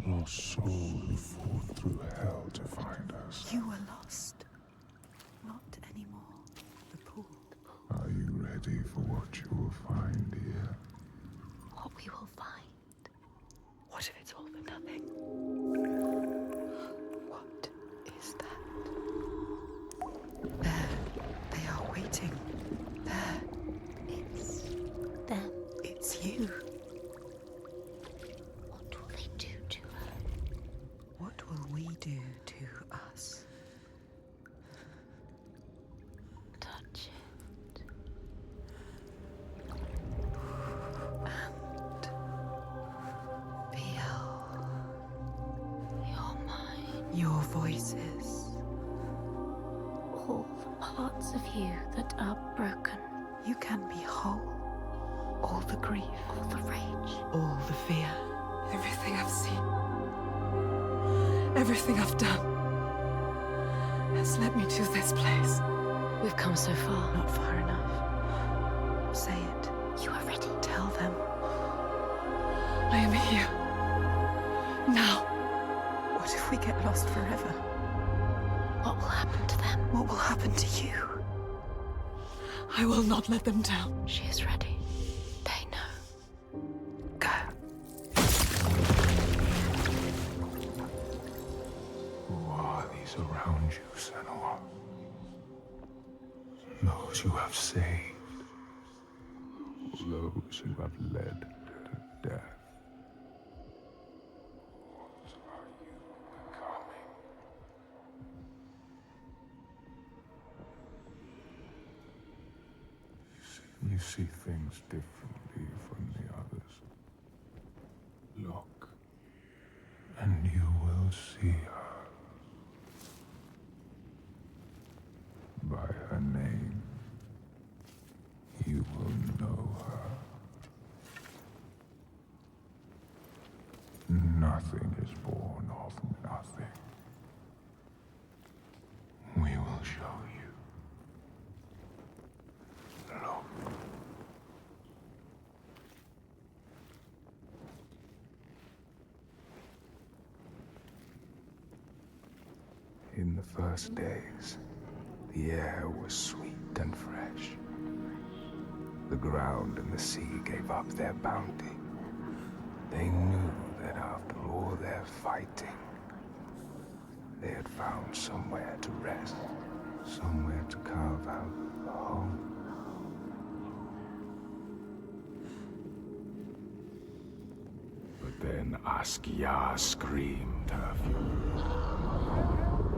Lost soul who fought through hell to find us. You were lost. Not anymore. The pool. Are you ready for what you will find here? What we will find. What if it's all for nothing? What is that? There. They are waiting. There. It's them. It's you. What will they do to her? What will we do to us? Touch it. Your voices. All the parts of you that are broken. You can be whole. All the grief. All the rage. All the fear. Everything I've seen, everything I've done, has led me to this place. We've come so far. Not far enough. Say it. You are ready. Tell them. I am here. Now. What if we get lost forever? What will happen to them? What will happen to you? I will not let them down. She is ready. They know. Go. Who are these around you, Senua? Those you have saved. Those who have led to death. What are you becoming? You see things differently from the others. Look, and you will see her. By her name, you will know her. Nothing is born of nothing. We will show you. Look. In the first days, the air was sweet and fresh. The ground and the sea gave up their bounty. They knew that after all their fighting, they had found somewhere to rest, somewhere to carve out a home. But then Askia screamed her fury.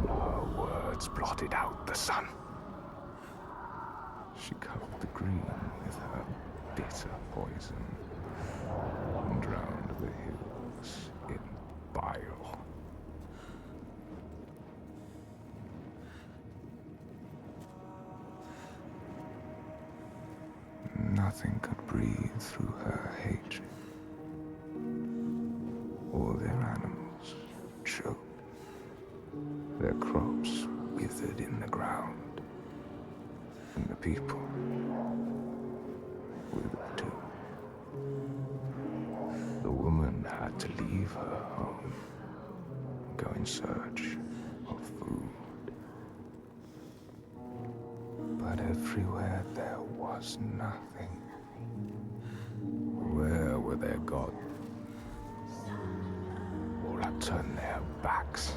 Her words blotted out the sun. She covered the green with her bitter poison and drowned the hills in bile. Nothing could breathe through her hatred. All their animals choked. Their crops withered in the ground. And the people withered too. The woman had to leave her home, go in search of food. But everywhere there was nothing. Where were their gods? All had turned their backs.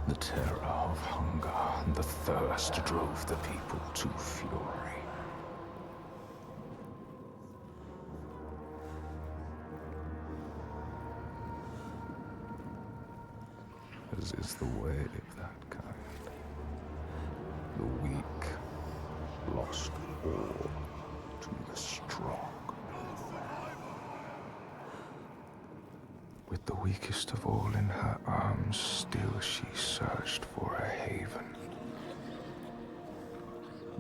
The terror of hunger and the thirst drove the people to fury. As is the way of that kind, the weak lost all to the strong. With the weakest of all in her arms, still she searched for a haven.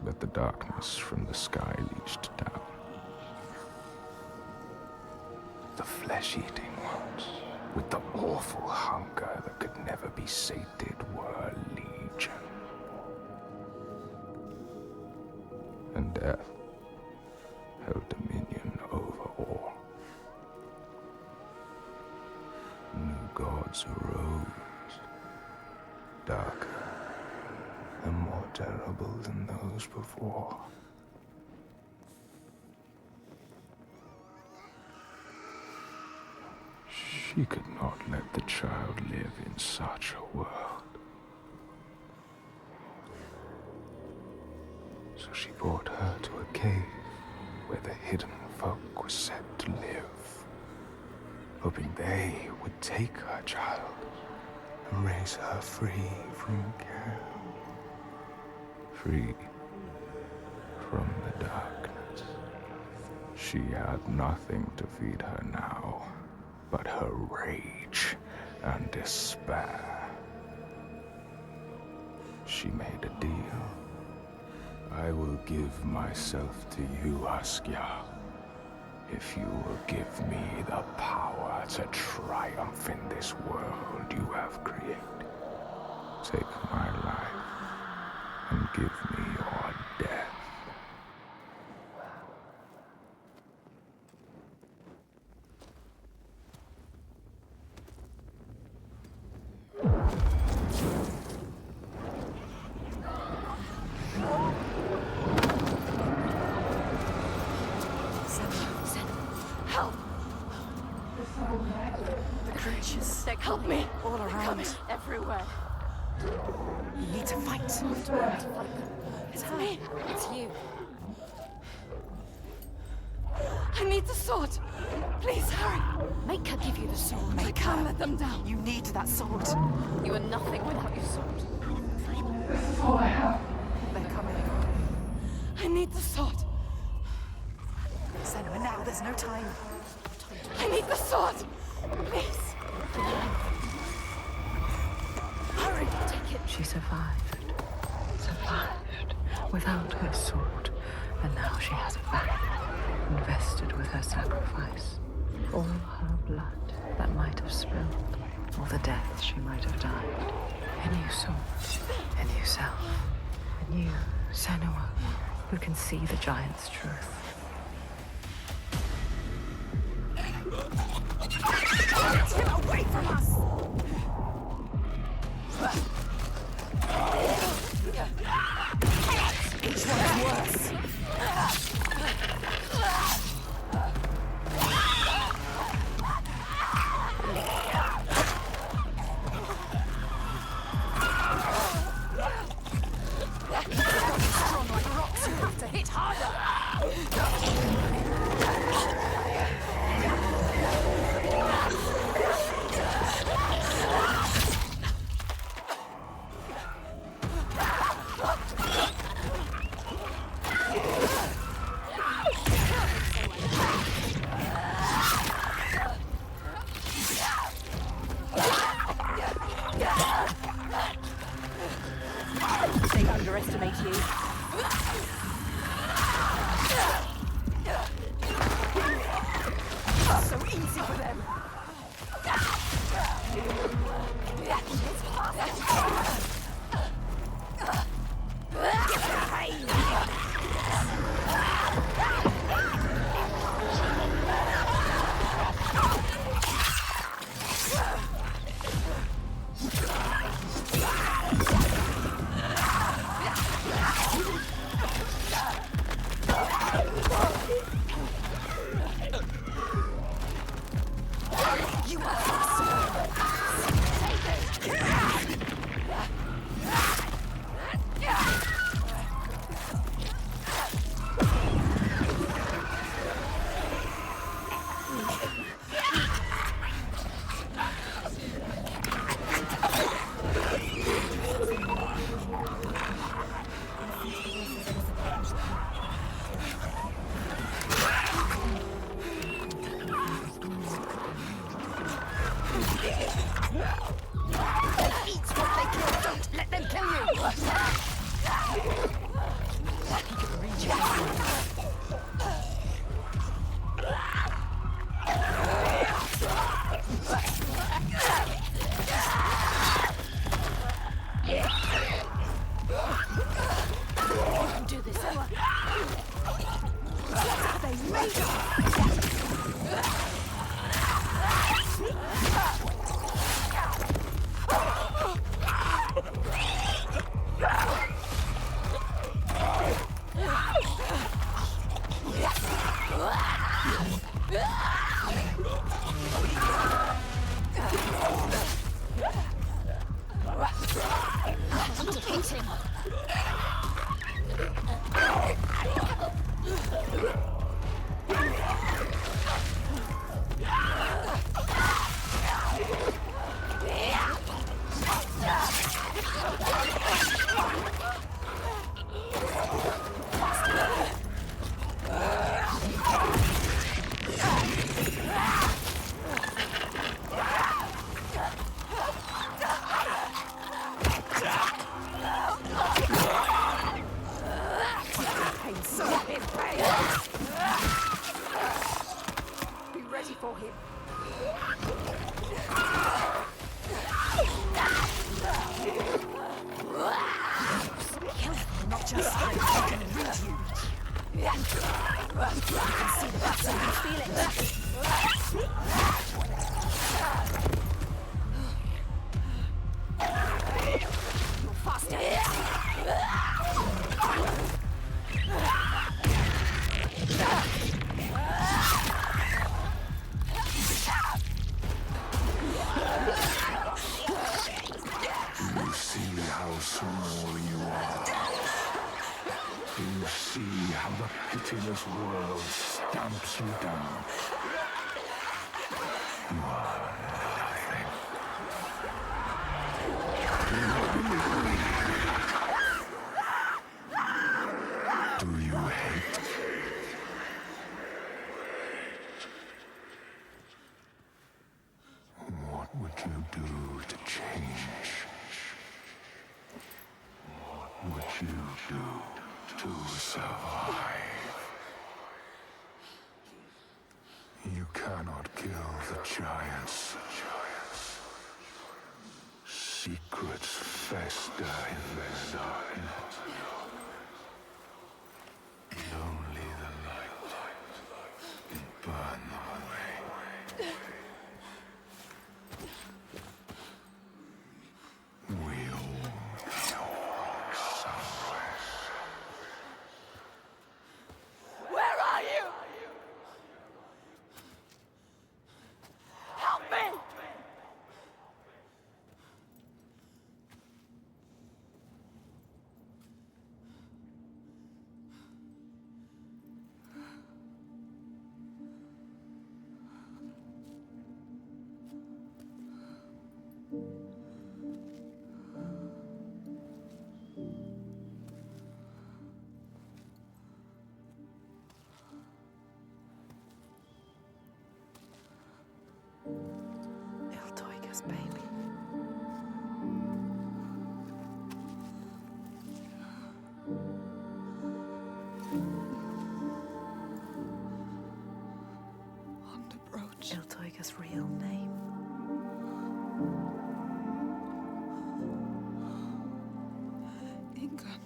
But the darkness from the sky reached down. The flesh-eating ones, with the awful hunger that could never be sated, were legion. And death held dominion over all. New gods arose, darker and more terrible than those before. She could not let the child live in such a world. So she brought her to a cave where the hidden folk were said to live, hoping they would take her child and raise her free from care, free from the darkness. She had nothing to feed her now but her rage and despair. she made a deal. I will give myself to you, Askia, if you will give me the power to triumph in this world you have created. Take my life and give me your death. Help! The creatures, they help me! All around. Everywhere. You need to fight. It's me. It's you. I need the sword. Please hurry. Make her give you the sword. I can't let them down. You need that sword. You are nothing without your sword. That's all I have. They're coming. I need the sword. Senua, now. There's no time. I need the sword. Please. Hurry. Take it. She survived. Survived. Without her sword. And now she has it back. Invested with her sacrifice. All her blood that might have spilled. All the deaths she might have died. A new sword. A new self. A new Senua who can see the giant's truth. Get him away from us! Each one's worse. Strong like rocks, you have to hit harder. They underestimate you. So easy for them. just how I can read you. You can see the guts and you feel it. You're faster. You see how small you are. You see how the pitiless world stamps you down. You are nothing. Do you hate? What would you do to change? What would you do to survive? You cannot kill the giants. Secrets fester in the darkness. Only the light can burn them away. We all know somewhere. Where are you? Help me! Iltoiga's baby. On the brooch. Iltoiga's real name. Ingun.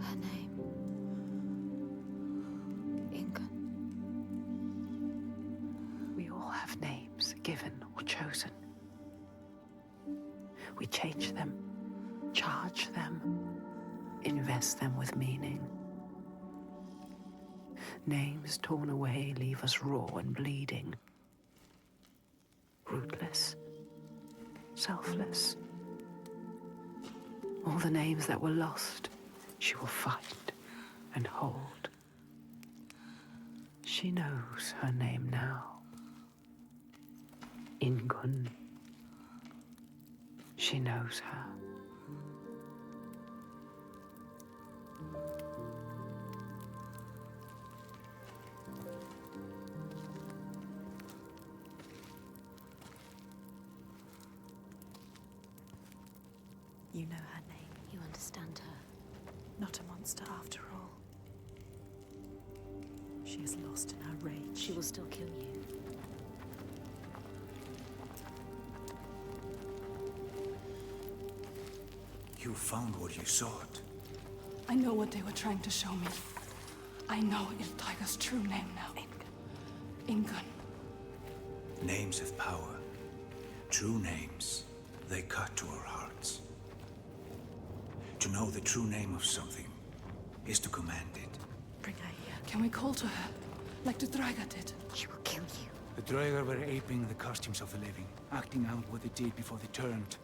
Her name. Ingun. We all have names, given or chosen. We change them, charge them, invest them with meaning. Names torn away leave us raw and bleeding. Rootless, selfless. All the names that were lost, she will fight and hold. She knows her name now. Ingun. She knows her. You know her name. You understand her. Not a monster after all. She is lost in her rage. She will still kill you. You found what you sought. I know what they were trying to show me. I know Iltaiga's true name now. Ingun. Names have power. True names, they cut to our hearts. To know the true name of something is to command it. Bring her here. Can we call to her? Like the Draga did? She will kill you. The Draugr were aping the costumes of the living, acting out what they did before they turned.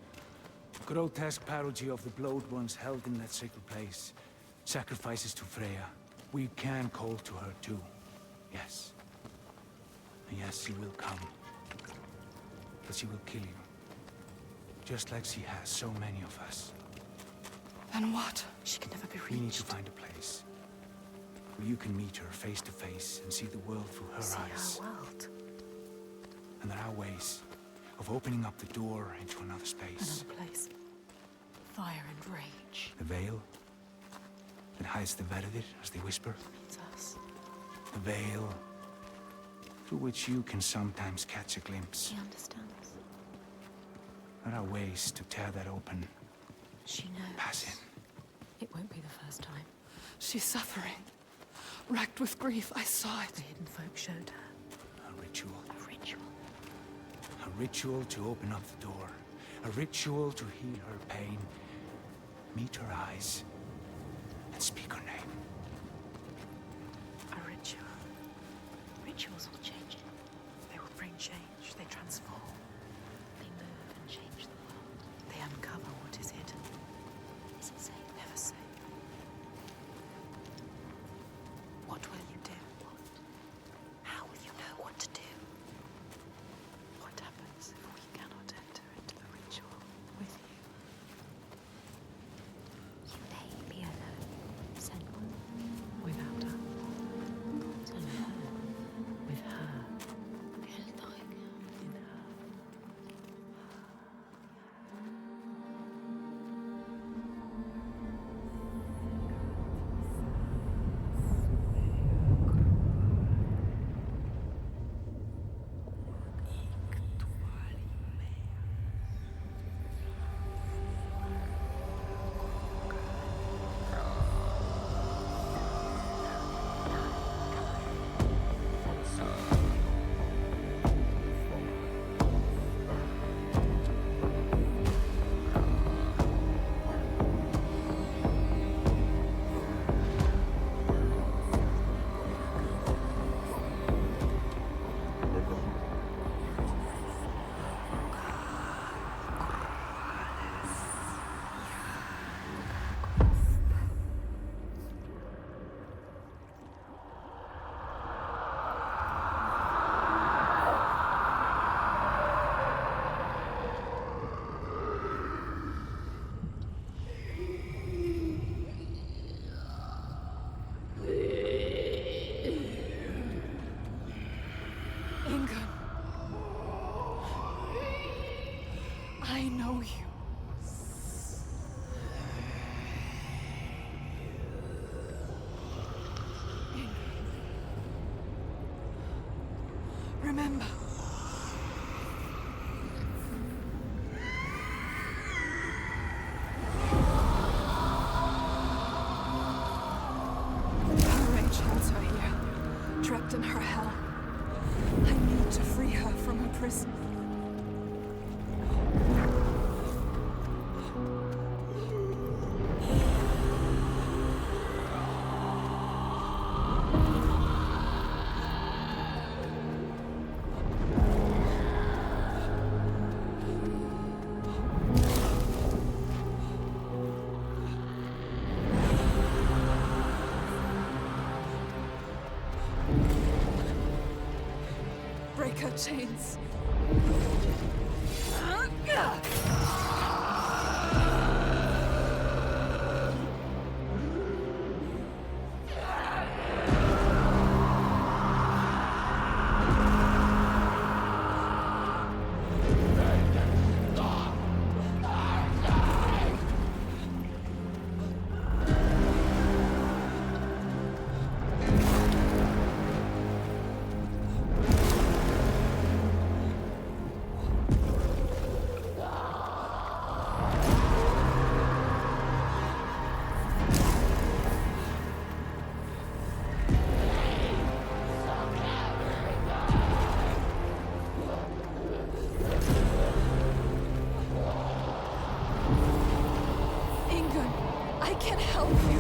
Grotesque parody of the blowed ones held in that sacred place. Sacrifices to Freya. We can call to her too. Yes. And yes, she will come. But she will kill you. Just like she has so many of us. Then what? She can never be reached. We need to find a place where you can meet her face to face and see the world through her See eyes. our world. And there are ways of opening up the door into another space. Another place. Fire and rage. The veil that hides the Verdir, as they whisper. It's us. The veil through which you can sometimes catch a glimpse. She understands. There are ways to tear that open She knows. Pass in. It won't be the first time. She's suffering. Racked with grief, I saw it. The hidden folk showed her. A ritual. A ritual. A ritual to open up the door. A ritual to heal her pain. Meet her eyes and speak her name. A ritual. Rituals will change it. They will bring change. They transform. They move and change the world. They uncover what is hidden. Is it safe? Never safe. What will you do? What? How will you know what to do? What happens if we cannot enter into the ritual with you? You may be alone, Senua. Without her. Alone. With her. Hellblade. In her. Ingun. I know you. Remember. Her rage holds her here, trapped in her hell. I need to free her from her prison. Break her chains. Ingun, I can help you.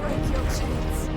break your chains.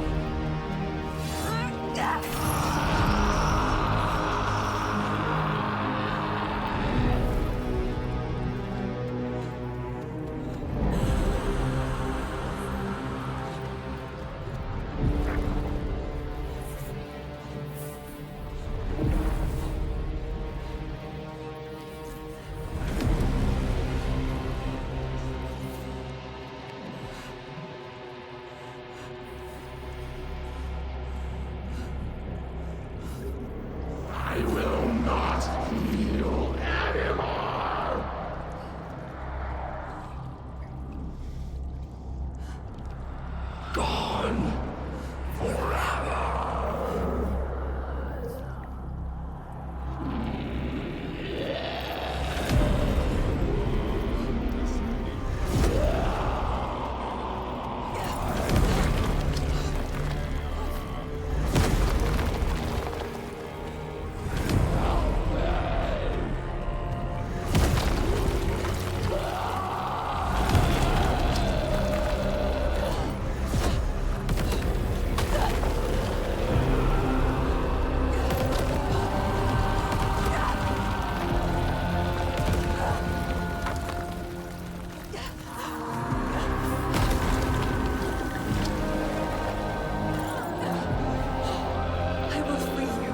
I will free you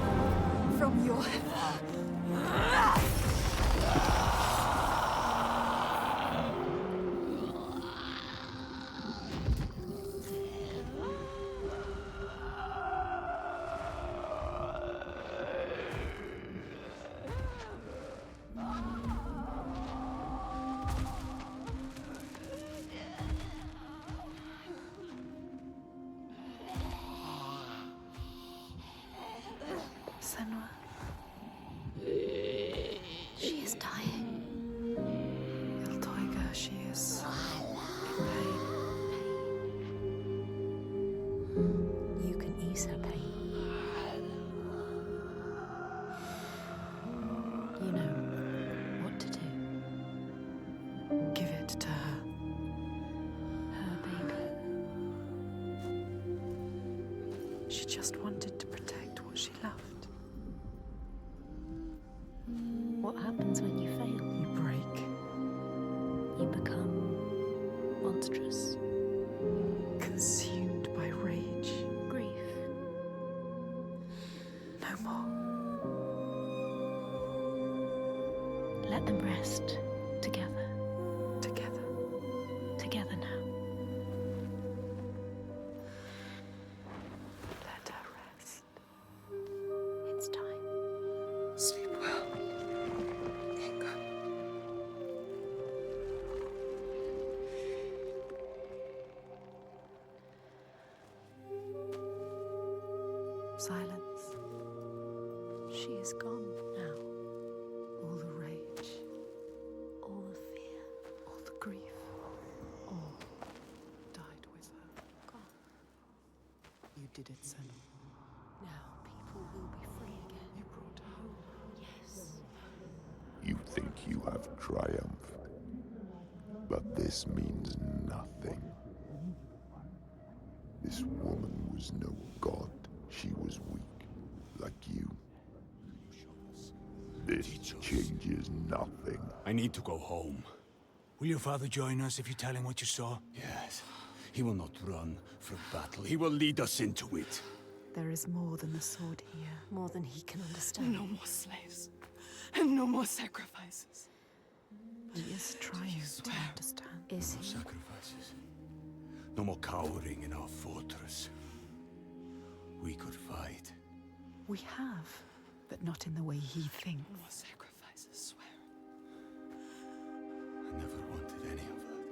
from your... Senua. She is dying. Iltoiga, she is in pain. You can ease her pain. You know what to do. Give it to her. Her baby. She just wanted to protect what she loved. What happens when you fail? You break. You become monstrous. Consumed by rage. Grief. No more. Let them rest together. Together. Together now. Let her rest. It's time. Sleep well. Inga. Silence. She is gone now. All the rage. All the fear. All the grief. All died with her. Gone. You did it, Senua. Now people will be free again. You brought hope. Yes. You think you have triumphed, but this means nothing. This woman was no god. She was weak, like you. This changes nothing. I need to go home. Will your father join us if you tell him what you saw? Yes. He will not run from battle. He will lead us into it. There is more than the sword here. More than he can understand. No more slaves. And no more sacrifices. He is trying to swear? understand. Is No he? sacrifices. No more cowering in our fortress. We could fight. We have, but not in the way he thinks. No more sacrifices, swear. I never wanted any of that.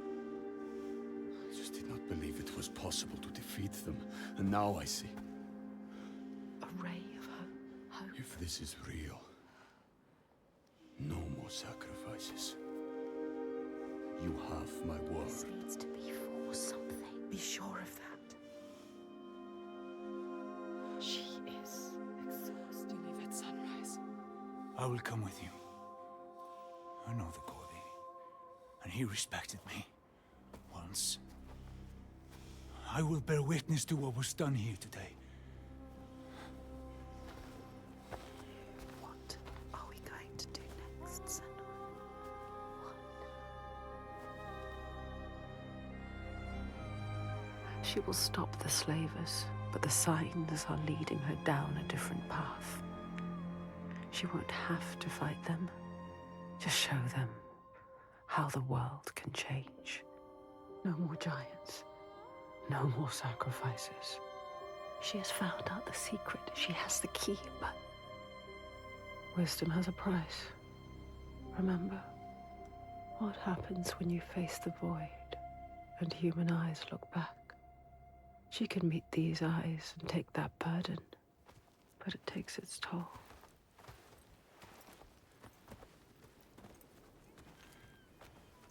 I just did not believe it was possible to defeat them. And now I see. A ray of hope. If this is real, no more sacrifices. You have my word. This needs to be for something. Be sure of that. She is exhausted. You leave at sunrise. I will come with you. I know the Gordy, and he respected me. Once. I will bear witness to what was done here today. What are we going to do next, Senua? What? She will stop the slavers, but the signs are leading her down a different path. She won't have to fight them. Just show them how the world can change. No more giants. No more sacrifices. She has found out the secret. She has the key, but wisdom has a price. Remember, what happens when you face the void and human eyes look back? She can meet these eyes and take that burden, but it takes its toll.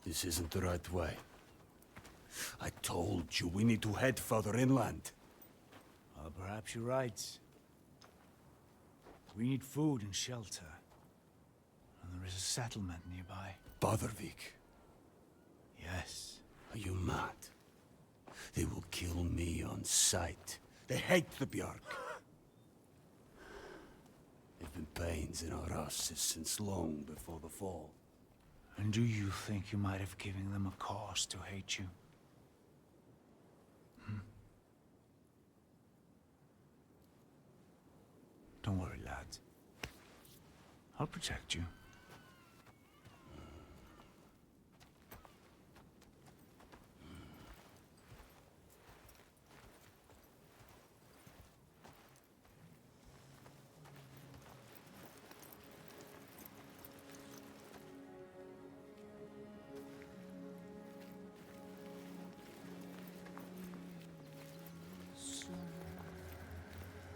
This isn't the right way. I told you we need to head further inland. Perhaps you're right. We need food and shelter. And there is a settlement nearby. Badarvik. Yes. Are you mad? They will kill me on sight. They hate the Bjark. They've been pains in our asses since long before the fall. And do you think you might have given them a cause to hate you? Don't worry, lad. I'll protect you.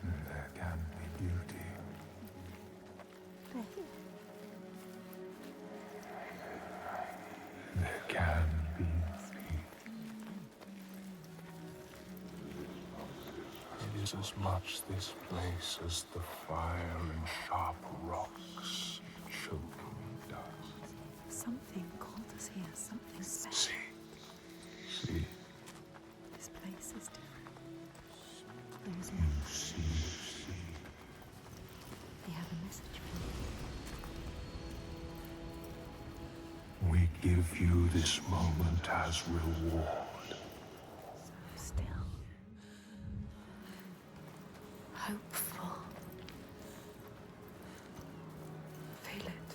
There can be beauty. There can be beauty. It is as much this place as the fire and sharp rocks choking dust. Something called us here, something special. See, This place is different. There is you see. They have a message for you. We give you this moment as reward. So still. Hopeful. Feel it.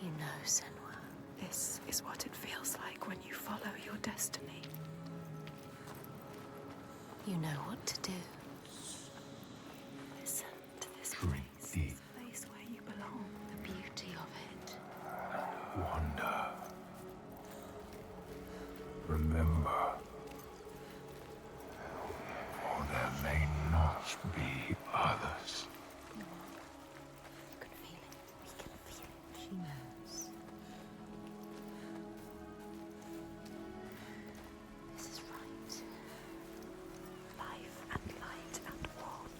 You know, Senua, this is what it feels like when you follow your destiny. You know what to do. Listen to this Drink place. deep. This place where you belong. The beauty of it. Wonder. Remember, for there may not be others. You can feel it. We can feel it. She knows. This is right. Life and light and warmth.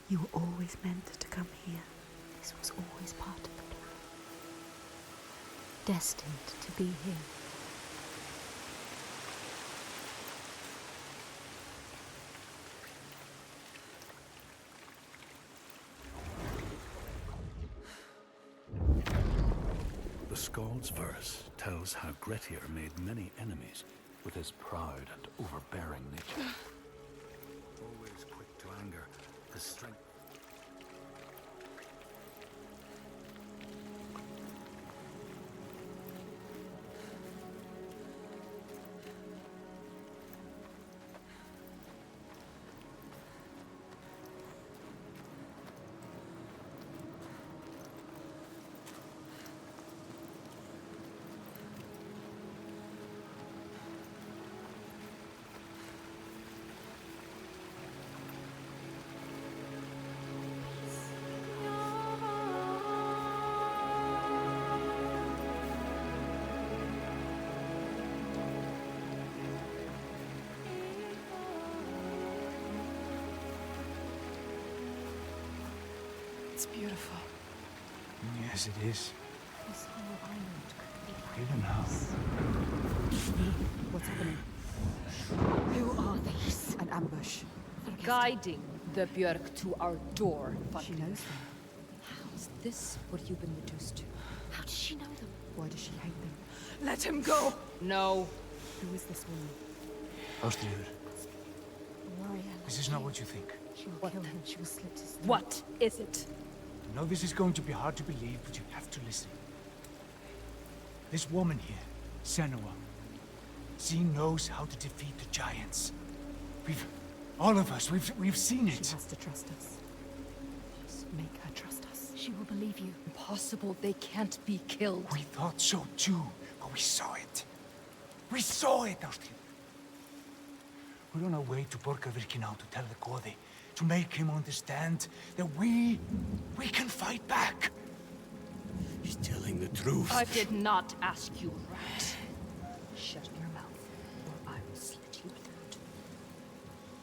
You were always meant to come here. This was always part of the plan. Destined to be here. The Skald's verse tells how Grettir made many enemies with his proud and overbearing nature. Always quick to anger, his strength. It's beautiful. Yes, it is. This whole island could be like Even now. What's happening? Who are these? An ambush. Guiding the Björk to our door. She knows them. Is this what you've been reduced to? How does she know them? Why does she hate them? Let him go! No. Who is this woman? Ástríður, A warrior like this is not what you think. She will kill him. She will slit his throat. What is it? I know this is going to be hard to believe, but you have to listen. This woman here, Senua, she knows how to defeat the giants. All of us, we've seen it. She has to trust us. Just make her trust us. She will believe you. Impossible. They can't be killed. We thought so too, but we saw it. We saw it, Ástríður. We're on our way to Borgarvirki now to tell the Goði, to make him understand that we can fight back. He's telling the truth. I did not ask you, rat. Shut your mouth, or I will slit you throat.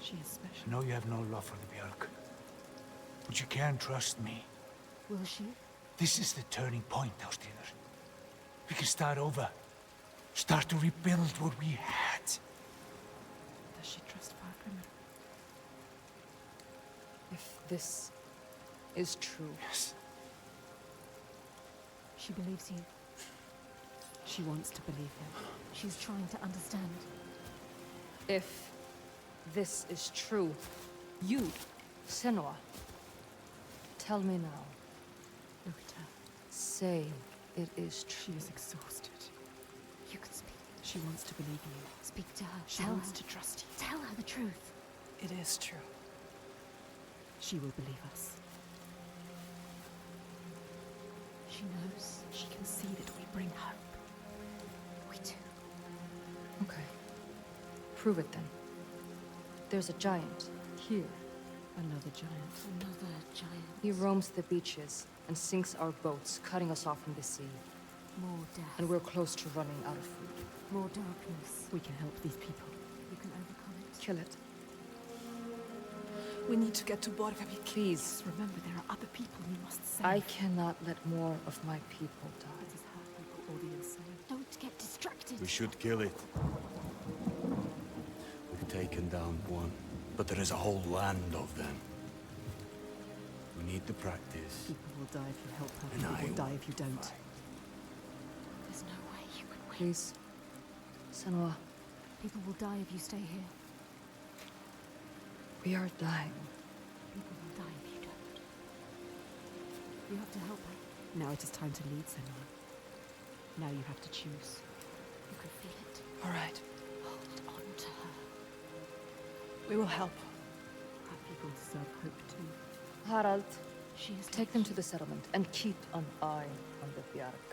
She is special. I know you have no love for the Björk, but you can trust me. Will she? This is the turning point, Ástríður. We can start over. Start to rebuild what we had. Does she trust Fargrim? If this is true, Yes. She believes you. She wants to believe him. She's trying to understand. if this is true, you, Senua, tell me now. Look at her. Say it is She true. is exhausted. You can speak. She wants to believe you. Speak to her. She Tell wants her. to trust you. Tell her the truth. It is true. She will believe us. She knows. She can see that we bring hope. We do. Okay. Prove it then. There's a giant here. Another giant. Another giant. He roams the beaches and sinks our boats, cutting us off from the sea. More death. And we're close to running out of food. More darkness. We can help these people. You can overcome it. Kill it. We need to get to Borgarvik. Please. Remember, there are other people we must save. I cannot let more of my people die. It is her people or the insane. Don't get distracted. We should kill it. We've taken down one, but there is a whole land of them. We need the practice. People will die if you help her. And People I will die will if you don't. There's no way you can win. Please. Senua, People will die if you stay here. we are dying. People will die if you don't. You have to help her. Now it is time to lead, Senua. Now you have to choose. You can feel it. All right. Hold on to her. We will help. Our people deserve hope too. Harald, She is take them to the settlement and keep an eye on the Bjark.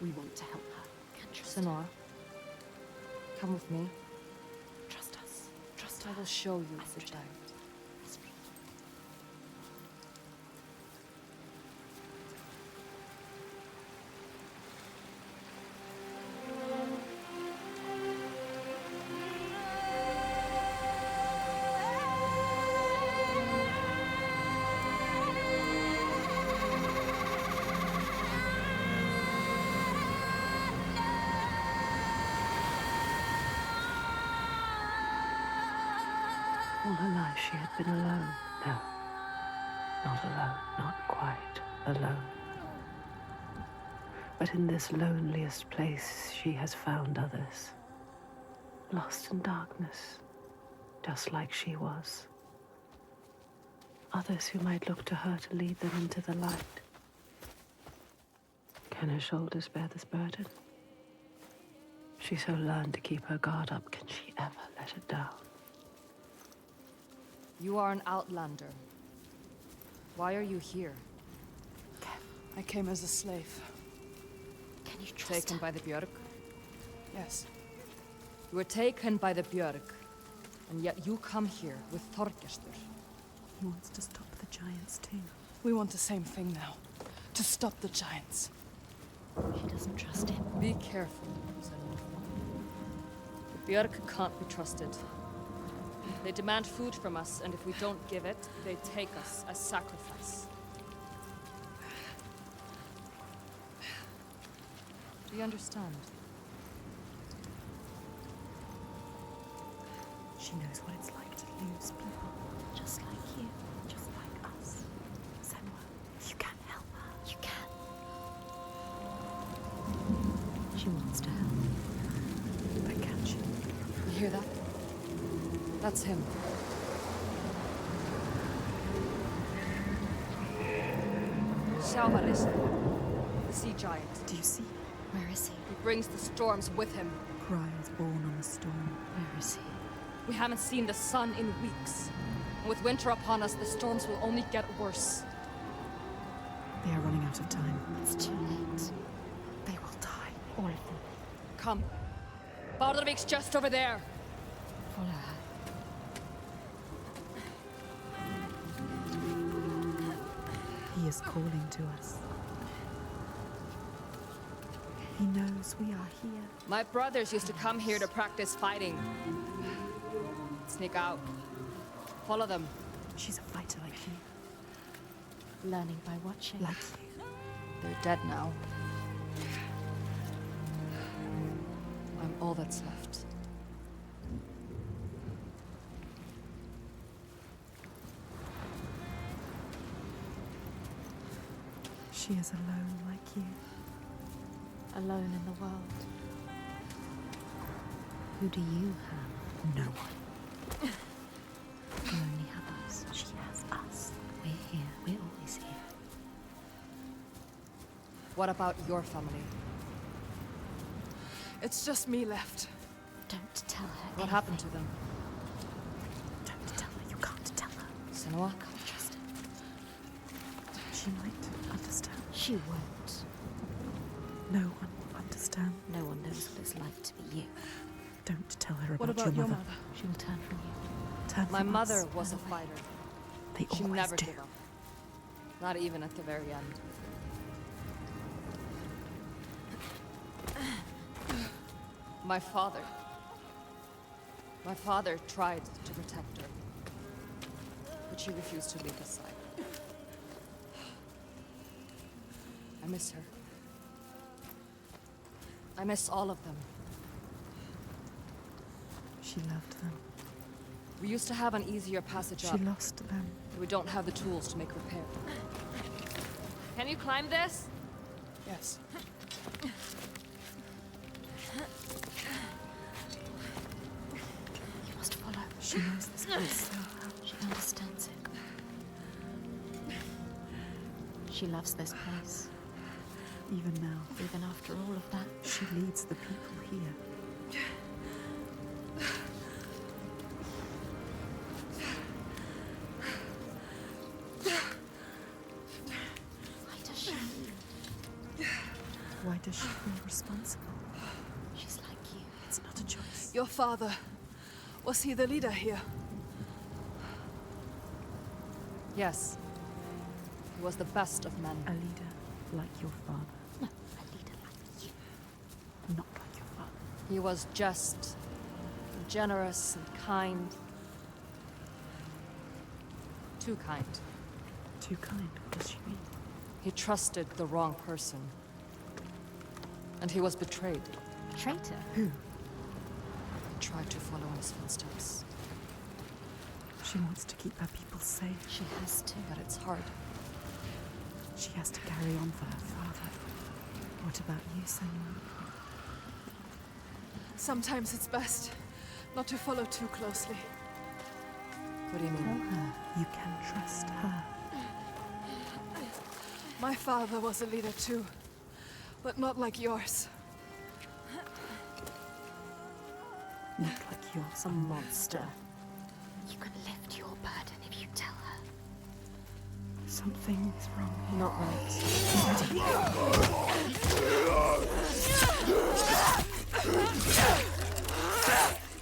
We want to help her. Can trust Senua, come with me. Trust us. Trust I her. will show you the Astrid. giant. All her life she had been alone. No, not alone, not quite alone. But in this loneliest place she has found others, lost in darkness, just like she was. Others who might look to her to lead them into the light. Can her shoulders bear this burden? She so learned to keep her guard up, can she ever let it down? You are an outlander. Why are you here? I came as a slave. Can you trust Taken her? by the Björk? Yes. You were taken by the Björk, and yet you come here with Þorgestur. He wants to stop the giants too. We want the same thing now. To stop the giants. She doesn't trust him. Be careful, Senua. The Björk can't be trusted. They demand food from us, and if we don't give it, they take us as sacrifice. We understand. She knows what it's like to lose people. Just like you. Just like us. Senua, you can help her. You can. She wants to help. But can she? You hear that? That's him. Xiaoharese, the sea giant. Do you see? Where is he? He brings the storms with him. Cry is born on the storm. Where is he? We haven't seen the sun in weeks. And with winter upon us, the storms will only get worse. They are running out of time. It's too late. They will die. All of them. Come. Baldrvik's just over there. Follow her. He is calling to us. He knows we are here. My brothers used to come here to practice fighting. Sneak out. Follow them. She's a fighter like you. Learning by watching. Like you. They're dead now. I'm all that's left. She is alone like you. Alone in the world. Who do you have? No one. You only have us. She has us. We're here. We're always here. What about your family? It's just me left. Don't tell her What anything. happened to them? Don't tell her. You can't tell her. Senua? Can't trust her. She might understand. She won't. No one will understand. No one knows what it's like to be you. Don't tell her What about about your your mother. mother? She will turn from you. Turn My from mother us. was a fighter. They She always never do. gave up. Not even at the very end. My father. My father tried to protect her. But she refused to leave his side. I miss her. I miss all of them. She loved them. We used to have an easier passage She up. lost them. We don't have the tools to make repair. Can you climb this? Yes. You must follow. She knows this place so well. She understands it. She loves this place. Even now, Even after all of that. she leads the people here. Why does she? Why does she feel responsible? She's like you. It's not a choice. Your father. Was he the leader here? Yes. He was the best of men. A leader like your father. No, a leader like you. Not like your father. He was just, generous and kind. Too kind. Too kind, what does she mean? He trusted the wrong person. And he was betrayed. Traitor. Who? He tried to follow in his footsteps. She wants to keep her people safe. She has to. But it's hard. She has to carry on for her father. What about you, Senua? Sometimes it's best not to follow too closely. What do you Tell mean? her you can trust her. My father was a leader too, but not like yours. Not like yours. A monster. You can lift your burden if you tell her. Something is wrong. Not right.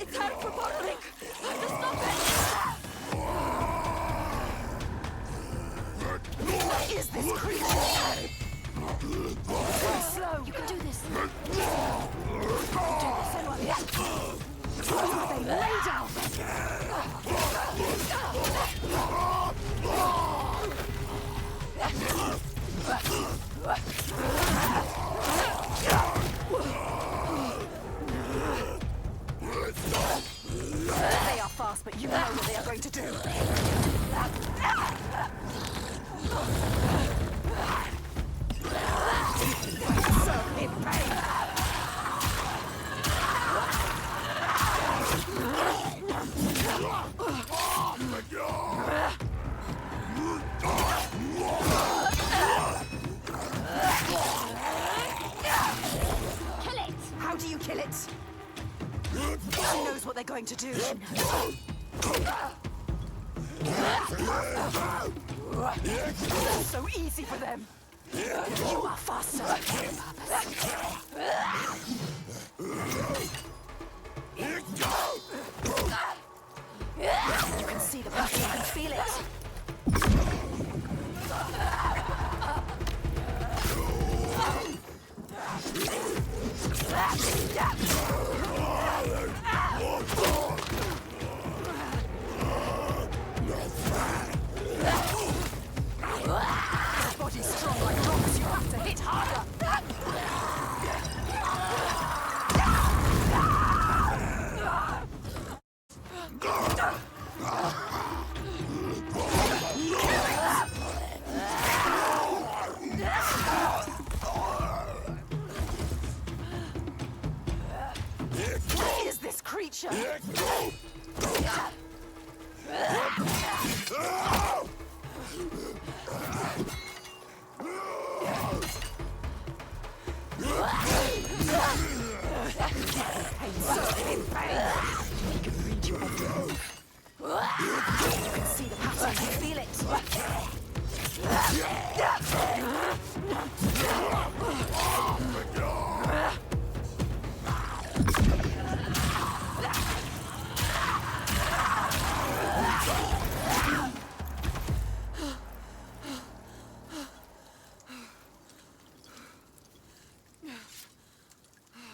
It's hard for Baldric! Have to stop it! What is this creature? Slow! You can do this. They lay down! it! She knows what they're going to do. It's so easy for them. You are faster. You can see the pattern, you can feel it. His body's strong like rocks, you have to hit harder. What is this creature? You can see the pattern, you feel it.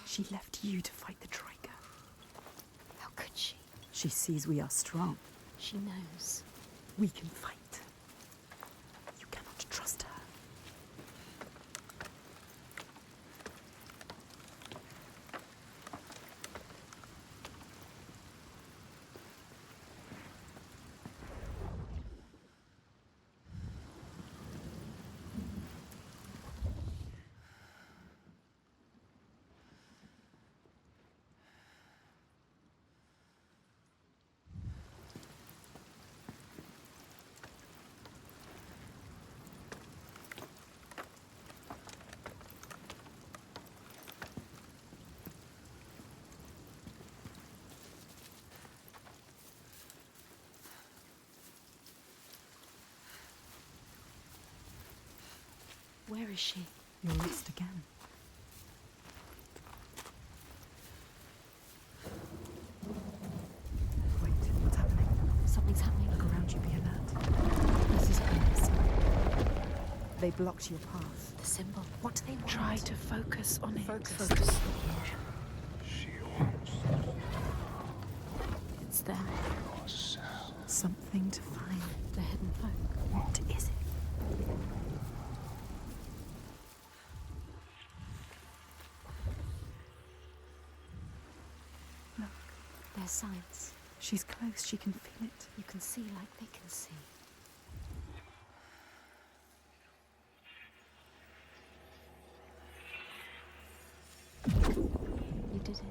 She left you to fight the Troika. How could she? She sees we are strong. She knows. We can fight. You cannot trust her. Where is she? You're lost again. Wait, what's happening? Something's happening. Look around you, be alert. This is ominous. They blocked your path. The symbol. What do they want? Try to focus on it. Focus. She wants It's there. yourself. Something to find. The hidden folk. What is it? There's signs. She's close. She can feel it. You can see like they can see. You did it.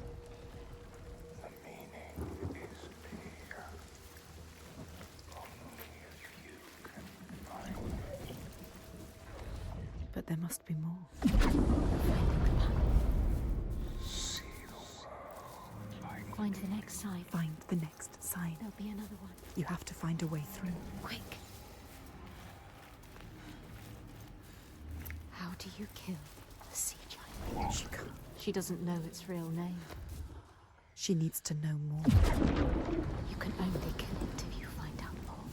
The meaning is here. Only if you can find it. But there must be more. See the world like Find the next sign. Find the next sign. There'll be another one. You have to find a way through. Quick. How do you kill the sea giant? She can't. She doesn't know its real name. She needs to know more. You can only kill it if you find out more.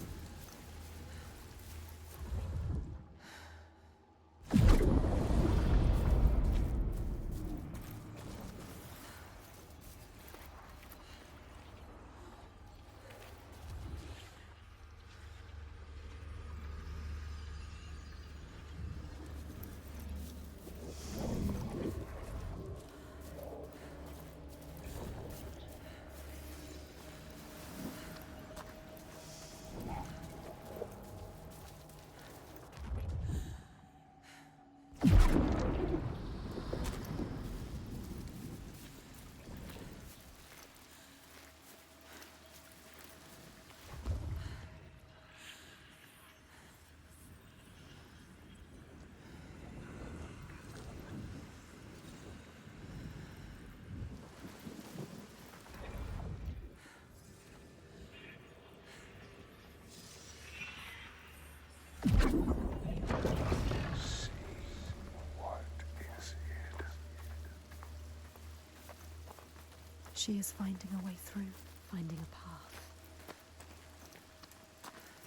She is finding a way through. Finding a path.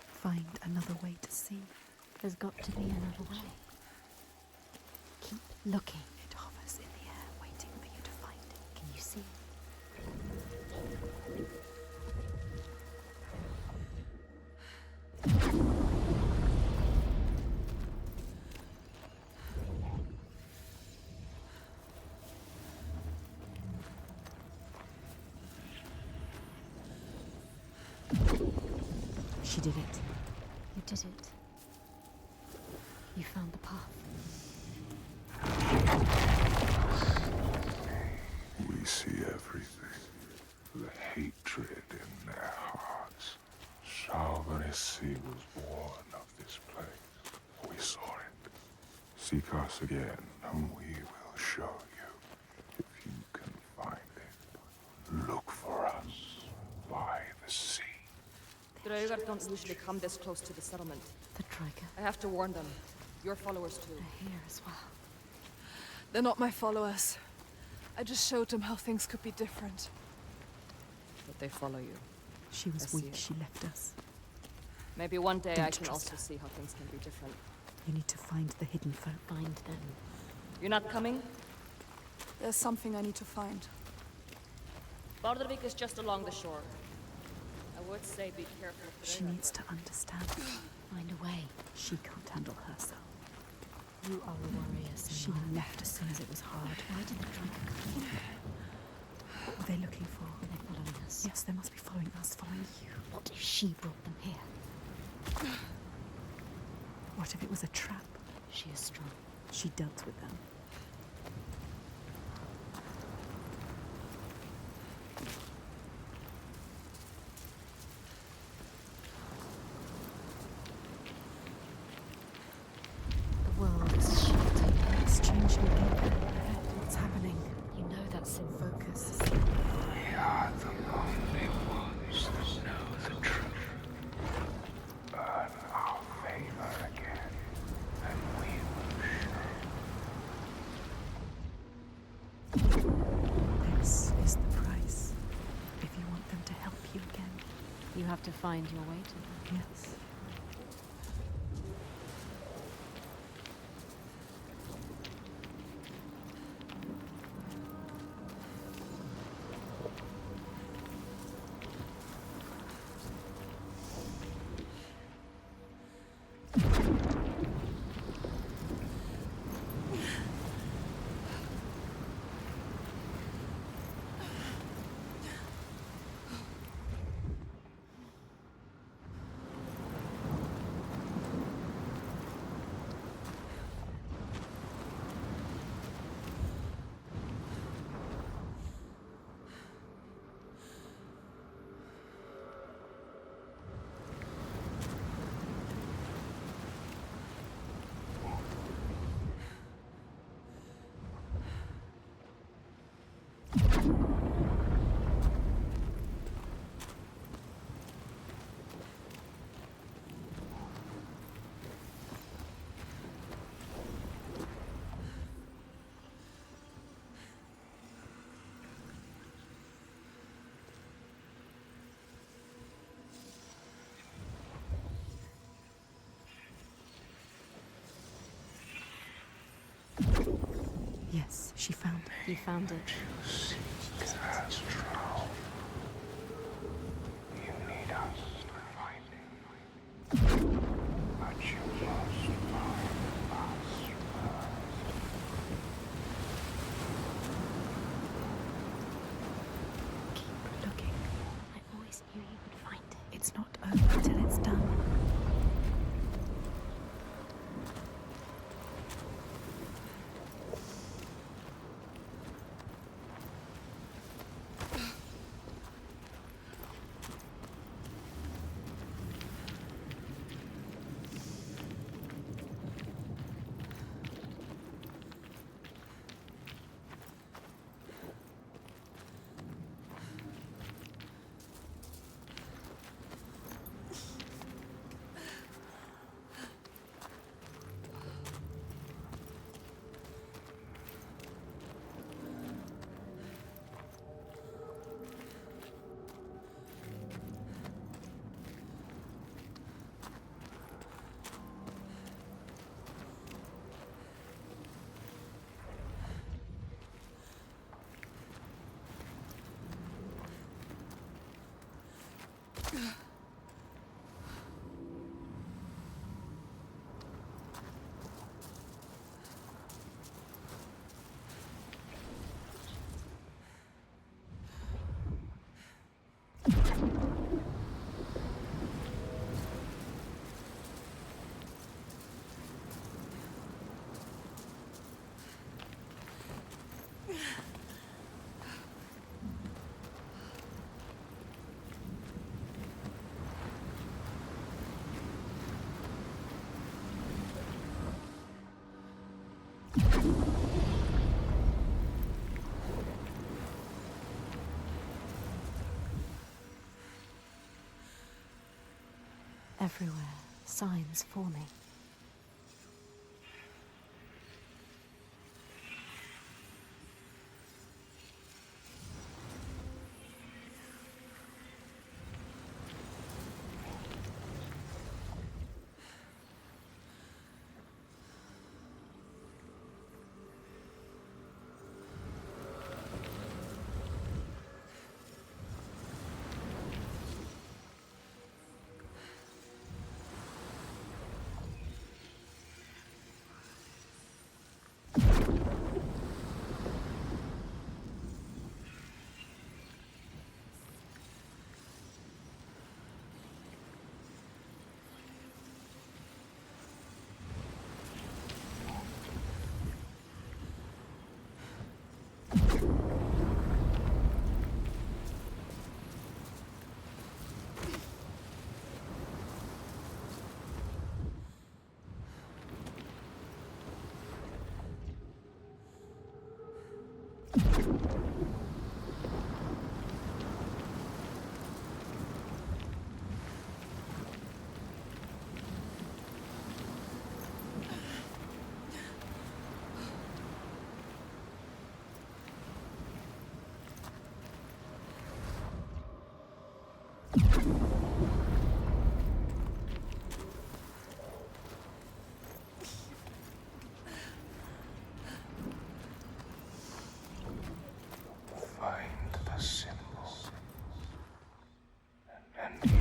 Find another way to see. There's got to be another way. Keep looking. It hovers in the air, waiting for you to find it. Can you see it? She did it. You did it. You found the path. We see everything. The hatred in their hearts. Saga was born of this place. We saw it. Seek us again, and we will show you. If you can find it, look for us by the sea. Draugar don't usually come this close to the settlement. The Draugr. I have to warn them. Your followers too. They're here as well. They're not my followers. I just showed them how things could be different. But they follow you. She was I see weak. it. She left us. Maybe one day Don't I can trust also her. see how things can be different. You need to find the hidden folk. Find them. You're not coming? There's something I need to find. Bardavik is just along the shore. I would say be careful of She Draugar, needs but- to understand. Find a way. She can't handle herself. You are a warrior, She Senua. left as soon as it was hard. Why did the Draugr come here? What were they looking for? Were they following us? Yes, they must be following us, following you. What if she brought them here? What if it was a trap? She is strong. She dealt with them. The world is shifting. It's changing again. What's happening? You know that's in Focus. We are the only ones that know the truth. Earn our favor again, and we will show. This is the price. If you want them to help you again. You have to find your way to them. Yes. Yes, she found it. You found it. That's true. You need us to find it. But you must find us first. Keep looking. I always knew you would find it. It's not over till it's done. Everywhere, signs forming. Find the symbol and you.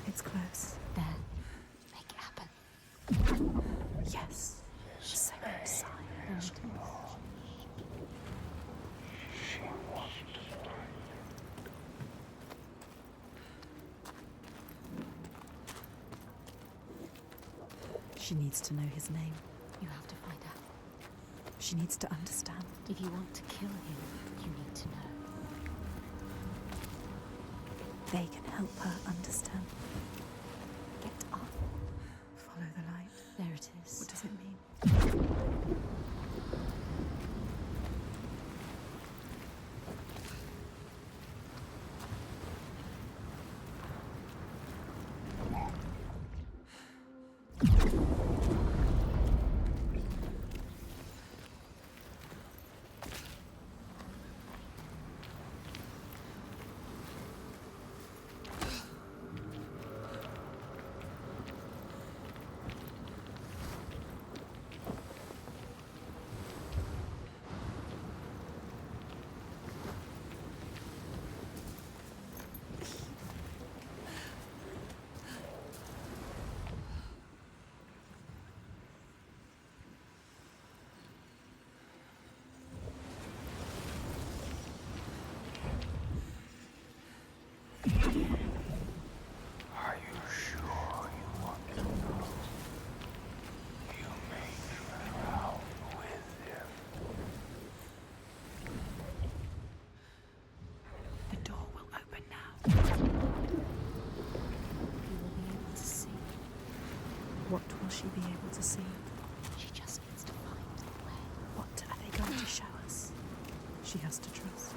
It's close. There. Make it happen. Yes. The sacred sign. There it is. She wants to find. She needs to know his name. You have to find out. She needs to understand. If you want to kill him, you need to know. They can help her understand. Get up. Follow the light. There it is. What does it mean? Are you sure you want to know? You make around with him. The door will open now. You will be able to see. What will she be able to see? She just needs to find the way. What are they going to show us? She has to trust.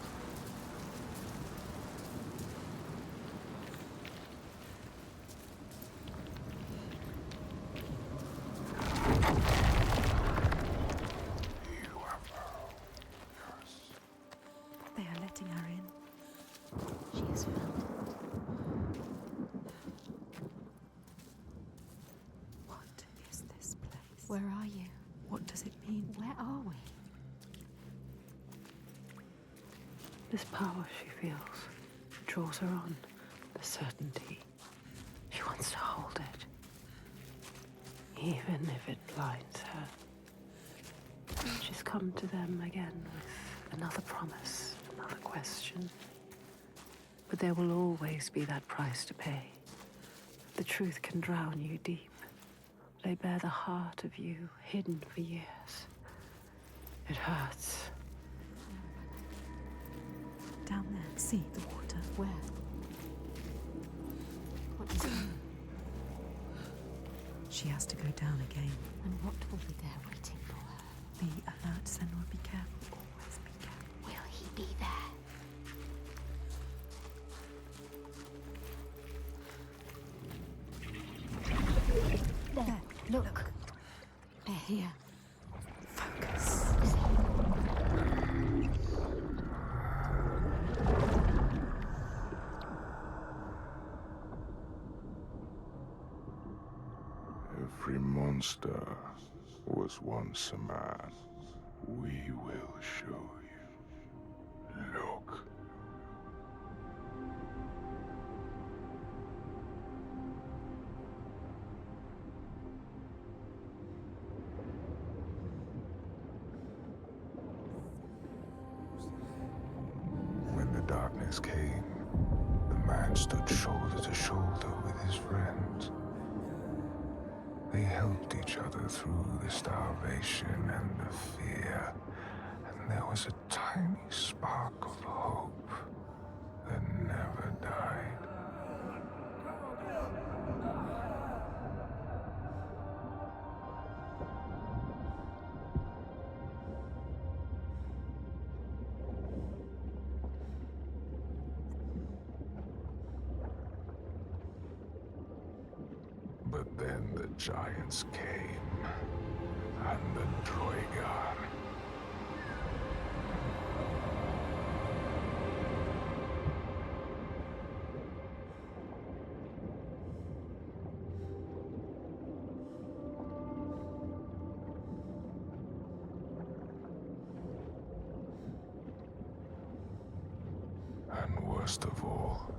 You are Pearl. Yours. They are letting her in. She has found it. What is this place? Where are you? What does it mean? Where are we? This power she feels. draws her on, the certainty. She wants to hold it, even if it blinds her. She's come to them again with another promise, another question. But there will always be that price to pay. The truth can drown you deep. Lay bare the heart of you, hidden for years. It hurts. Down there, see the water. Where? What does it mean? She has to go down again. And what will be there waiting for her? Be alert, Senua. Be careful. Always be careful. Will he be there? There, Look. They're here. Focus. Every monster was once a man. We will show you. Look. When the darkness came, the man stood shoulder to shoulder with his friends. They helped each other through the starvation and the fear, and there was a tiny spark of hope that never died. But then the giants came, and the Droigar. And worst of all,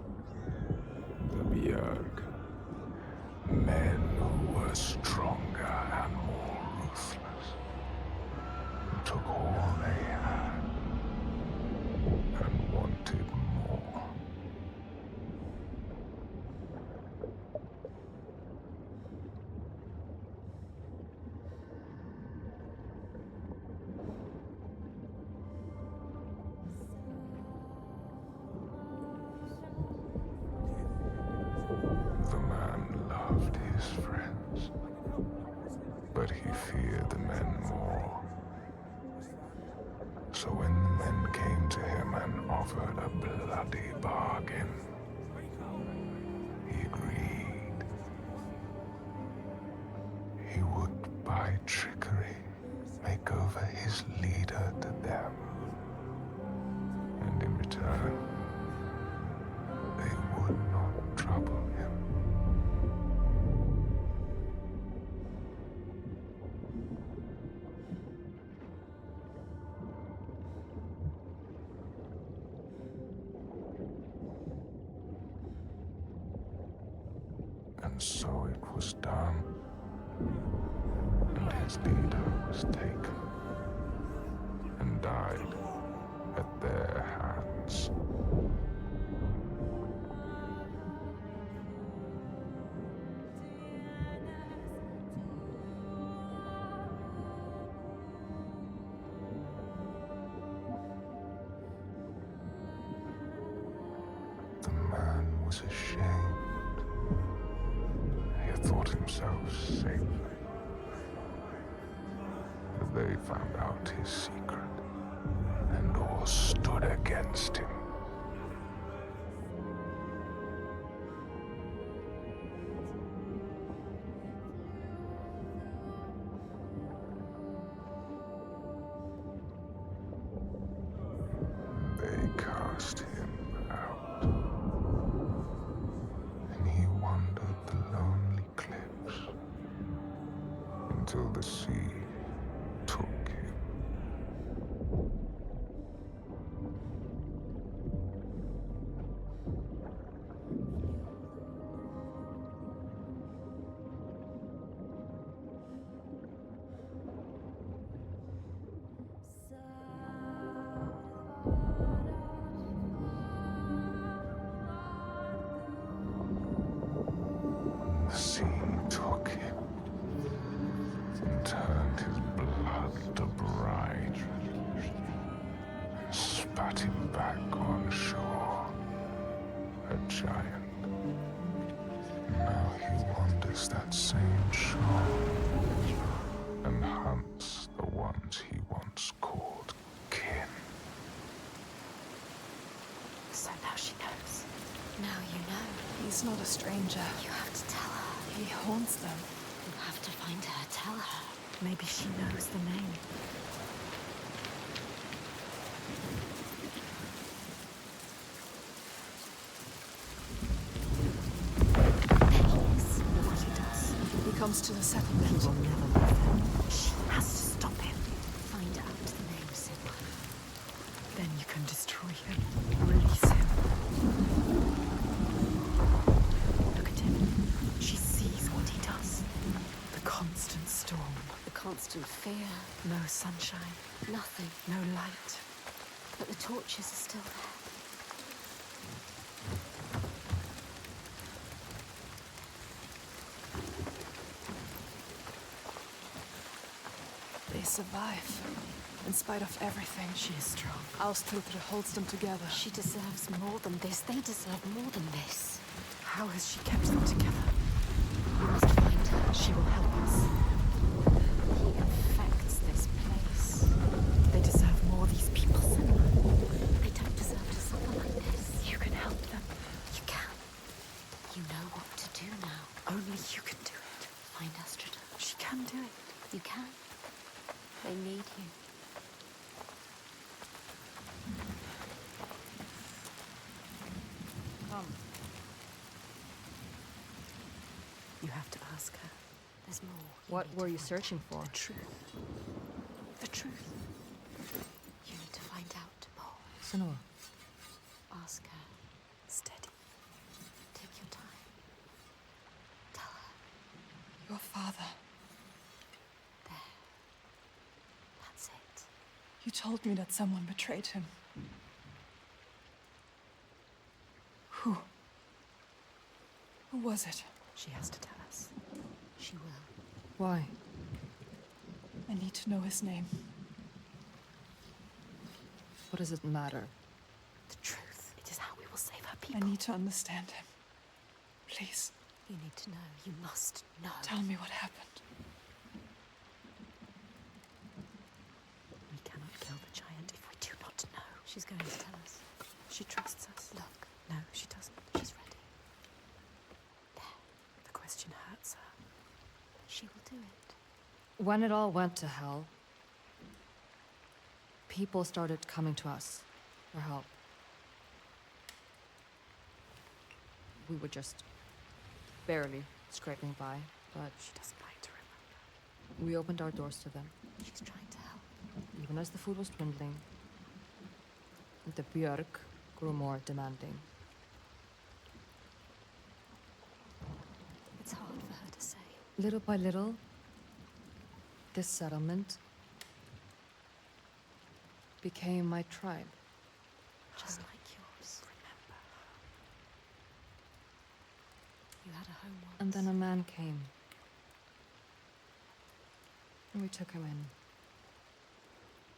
the Bjerg. Men who were stronger and more ruthless, who took all they had and wanted more. The man loved his friends, but he feared the men more. So when the men came to him and offered a bloody bargain, he agreed. He would, by trickery, make over his leader to them. And in return, they would not trouble him. And so it was done, and his leader was taken and died at their hands. The man was ashamed. He had thought himself safe. But they found out his secret, and all stood against him. They cast him out, and he wandered the lonely cliffs until the sea took him. the bride, spat him back on shore, a giant. Now he wanders that same shore and hunts the ones he once called kin. So now she knows. Now you know. He's not a stranger. You have to tell her. He haunts them. You have to find her. Tell her. Maybe she knows the name. Comes to the settlement. He will never leave them. She has to stop him. Find out the name, Senua. Then you can destroy him. Release him. Look at him. She sees what he does. The constant storm. The constant fear. No sunshine. Nothing. No light. But the torches are still there. They survive. In spite of everything. She is strong. Austrudr holds them together. She deserves more than this. They deserve more than this. How has she kept them together? We must find her. She will help us. He infects this place. They deserve more, these people. They don't deserve to suffer like this. You can help them. You can. You know what to do now. Only you can do it. Find Austrudr. She can do it. You can. They need you. Come. You have to ask her. There's more. What were you searching for? The truth. The truth. You need to find out more. Senua. Ask her. Steady. Take your time. Tell her. Your father. That's it. You told me that someone betrayed him. Who? Who was it? She has to tell us. She will. Why? I need to know his name. What does it matter? The truth. It is how we will save her I people. need to understand him. Please. You need to know. You must know. Tell me what happened. We cannot kill the giant if we do not know. She's going to tell us. She trusts us. Look. No, she doesn't. She's ready. There. The question hurts her. But she will do it. When it all went to hell, people started coming to us for help. We were just barely scraping by, but She doesn't like to remember. we opened our doors to them. She's trying to help. Even as the food was dwindling, the Björk grew more demanding. It's hard for her to say. Little by little, this settlement became my tribe. Just like yours. Remember. You had a home once. And then a man came. And we took him in.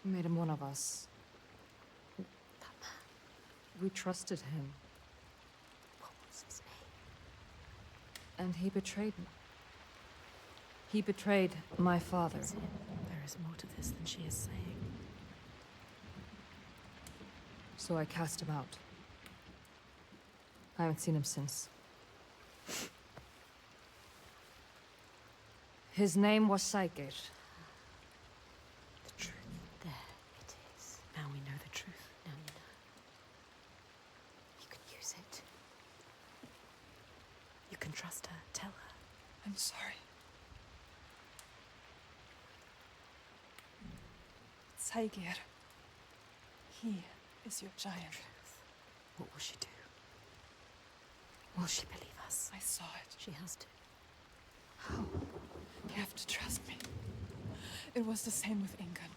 We made him one of us. That man. We trusted him. What was his name? And he betrayed me. He betrayed my father. That's it. There is more to this than she is saying. So I cast him out. I haven't seen him since. His name was Saga. The truth. There it is. Now we know the truth. Now you know. You can use it. You can trust her. Tell her. I'm sorry. Saigir. He is your giant. What will she do? Will she believe us? I saw it. She has to. You have to trust me. It was the same with Ingun.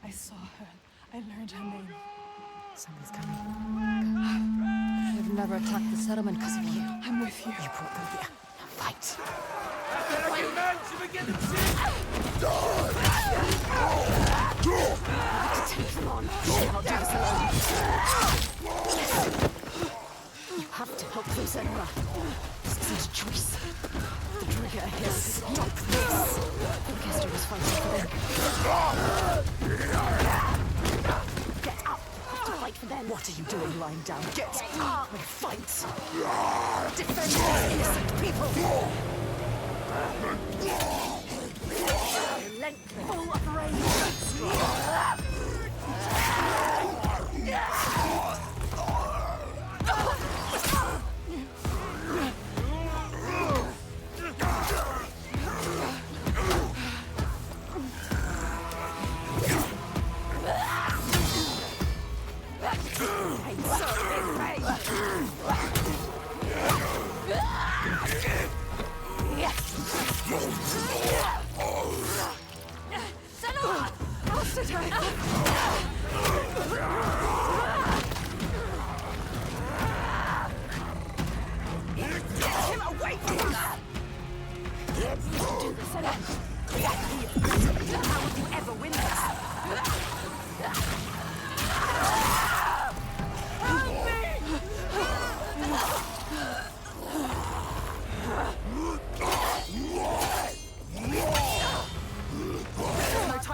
I saw her. I learned her name. Somebody's coming. They've never attacked the settlement because of you. I'm with you. You brought them here. Now fight. After I get mad, she begin to see. Take them on. You cannot do this alone. You have to help them, Senua. This isn't a choice. The trigger ahead is stop this. Orchestra is fighting for them. Get up. You have to fight for them. What are you doing lying down? Get up and fight. Defend these innocent people. Relentless. Full of rage.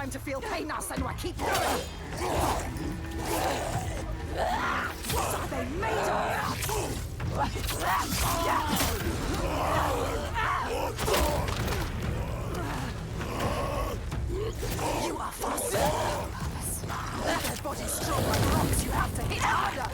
To feel pain now, Senua. Keep going. What are they made of? You are faster. Their body's strong like rocks. You have to hit harder.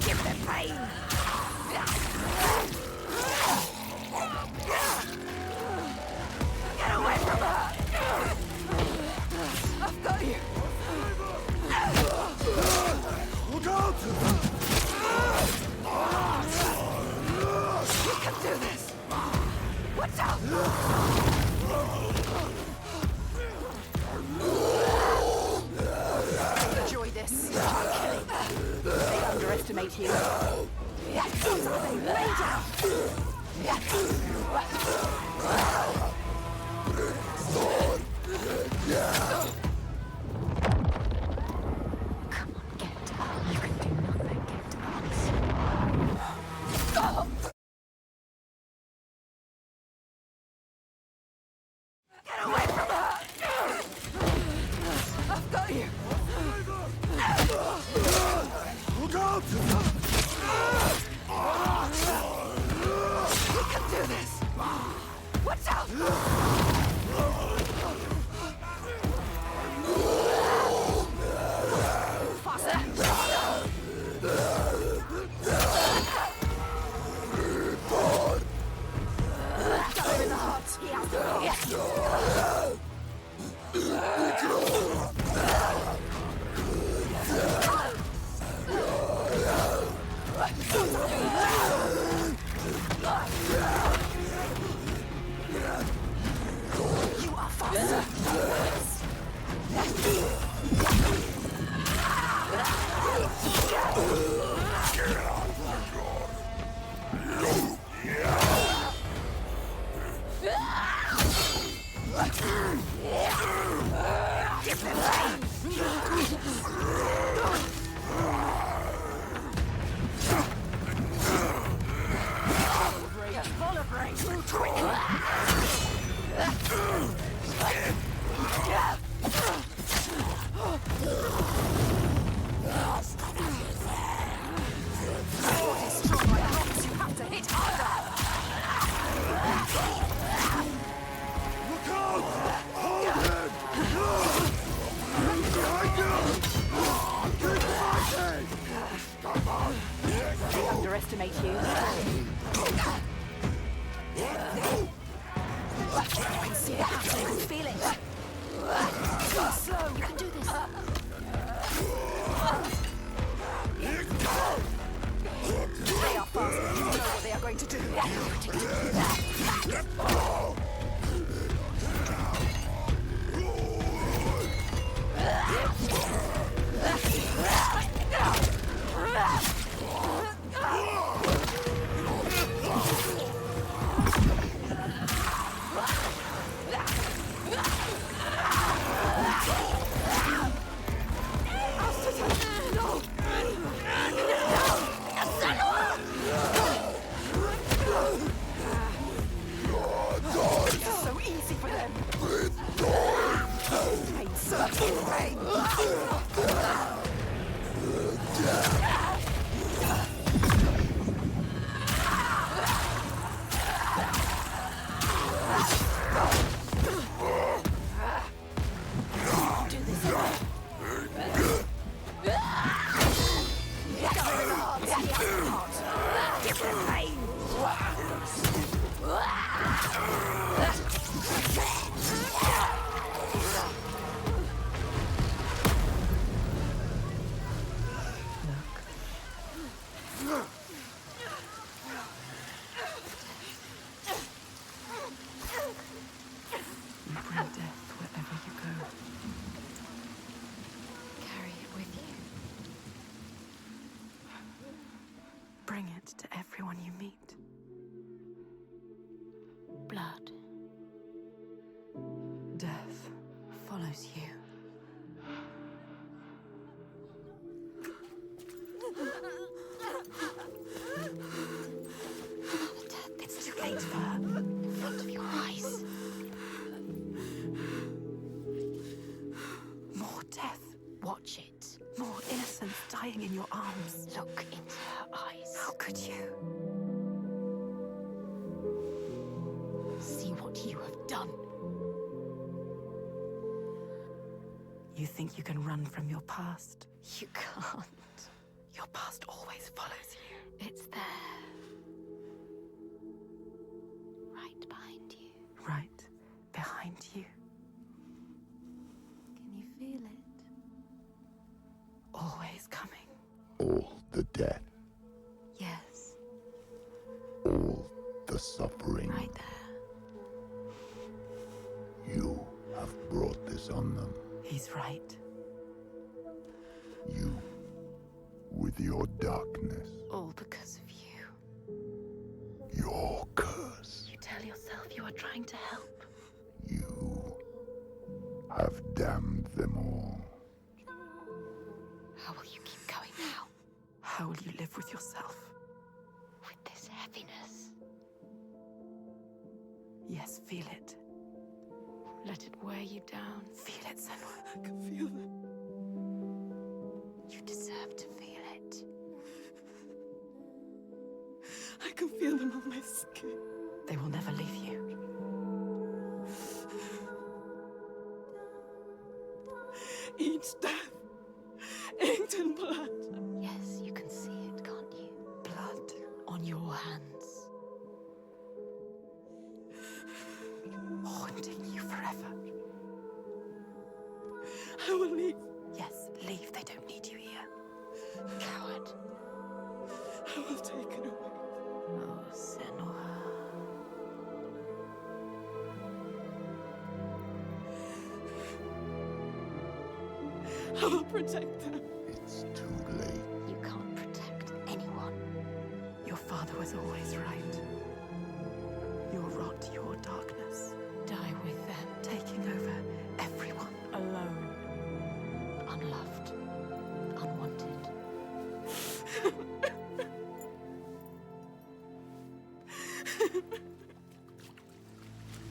Give them pain. Get away from her. I've got you. Look out! You can do this. Watch out! Enjoy this. They underestimate you. What are they made of? Come on, get up. You can do nothing. Get up. Get away from her! I've got you! Look out! We can do this! Watch out! Faster! Got him in the heart! Yes! You are faster. Give them pain. Full of rage. Quick. incriminate you. I can see it happening. Feel it. Slow. You can do this. They are fast. You know what they are going to do. So easy for them. Pain, searching pain. You bring death wherever you go. Carry it with you. Bring it to everyone you meet. Blood Death follows you. It's too late for her. In front of your eyes. More death. Watch it. More innocence dying in your arms. Look into her eyes. How could you? See what you have done. You think you can run from your past? You can't. Your past always follows you. It's there. Right behind you. Right behind you. Can you feel it? Always coming. All the death, Yes. all the suffering. Right there. You have brought this on them. He's right. You, with your darkness, All because of you. your curse. You tell yourself you are trying to help. You have damned them all. How will you keep going now? How will you live with yourself? With this heaviness. Yes, feel it. Let it weigh you down. Feel it, Senua. I can feel them. You deserve to feel it. I can feel them on my skin. They will never leave you. Each death inked in blood. Yes, you can see it, can't you? Blood. On your hands. Haunting you forever. I will leave. Yes, leave. They don't need you here. Coward. I will take it away. Oh, Senua. I will protect them. It's too late. You can't protect anyone. Your father was always right. Your rot, your darkness, Die with them. taking over everyone. Alone. Unloved. Unwanted.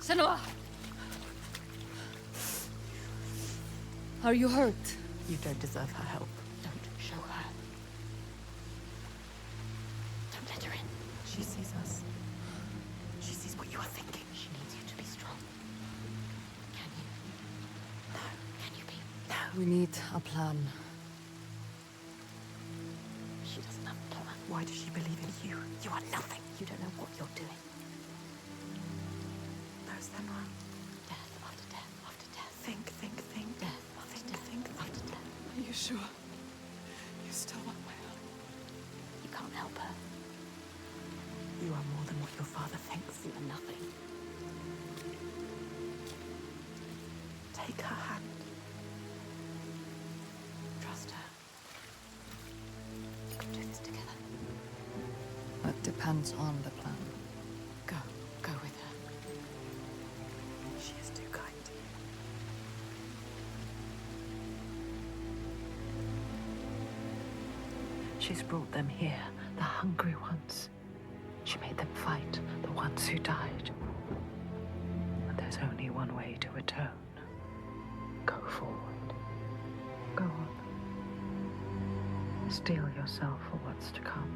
Senua! Are you hurt? You don't deserve her help. Don't show her. Don't let her in. She sees us. She sees what you are thinking. She needs you to be strong. Can you? No. Can you be? No. We need a plan. She doesn't have a plan. Why does she believe in you? You are nothing. You don't know what you're doing. No, Senua. Death after death after death. Think. Death after death after death. Are you sure? You still want my help? You can't help her. You are more than what your father thinks. You are nothing. Take her hand. Trust her. We can do this together. That depends on the plan. Go with her. She is too kind to you. She's brought them here, the hungry ones. She made them fight, the ones who died. And there's only one way to atone. Go forward. Go on. Steel yourself for what's to come.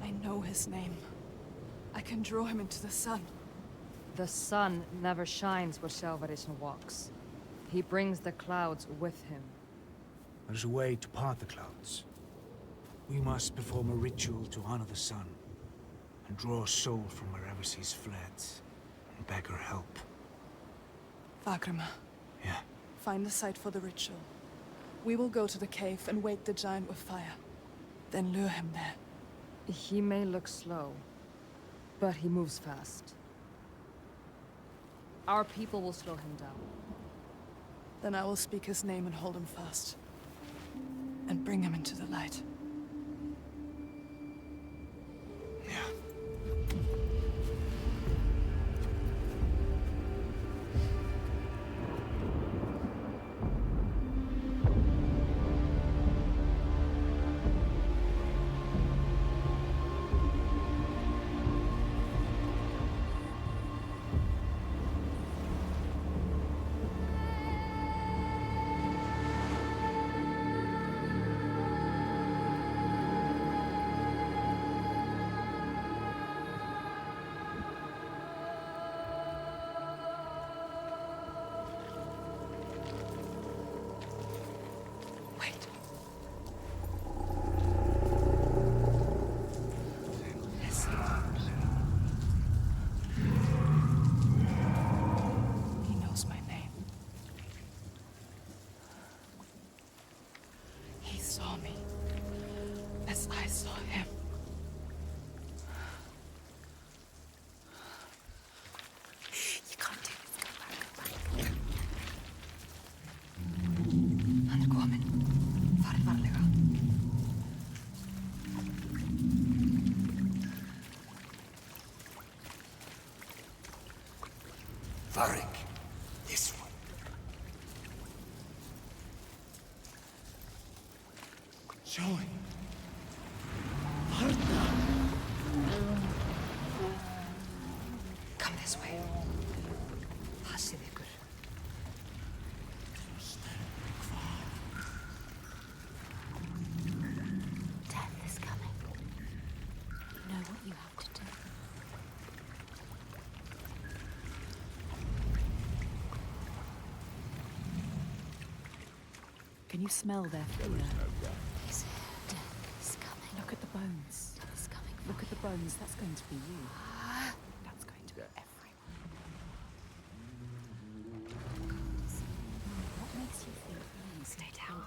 I know his name. I can draw him into the sun. The sun never shines where Shelvarisn walks. He brings the clouds with him. There's a way to part the clouds. We must perform a ritual to honor the sun, and draw a soul from wherever she's fled, and beg her help. Vagrima. Yeah. Find the site for the ritual. We will go to the cave and wake the giant with fire. Then lure him there. He may look slow, but he moves fast. Our people will slow him down. Then I will speak his name and hold him fast. And bring him into the light. Varric, this one. Joy. Marta. Come this way. Passið ykkur. Death is coming. You know what you have to do. Can you smell their fear? He's here. Death is coming. Look at the bones. Death is coming. Look at the bones. That's going to be you. That's going to be everyone. What makes you think you stay down?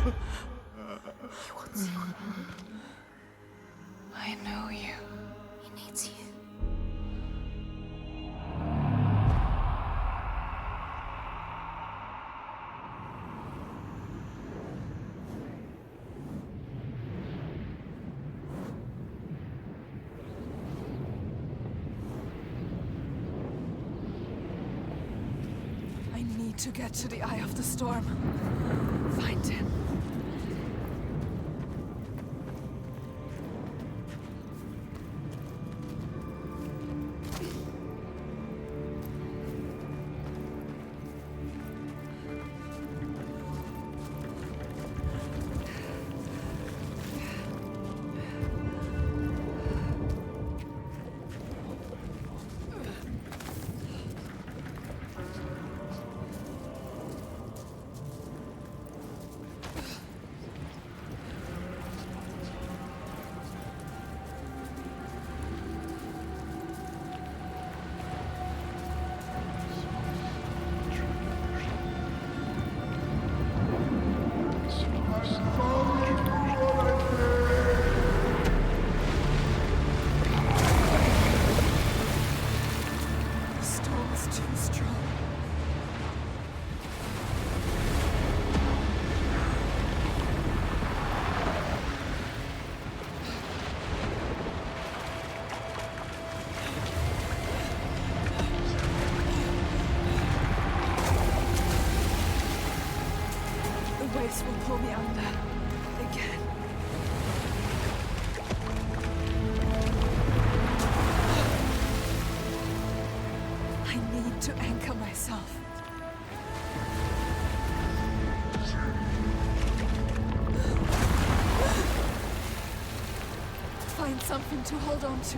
He wants you. I know you. He needs you. I need to get to the Eye of the Storm. Find him. The storm is too strong. The waves will pull me under. Again. I need to anchor myself. Find something to hold on to.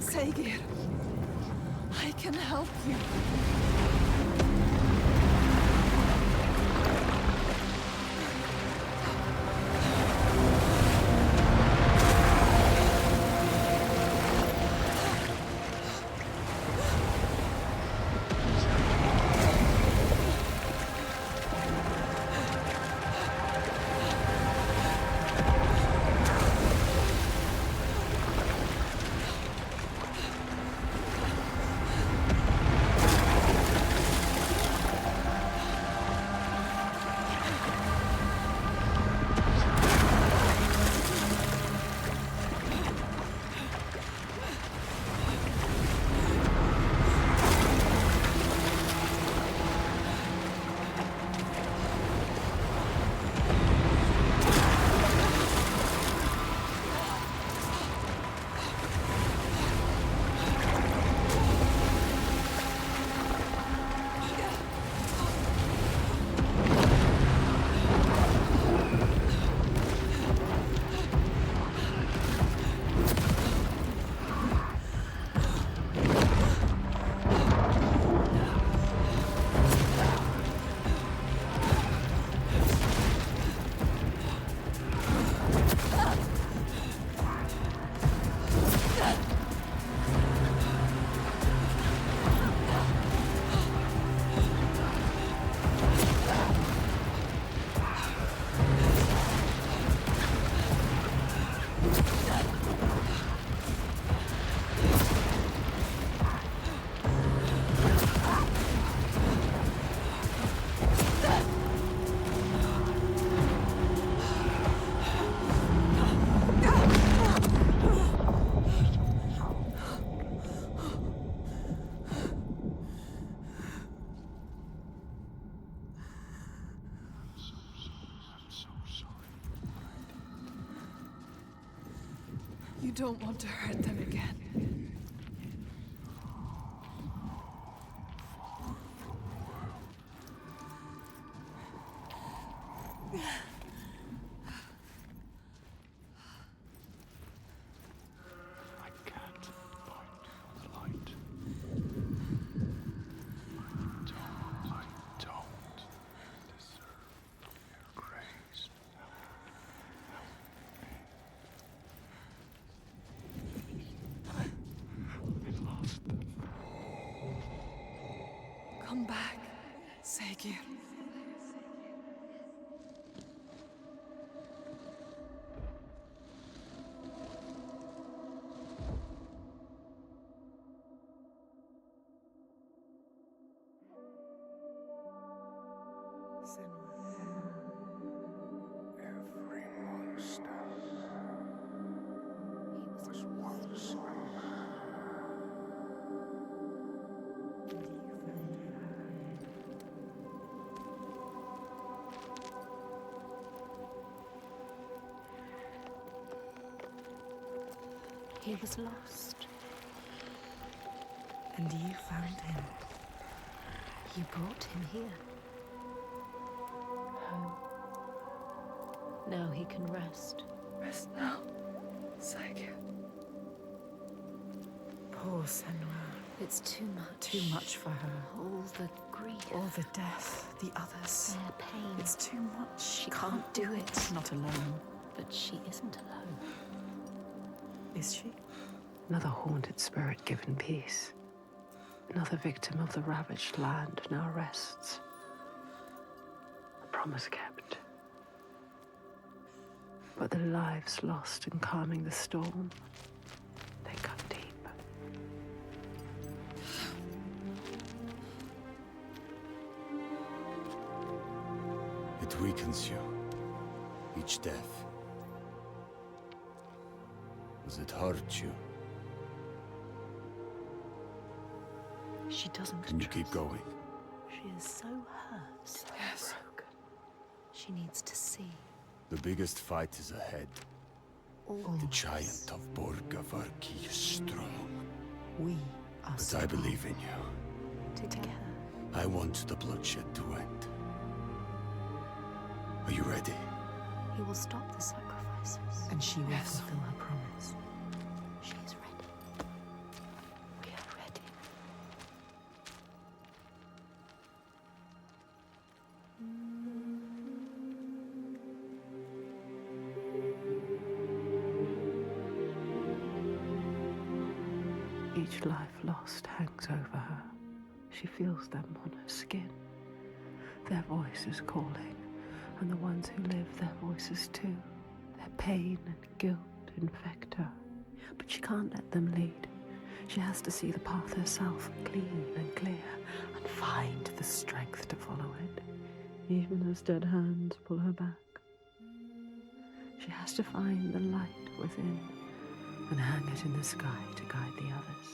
Saga, I can help you. You don't want to hurt them again. I can't fight the light. I don't deserve your grace. I lost them. Come back, Saga. Every monster was once a man. He was lost. And you found him. You brought him here. Home. Now he can rest. Rest now, Saga. Poor Senua. It's too much. Too much for her. All the grief. All the death, the others. Their pain. It's too much. She can't do it. Not alone. But she isn't alone. Is she? Another haunted spirit given peace. Another victim of the ravaged land now rests. A promise kept. But the lives lost in calming the storm, they cut deep. It weakens you. Each death. Does it hurt you? She doesn't Can you keep going? She is so hurt. So Yes. broken. She needs to see. The biggest fight is ahead. All The giant of Borgavarki is strong. We are But I believe in you. together. I want the bloodshed to end. Are you ready? He will stop the sacrifices. And she will Yes. fulfill her promise. She is ready. We are ready. Each life lost hangs over her. She feels them on her skin. Their voices calling, and the ones who live, their voices too. Their pain and guilt infect her, but she can't let them lead. She has to see the path herself, clean and clear, and find the strength to follow it, even as dead hands pull her back. She has to find the light within and hang it in the sky to guide the others.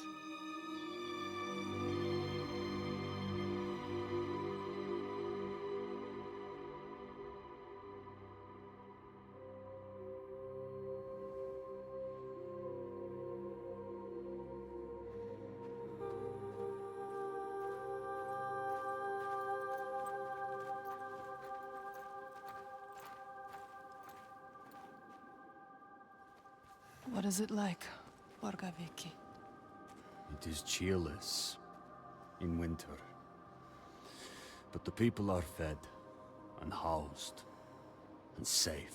What is it like, Borgaviki? It is cheerless in winter. But the people are fed and housed and safe.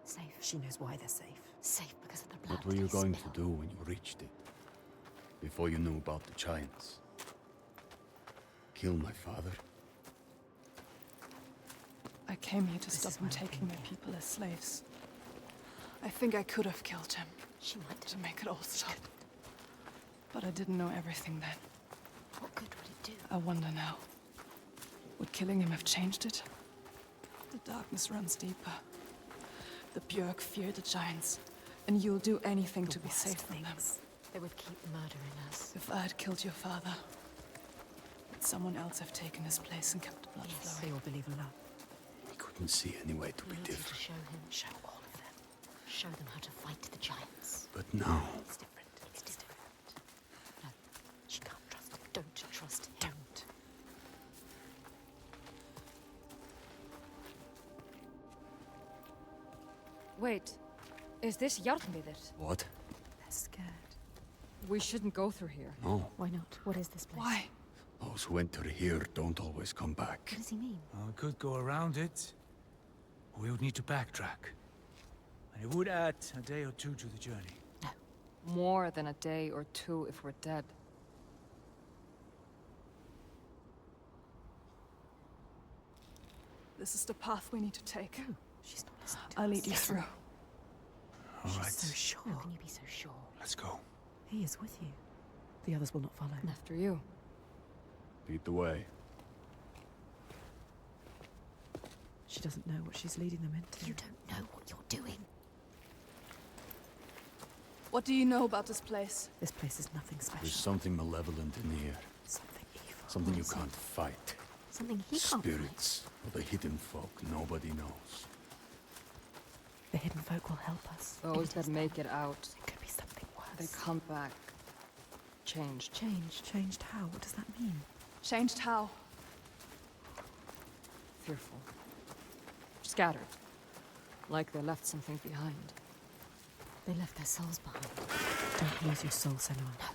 Safe. She knows why they're safe. Safe because of the blood. What were you they going to spill. do when you reached it? Before you knew about the giants? Kill my father? I came here to This stop is him why I taking came my here. people as slaves. I think I could have killed him She might to have. make it all stop. But I didn't know everything then. What good would it do? I wonder now. Would killing him have changed it? The darkness runs deeper. The Björk fear the giants, and you'll do anything to be worst safe from them. things. They would keep murdering us. If I had killed your father, would someone else have taken his place and kept the blood They flowing? all believe in love. He couldn't see any way to We be need you to different. show him. Show all of them. show them how to fight the giants. But now, It's different. It's different. No, she can't trust him. Don't trust him. Don't. Wait, is this Hjarnviðr? what? They're scared. We shouldn't go through here. No. Why not? What is this place? Why? Those who enter here don't always come back. What does he mean? Well, we could go around it. Or we would need to backtrack. And it would add a day or two to the journey. More than a day or two if we're dead. This is the path we need to take. No, she's not listening to I'll us. lead you through. All She's right. so sure. How can you be so sure? Let's go. He is with you. The others will not follow. After you. Lead the way. She doesn't know what she's leading them into. You don't know what you're doing. What do you know about this place? This place is nothing special. There's something malevolent in the air. Something evil. Something you is it? can't fight. Something he can't fight. Spirits, or the hidden folk nobody knows. The hidden folk will help us. Those It that is make it out, It could be something they worse. come back. Changed. Changed. Changed how? What does that mean? Changed how? Fearful. Scattered. Like they left something behind. They left their souls behind. Don't lose your soul, Senua. No.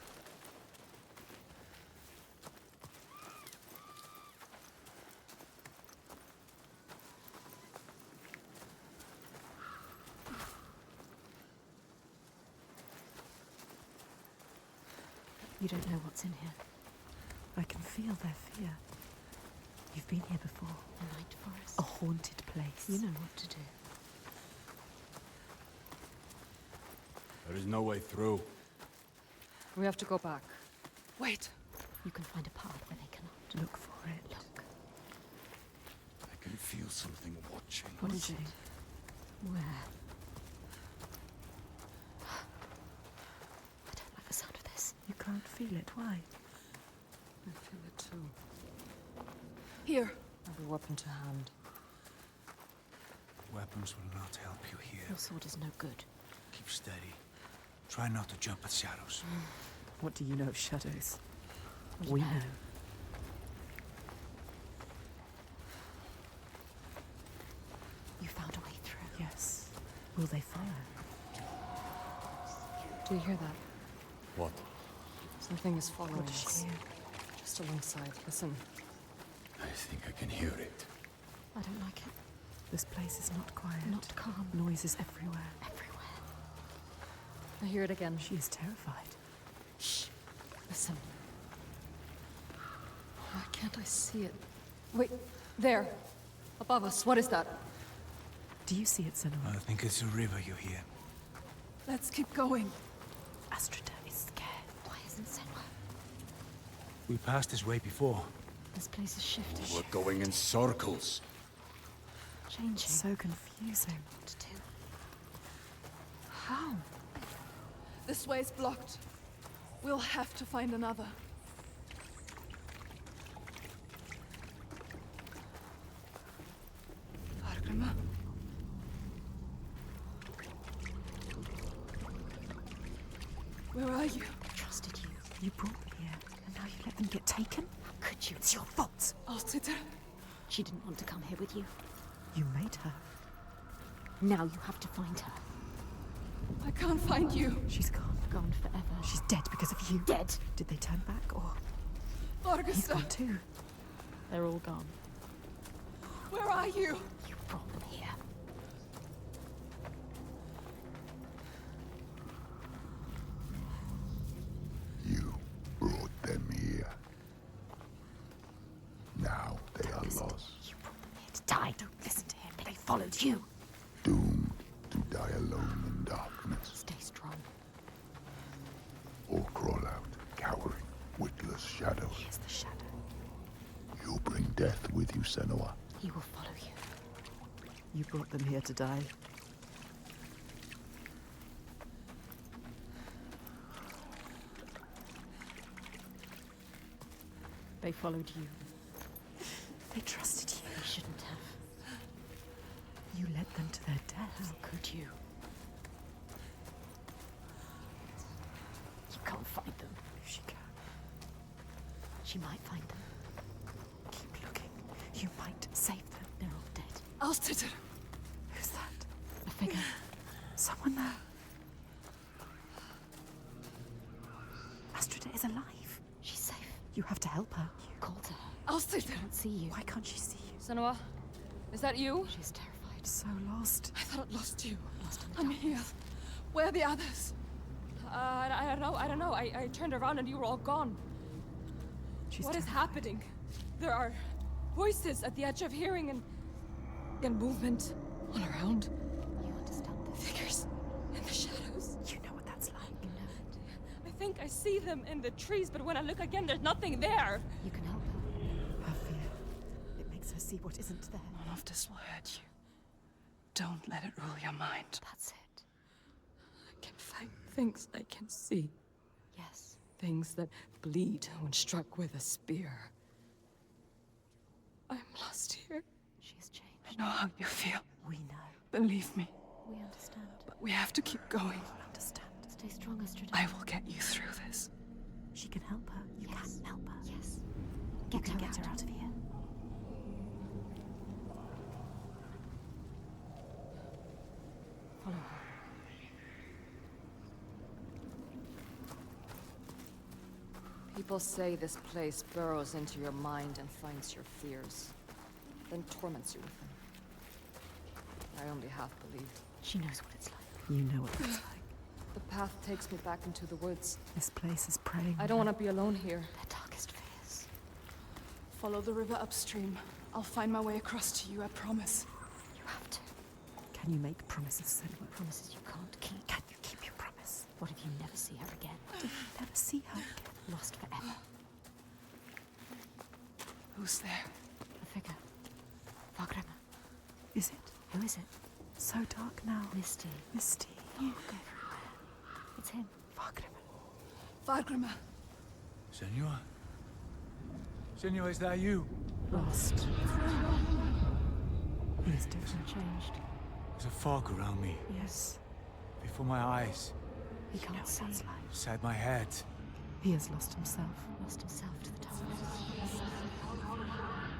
You don't know what's in here. I can feel their fear. You've been here before. The night forest. A haunted place. You know what to do. There is no way through. We have to go back. Wait. You can find a path where they cannot. Look for it. Look. I can feel something watching. What is it? Where? I don't like the sound of this. You can't feel it. Why? I feel it too. Here. Every weapon to hand. Weapons will not help you here. Your sword is no good. Keep steady. Try not to jump at shadows. What do you know of shadows? What do We you know. know? You found a way through. Yes. Will they follow? Do you hear that? What? Something is following What does us. she hear? Just alongside. Listen. I think I can hear it. I don't like it. This place is not quiet. Not calm. Noises everywhere. Everywhere. I hear it again. She is terrified. Shh. Listen. Why can't I see it? Wait. There. Above us. What is that? Do you see it, Senua? I think it's a river you hear. Let's keep going. Astrida is scared. Why isn't Senua? We passed this way before. This place is shifting. We're going in circles. Changing. So confusing. What to do? How? This way's blocked. We'll have to find another. Argrima? Where are you? I trusted you. You brought me here, and now you let them get taken? How could you? It's your fault. Alciter? She didn't want to come here with you. You made her. Now you have to find her. I can't find you. She's gone. Gone forever. She's dead because of you. Dead. Did they turn back, or he's Augusta, gone too? They're all gone. where are you? You brought them here. You brought them here. Now they are lost, You brought them here to die. Don't listen to him. They followed you. doomed to die alone in darkness, Stay strong. or crawl out, cowering, witless shadows. He is the shadow. You bring death with you, Senua. He will follow you. You brought them here to die. They followed you. They trusted you. They shouldn't have. You led them to their death. How could you? can't find them. If she can, She might find them. keep looking. You might save them. They're all dead. Alstead! Who's that? A figure. Someone there. Astrida is alive. She's safe. You have to help her. You called to her. Alstead! I can't see you. Why can't she see you? Senua, is that you? She's terrified. So lost. I thought I'd lost you. Lost in the I'm darkness. here. Where are the others? I don't know. I turned around and you were all gone. She's What is terrified. happening? There are voices at the edge of hearing and movement all around. You understand this? Figures in the shadows. You know what that's like. You know it. I think I see them in the trees, but when I look again, there's nothing there. You can help her. Her fear. It makes her see what isn't there. None of this will hurt you. Don't let it rule your mind. That's it. I can find things I can see. Yes. Things that bleed when struck with a spear. I'm lost here. She's changed. I know how you feel. We know. Believe me. We understand. But we have to keep going. Understand. Stay strong, Astrida. I will get you through this. She can help her. You Yes. can help her. Yes. You can get her out of here. Follow her. People say this place burrows into your mind and finds your fears, then torments you with them. I only half believed. She knows what it's like. You know what it's like. The path takes me back into the woods. This place is praying. I don't want to be alone here. Their darkest fears. Follow the river upstream. I'll find my way across to you, I promise. You have to. Can you make promises, Senua? Promises you can't keep. Can you keep your promise? What if you never see her again? If you never see her again? Lost forever. Who's there? A figure. Fargrimmer. Is it? Who is it? So dark now. Misty. Misty. Look everywhere. It's him. Fargrimmer. Fargrimmer. Senua? Senua, is that you? Lost. He is different. Changed. There's a fog around me, Yes. before my eyes, He can't see. That's like. inside my head. He has lost himself. Lost himself to the darkness.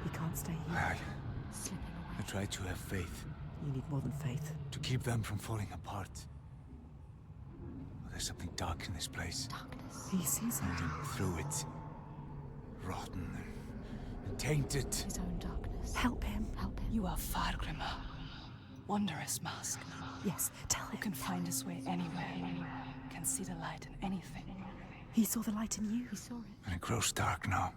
He can't stay here. I Slipping away. try to have faith, You need more than faith. to keep them from falling apart. But there's something dark in this place. Darkness. He sees her. Through it. Rotten and tainted. His own darkness. Help him. Help him. You are Fargrimmer. Wondrous mask. Yes, tell Who him. can find his way anywhere. Can see the light in anything. He saw the light in you. He saw it. And it grows dark now.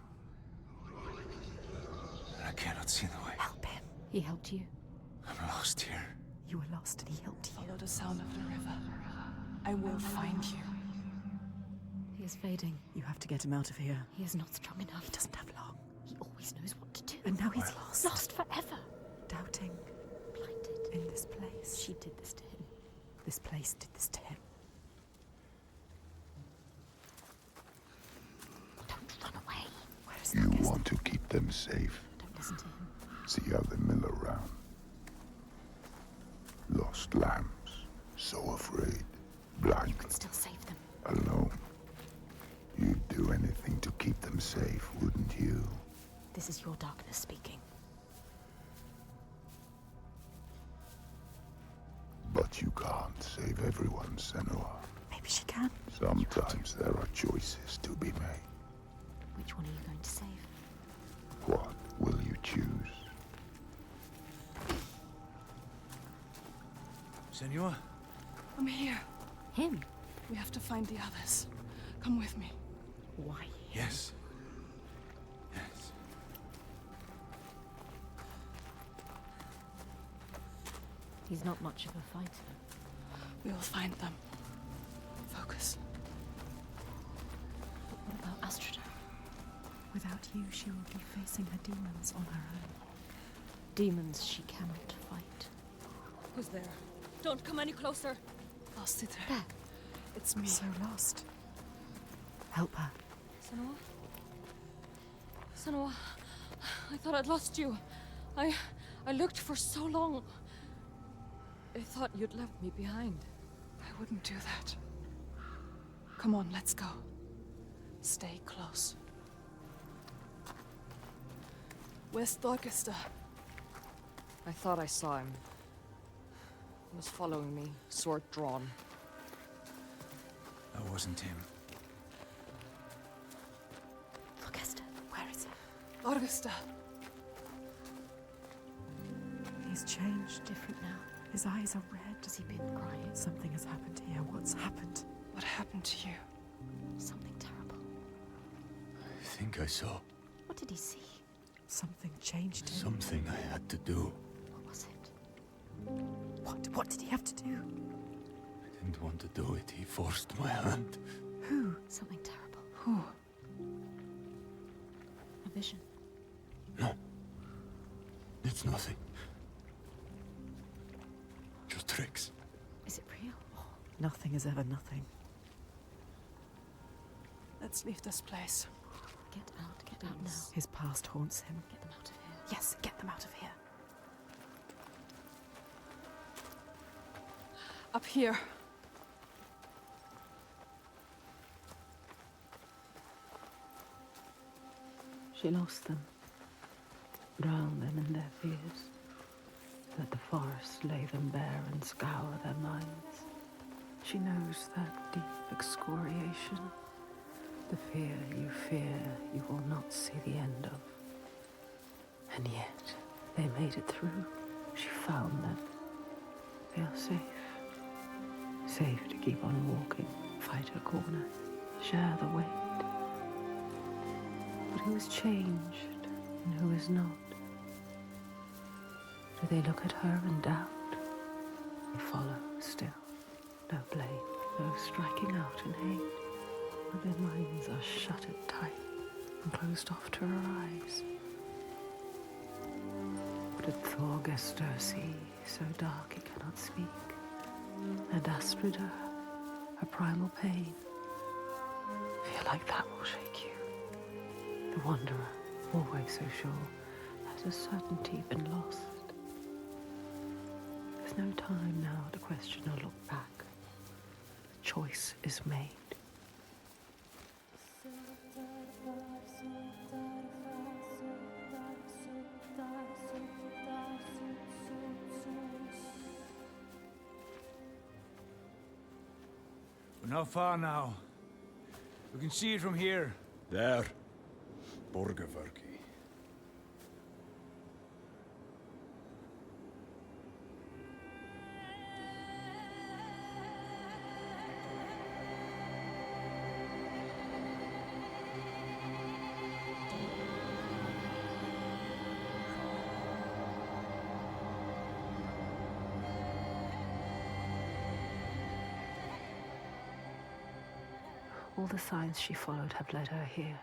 And I cannot see the way. Help him. He helped you. I'm lost here. You were lost and he helped you. Follow the sound of the river. I will find you. He is fading. You have to get him out of here. He is not strong enough. He doesn't have long. He always knows what to do. And now he's lost. Lost forever. Doubting Blinded. in this place. She did this to him. This place did this to him. Don't run away. Where is You that guest? want to keep them safe. Don't listen to him. See how they mill around. Lost lambs, so afraid, blind, You can still save them. alone. You'd do anything to keep them safe, wouldn't you? This is your darkness speaking. But you can't save everyone, Senua. Maybe she can. Sometimes there are choices to be made. Which one are you going to save? What will you choose? Senua? I'm here. Him? We have to find the others. Come with me. Why? Yes. Yes. He's not much of a fighter. We will find them. Focus. But what about Astrida? Without you, she will be facing her demons on her own. Demons she cannot fight. Who's there? Don't come any closer. Alstead. There. It's me. So lost. Help her. Senua? Senua, I thought I'd lost you. I looked for so long. I thought you'd left me behind. I wouldn't do that. Come on, let's go. Stay close. Where's Thorgester? I thought I saw him. He was following me, sword drawn. That wasn't him. Thorgester, where is he? Thorgester! He's changed, different now. His eyes are red. Has he been crying? Something has happened here. What's happened? What happened to you? Something terrible. I think I saw What did he see? Something changed him. something I had to do. What was it? What did he have to do? I didn't want to do it. He forced my hand. Who? Something terrible. Who? A vision. No. It's nothing. Just tricks. Is it real? Nothing is ever nothing. Let's leave this place. Get out now. His past haunts him. Get them out of here. Yes, get them out of here. Up here. She lost them, drowned them in their fears. Let the forest lay them bare and scour their minds. She knows that deep excoriation, the fear you will not see the end of. And yet, they made it through. She found them. They are safe. Safe to keep on walking, fight her corner, share the weight. But who is changed and who is not? Do they look at her in doubt? They follow still. No blame, no striking out in hate. But their minds are shuttered tight and closed off to her eyes. What did Thorgester see, so dark he cannot speak? And Astrida, her primal pain. Fear like that will shake you. The wanderer, always so sure, has a certainty been lost. There's no time now to question or look back. The choice is made. We're not far now. We can see it from here. There. Borgarverki. All the signs she followed have led her here.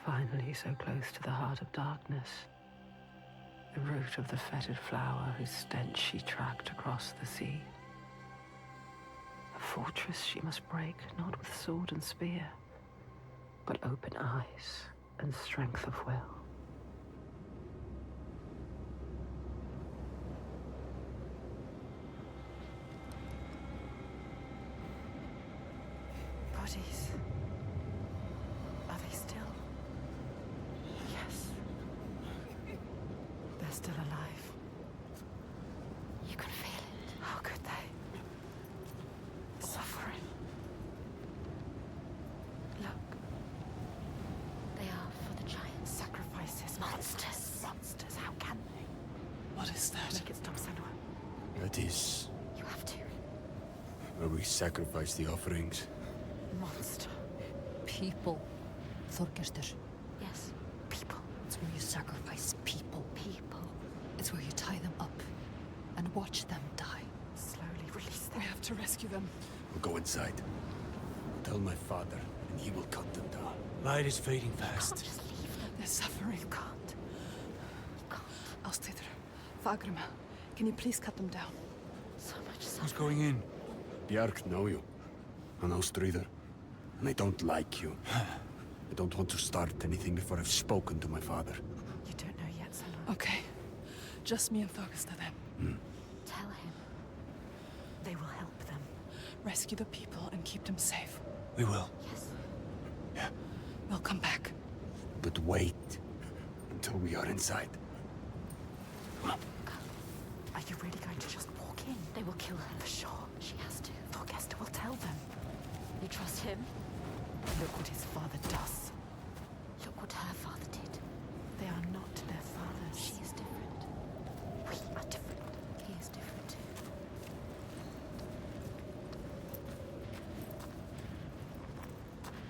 Finally, so close to the heart of darkness. The root of the fetid flower whose stench she tracked across the sea. A fortress she must break, not with sword and spear, but open eyes and strength of will. Bodies. Are they still? Yes. They're still alive. You can feel it. How could they? Suffering. Look. They are for the giants. Sacrifices. Monsters. Monsters. How can they? What is that? Make it stop, Senua. That is You have to. where we sacrifice the offerings. Monster. People. Thorgester. Yes. People. It's where you sacrifice people. People. It's where you tie them up and watch them die. Slowly release them. We have to rescue them. We'll go inside. Tell my father, and he will cut them down. Light is fading Can't fast. just leave them. They're suffering. You can't. You can't. Ástríður, Fagrima, can you please cut them down? So much Who's suffering. going in? Bjark know you. And Ástríður. And I don't like you. I don't want to start anything before I've spoken to my father. You don't know yet, Senua. Okay. Just me and Thorgester then. Tell him. They will help them. Rescue the people and keep them safe. We will. Yes. Yeah. We'll come back. But wait until we are inside. Are you really going to just walk in? They will kill her. For sure. She has to. Thorgester will tell them. You trust him? Look what his father does. Look what her father did. They are not their fathers. She is different. We are different. He is different too.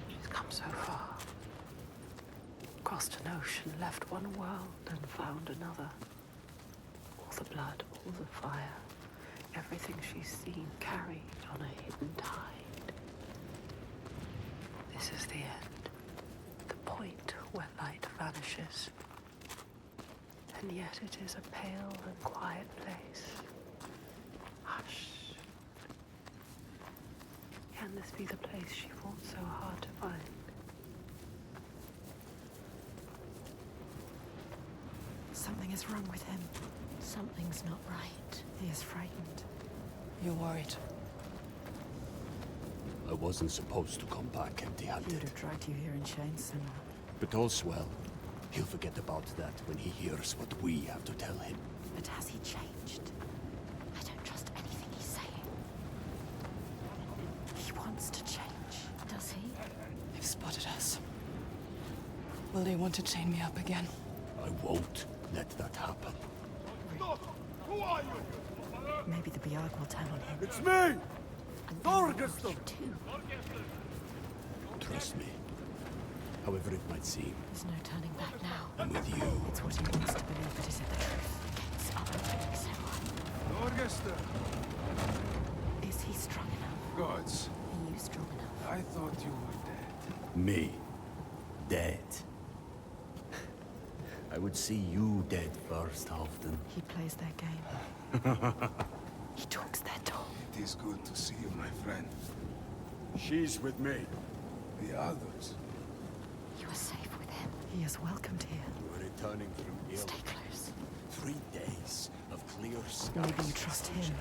She's come so far. Crossed an ocean, left one world and found another. All the blood, all the fire, everything she's seen carried on a hidden tide. This is the end, the point where light vanishes. And yet it is a pale and quiet place. Hush. Can this be the place she fought so hard to find? Something is wrong with him. Something's not right. He is frightened. You're worried. I wasn't supposed to come back He would empty-handed. have dragged you here in chains, Senua. But all's well. He'll forget about that when he hears what we have to tell him. But has he changed? I don't trust anything he's saying. He wants to change. Does he? They've spotted us. Will they want to chain me up again? I won't let that happen. Who are you? Maybe the Biarg will turn on him. It's me! Thorgester! Too. Trust me. However it might seem, There's no turning back now. I'm with you. It's what he wants to believe, but is it the truth? It's up. Senua. Thorgester! Is he strong enough? Gods, Are you strong enough? I thought you were dead. Me? Dead? I would see you dead first, Halfdan. He plays their game. He talks their talk. It is good to see you, my friend. She's with me. The others. You are safe with him. He is welcomed here. We're returning from ill. Stay close. 3 days of clear skies. Maybe you trust him.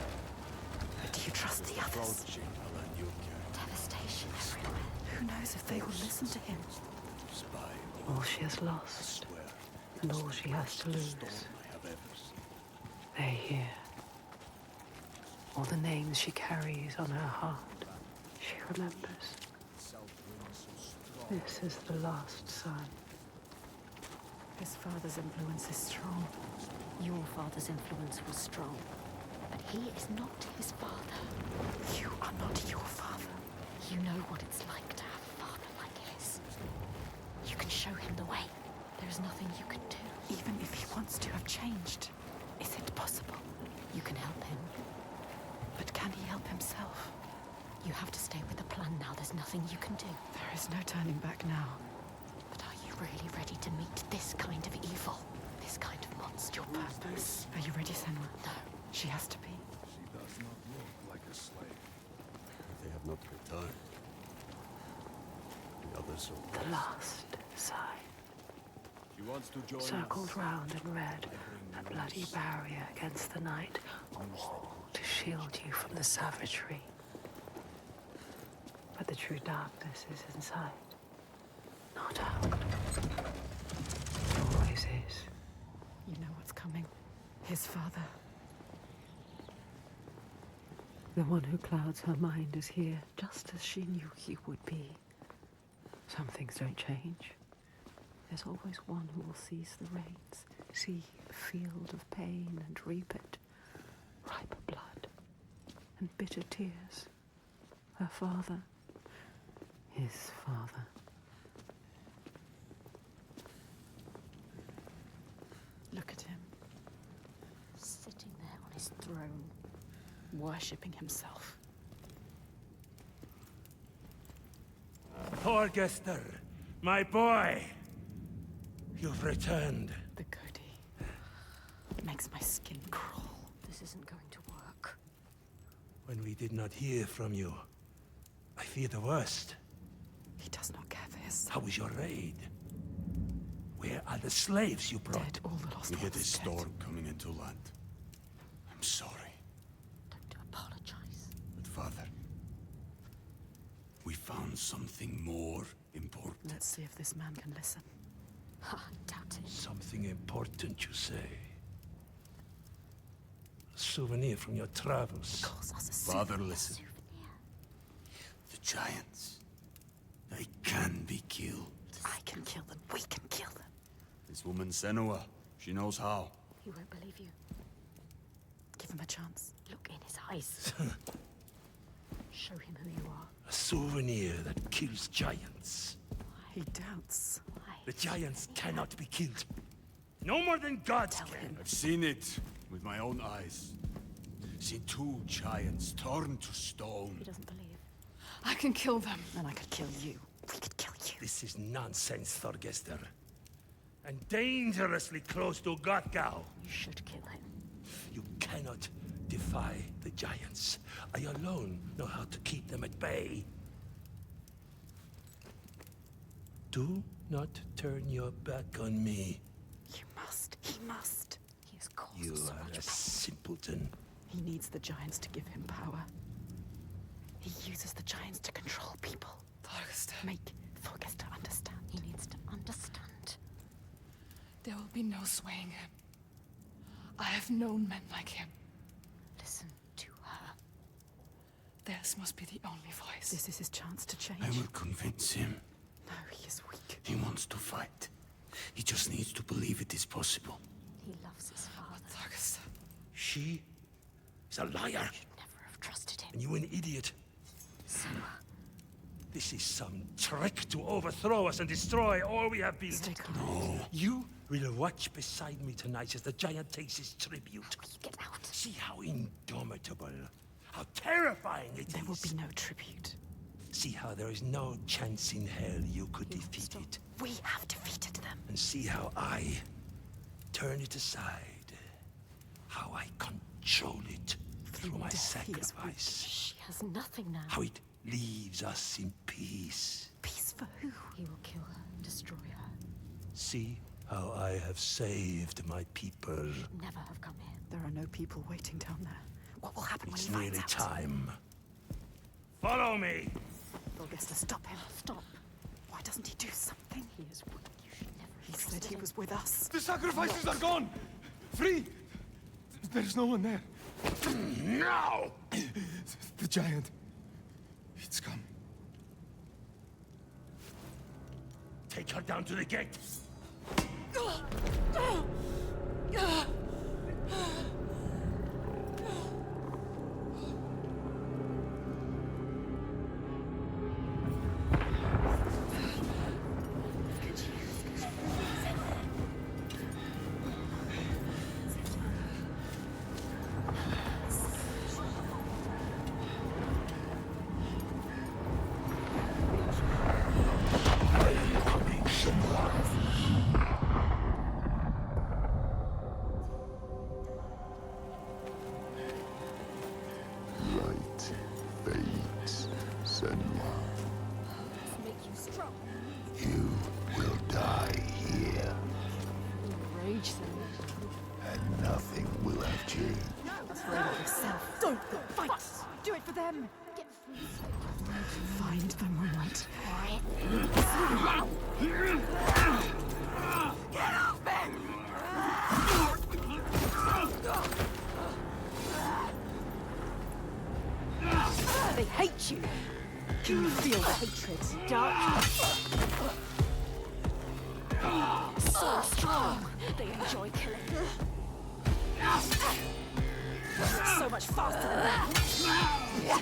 But do you trust the others? Approaching Alanuka. Devastation everywhere. Who knows if they will listen to him? Spy. All she has lost, Swear. and all she has to lose. Storm I have ever seen. They hear. All the names she carries on her heart, she remembers. This is the last son. His father's influence is strong. Your father's influence was strong. But he is not his father. You are not your father. You know what it's like to have a father like his. You can show him the way. There is nothing you can do. Even if he wants to have changed, is it possible? You can help him. But can he help himself? You have to stay with the plan now. There's nothing you can do. There is no turning back now. But are you really ready to meet this kind of evil? This kind of monster? Your purpose. Are you ready, Senua? No. She has to be. She does not look like a slave. They have not returned. The others will. The last sign. She wants to join Circled us. round in red, a bloody barrier against the night, a wall to shield you from the savagery. But the true darkness is inside, not out. It always is. You know what's coming. His father. The one who clouds her mind is here, just as she knew he would be. Some things don't change. There's always one who will seize the reins, see the field of pain and reap it. Ripe blood and bitter tears. Her father, his father. Look at him. Sitting there on his throne. Worshipping himself. Thorgester, my boy! You've returned. The goatee. It makes my skin crawl. This isn't going to work. When we did not hear from you, I fear the worst. He does not care for his son. How was your raid? Where are the slaves you brought? Dead, all the lost We hit a ones dead. storm coming into land. I'm sorry. Don't apologize. But father, we found on something more important. Let's see if this man can listen. I doubt it. Something important, you say? A souvenir from your travels. Calls us a Father, listen. The giants. They can be killed. I can kill them. We can kill them. This woman, Senua, she knows how. He won't believe you. Give him a chance. Look in his eyes. Show him who you are. A souvenir that kills giants. He doubts. The giants cannot be killed. No more than gods can. I've seen it with my own eyes. Seen 2 giants torn to stone. He doesn't believe. I can kill them. And I could kill you. We could kill you. This is nonsense, Thorgester. And dangerously close to Gothgau. You should kill him. You cannot defy the giants. I alone know how to keep them at bay. Do not turn your back on me. You must. He must. He has caused You so are much a pain. simpleton. He needs the giants to give him power. He uses the giants to control people. Make Thorgester understand. He needs to understand. There will be no swaying him. I have known men like him. Listen to her. Theirs must be the only voice. This is his chance to change. I will convince him. No, he is weak. He wants to fight. He just needs to believe it is possible. He loves his father. Thorgester. She is a liar. You should never have trusted him. And you an idiot. Senua. This is some trick to overthrow us and destroy all we have built. Stay calm. No. You will watch beside me tonight as the giant takes his tribute. Will you get out? See how indomitable, how terrifying it is. There will be no tribute. See how there is no chance in hell you could defeat it. We have defeated them. And see how I turn it aside. How I control it through my death, he is sacrifice. She has nothing now. How it leaves us in peace. Peace for who? He will kill her, destroy her. See how I have saved my people. Never have come here. There are no people waiting down there. What will happen when It's he finds nearly out? time. Follow me! Thorgester, stop him. Stop. Why doesn't he do something? He is weak. You should never have He said trusted he him. was with us. The sacrifices are gone! Free! There's no one there. Now! The giant. It's come. Take her down to the gate. Light fades, Senua. Make you strong. You will die here, Rage them. and nothing will have changed. Afraid of yourself. Don't fight. Do it for them. Get free. Find the moonlight. They hate you. Can you feel the hatred? Darkness. So strong. They enjoy killing. You're so much faster than that.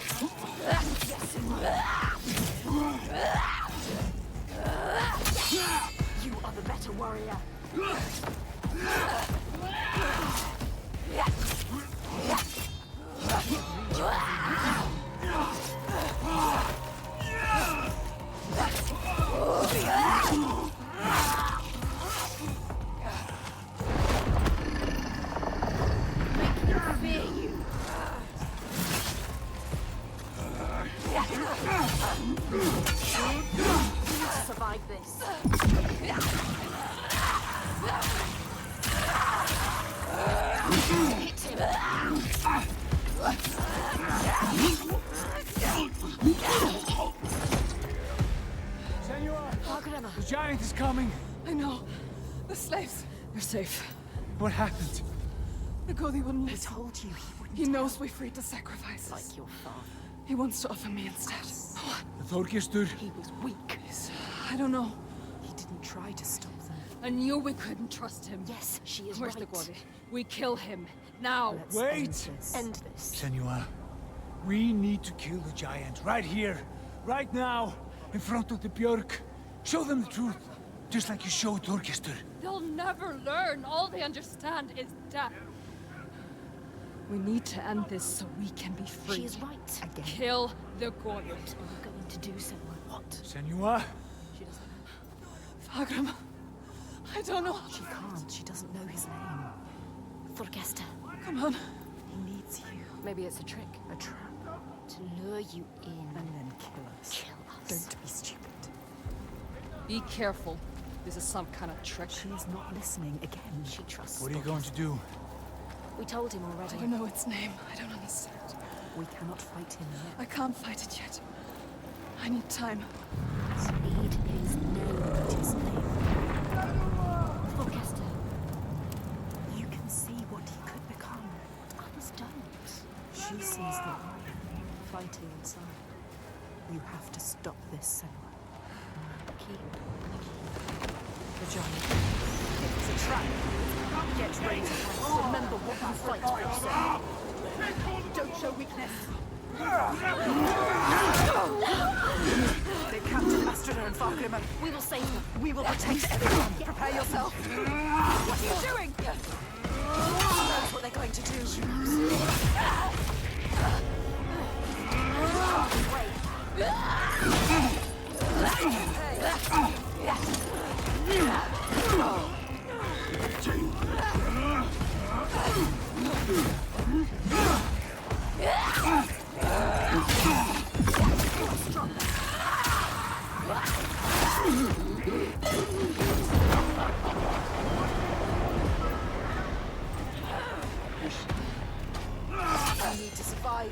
You are the better warrior. Fear you. Survive this. Hit him. The giant is coming. I know. The slaves. They're safe. What happened? The Cody wouldn't We listen. told you he wouldn't. He knows we freed the sacrifices. Like your father. He wants to offer me instead. What? The Þorgestur. He was weak. I don't know. He didn't try to stop them. I knew we couldn't trust him. Yes, she is Where's right. the Gode? We kill him. Now! Let's Wait! End this. Senua, we need to kill the giant right here, right now, in front of the Björk. Show them the truth, just like you showed Þorgestur. They'll never learn. All they understand is death. We need to end this so we can be free. She is right. Again. Kill the Gode. What are you going to do, Senua? What? Senua? She doesn't Fagram. I don't know. She can't. She doesn't know his name. Thorgestur. Come on. He needs you. Maybe it's a trick. A trap. To lure you in. And then kill us. Kill us. Don't be stupid. Be careful. This is some kind of trick. She is not listening again. She trusts What are you going to do? We told him already. I don't know its name. I don't understand. We cannot fight him yet. I can't fight it yet. I need time. Need his name. Not his name. Thorgestur. You can see what he could become. Others don't. She sees the lion fighting inside. You have to stop this, Senua. Keep. The giant. It's a trap. Get ready to fight. Remember what you fight for, Senua. Don't show weakness. They captured Astrida and Fargrimmer. We will save them. We will protect everyone. Prepare yourself. What are you doing? Who knows what they're going to do? I need to survive.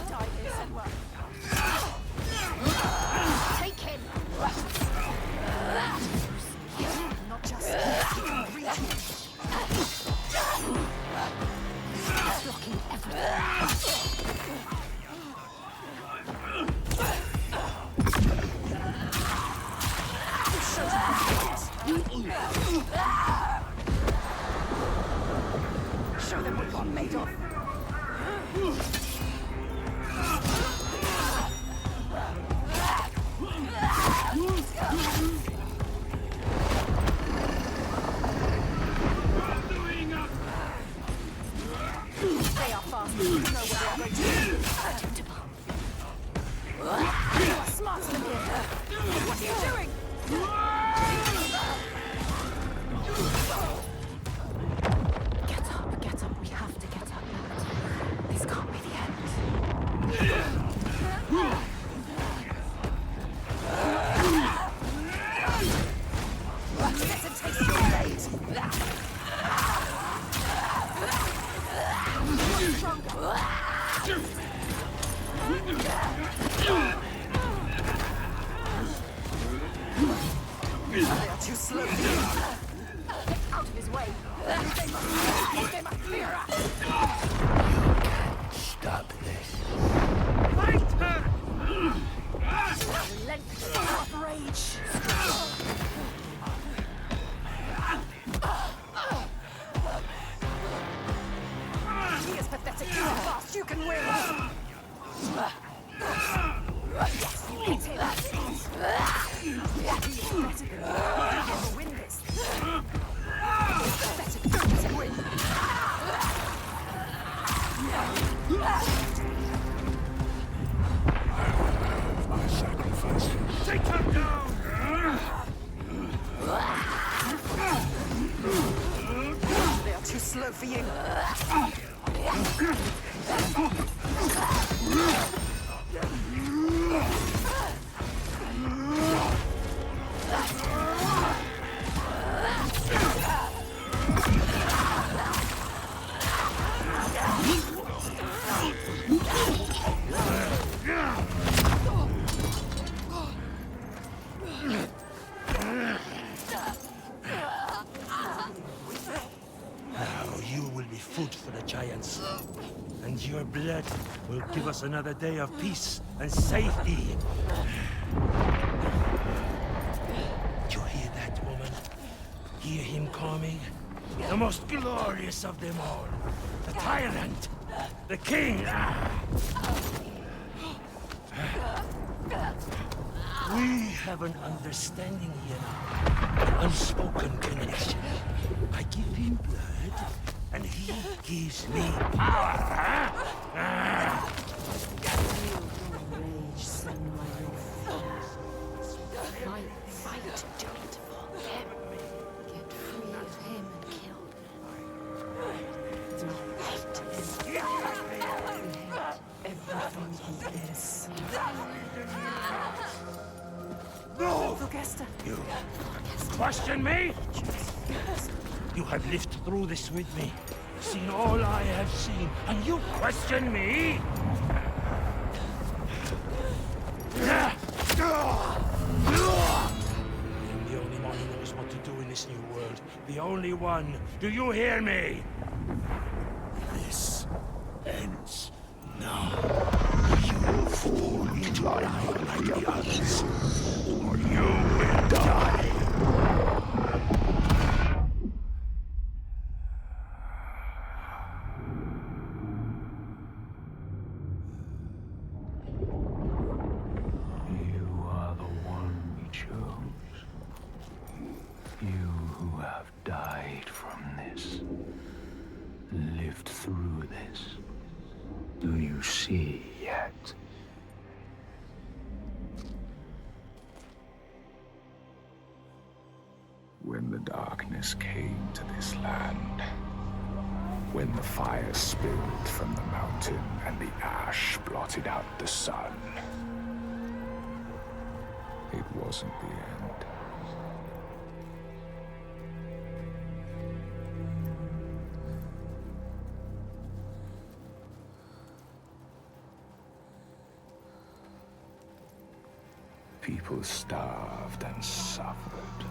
Die here, Senua. Take him. Not just he can reach me. He's blocking everything. Show them what you're made of. They are fast. You know what they are going to do. You are smarter than him. What are you doing? Get up. We have to get up. This can't be the end. Let him taste your blade. You're stronger. They are too slow. Get out of his way. They must fear us. Stop this. Fight her! Relentless. Full of rage. He is pathetic. You are fast. You can win. Yes, you hit him. He is better than you. You'll never win this. He is pathetic. Don't let him win. My sacrifices. Take her down! They are too slow for you. And your blood will give us another day of peace and safety. Do you hear that, woman? Hear him coming? The most glorious of them all. The tyrant. The king. We have an understanding here now. An unspoken connection. I give him blood, and he gives me power. Rage, Senua, your fear. Fight, do it for him. Get free of him and kill him. Do hate him. We hate everything he is. No! Forgesta. You question me? You have lived through this with me, seen all I have seen, and you question me? I am the only one who knows what to do in this new world. The only one. Do you hear me? This ends now. You fall into line like the others, or you will die. You are the one we chose. You who have died from this, lived through this. Do you see yet? When the darkness came to this land, when the fire spilled from the mountain and the ash blotted out the sun, it wasn't the end. People starved and suffered.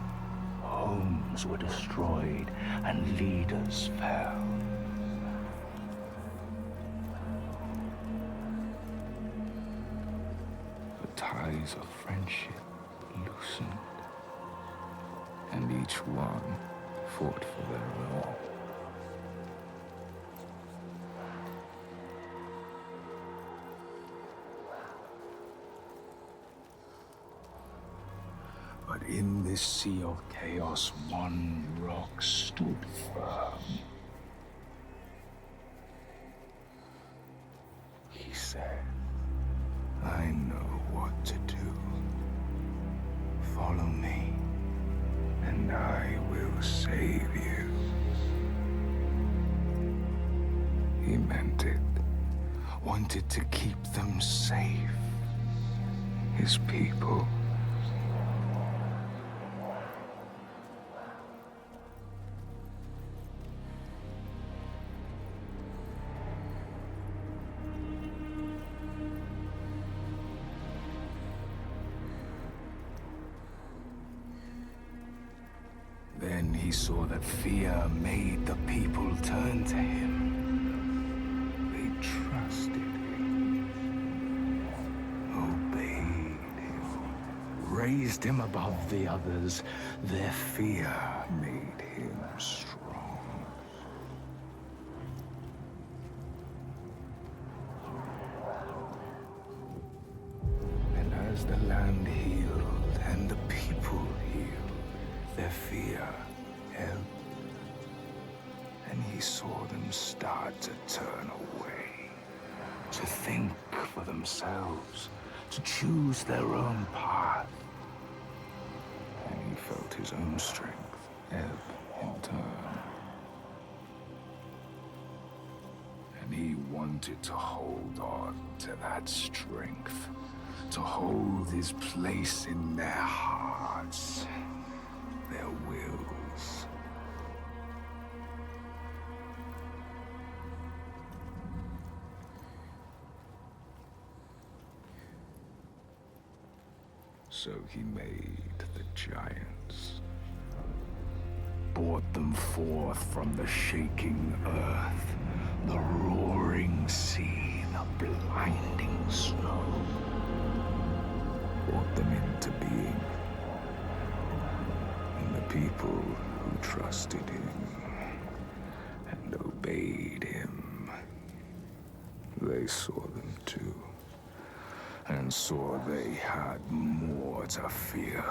Homes were destroyed and leaders fell. The ties of friendship loosened, and each one fought for their own. But in this sea of chaos, one rock stood firm. He said, I know what to do. Follow me, and I will save you. He meant it. Wanted to keep them safe. His people. Then he saw that fear made the people turn to him. They trusted him, obeyed him, raised him above the others. Their fear made him strong. And as the land healed and the people healed, their fear held, and he saw them start to turn away, to think for themselves, to choose their own path. And he felt his own strength ebb in turn. And he wanted to hold on to that strength, to hold his place in their hearts, their wills. So he made the giants, brought them forth from the shaking earth, The roaring sea, the blinding snow, brought them into being. And the people who trusted him and obeyed him, they saw them too, and saw they had more to fear.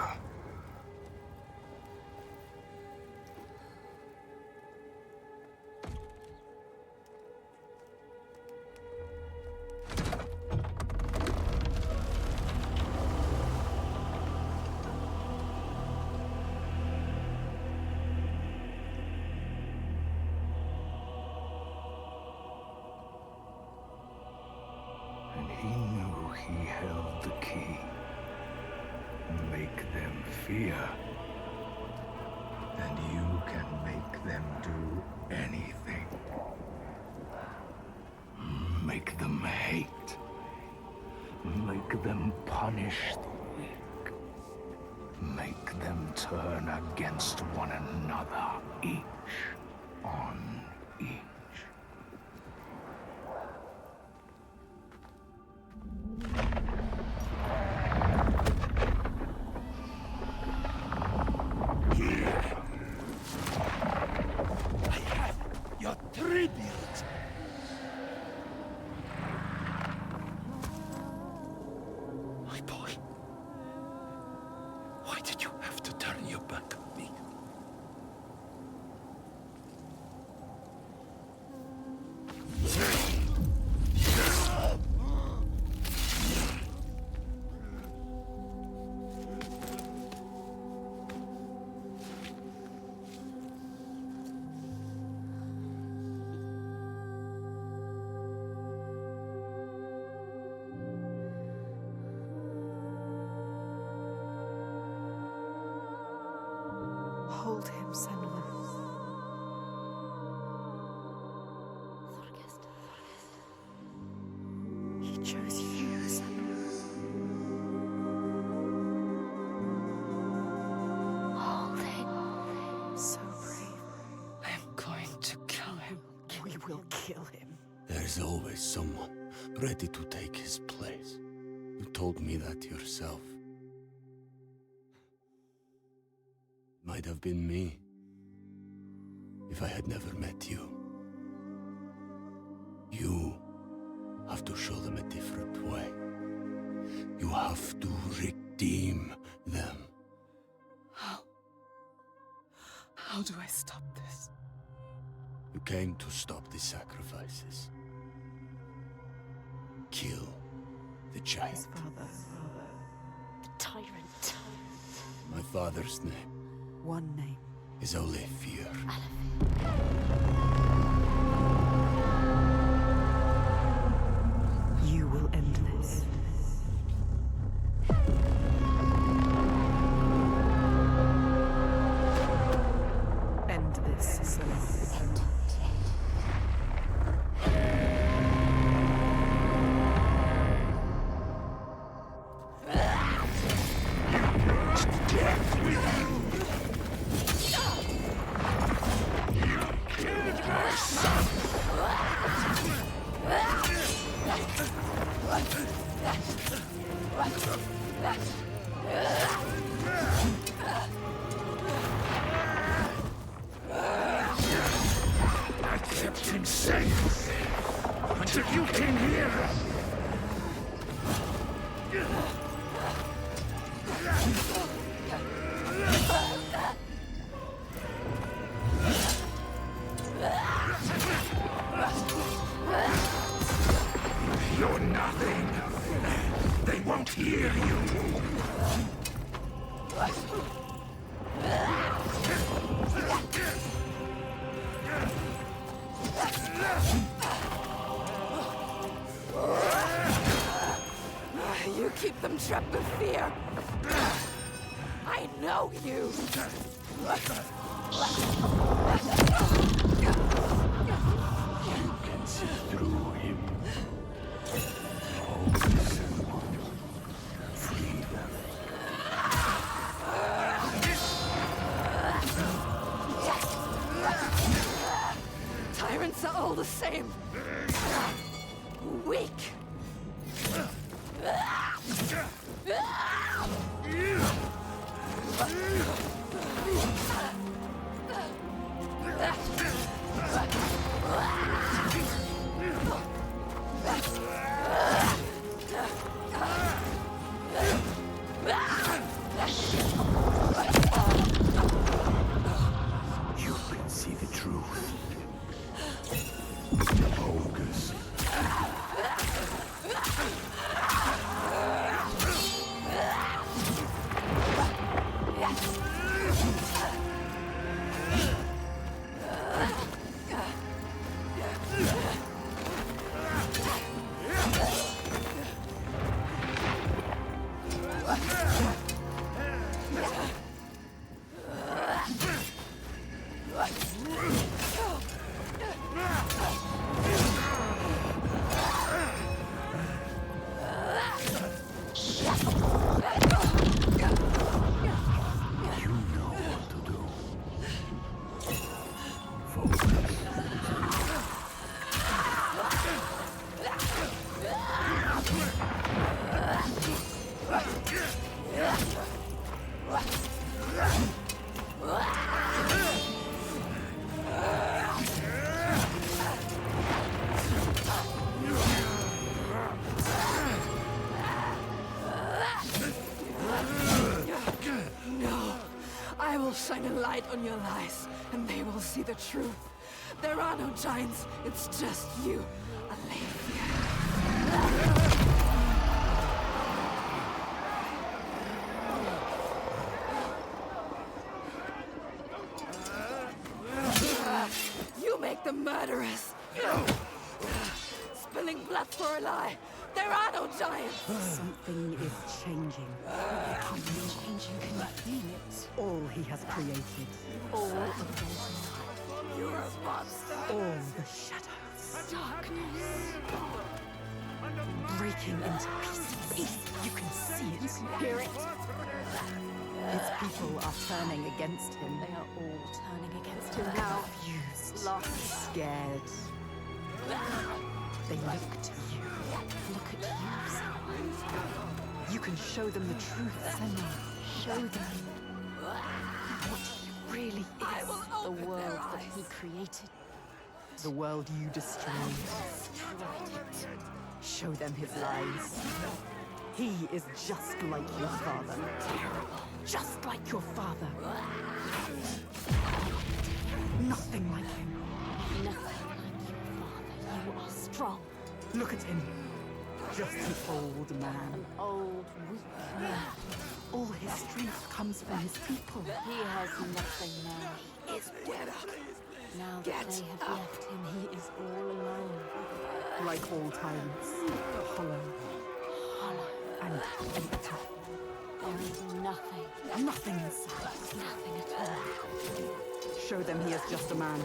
He knew he held the key. Make them fear. And you can make them do anything. Make them hate. Make them punish the weak. Make them turn against one another, each on each. Your tribute! My boy. Why did you have to turn your back on me? Hold him, Senua. He chose you, Senua. Hold him. So brave. I am going to kill him. We will kill him. There's always someone ready to take his place. You told me that yourself. Might have been me, if I had never met you. You have to show them a different way. You have to redeem them. How? How do I stop this? You came to stop the sacrifices. Kill the giant. His father. The tyrant. My father's name One name. is only fear. You will end this. End this, Senua. I kept him safe until you came here. You're nothing. They won't hear you. You keep them trapped in fear. I know you. You can see through him. Oh, Senua. Free them. Tyrants are all the same. shame! Weak! You can see the truth. Ogres. I will shine a light on your lies, and they will see the truth. There are no giants, it's just you, Alethea. You make them murderous. Spilling blood for a lie. There are no giants. Something is changing. Changing, can you feel it? All he has created. All of those You're a monster. All the shadows. darkness. Breaking into pieces. You can see it. Hear it. His people are turning against him. They are all turning against him Now, now. confused, Lost. scared. They look to you. Look at you, Senua. You can show them the truth, Senua. Show them What he really is. the world that he created. The world you destroyed. Destroyed it. Show them his lies. He is just like your father. Terrible. Just like your father. Nothing like him. Nothing like your father. You are strong. Look at him. Just an old man. An old, weak man. All his strength comes from his people. He has nothing now. He is dead. Now that they have left him, he is all alone. Like all tyrants. Hollow Hollow. and empty. There is nothing. Nothing inside. Nothing at all. Show them he is just a man.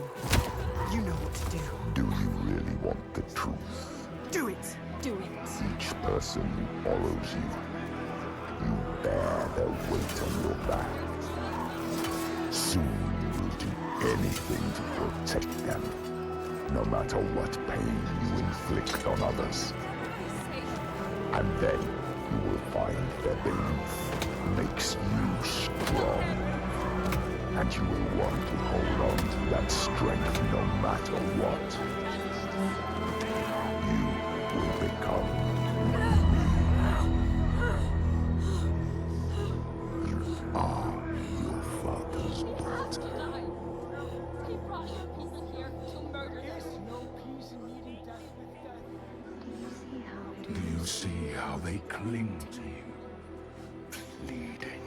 You know what to do. Do you really want the truth? Do it! Do it. Each person who follows you, you bear their weight on your back. Soon you will do anything to protect them, no matter what pain you inflict on others. And then you will find their belief makes you strong. And you will want to hold on to that strength no matter what. You will become you are your father's daughter. Do you see how they cling to you, pleading?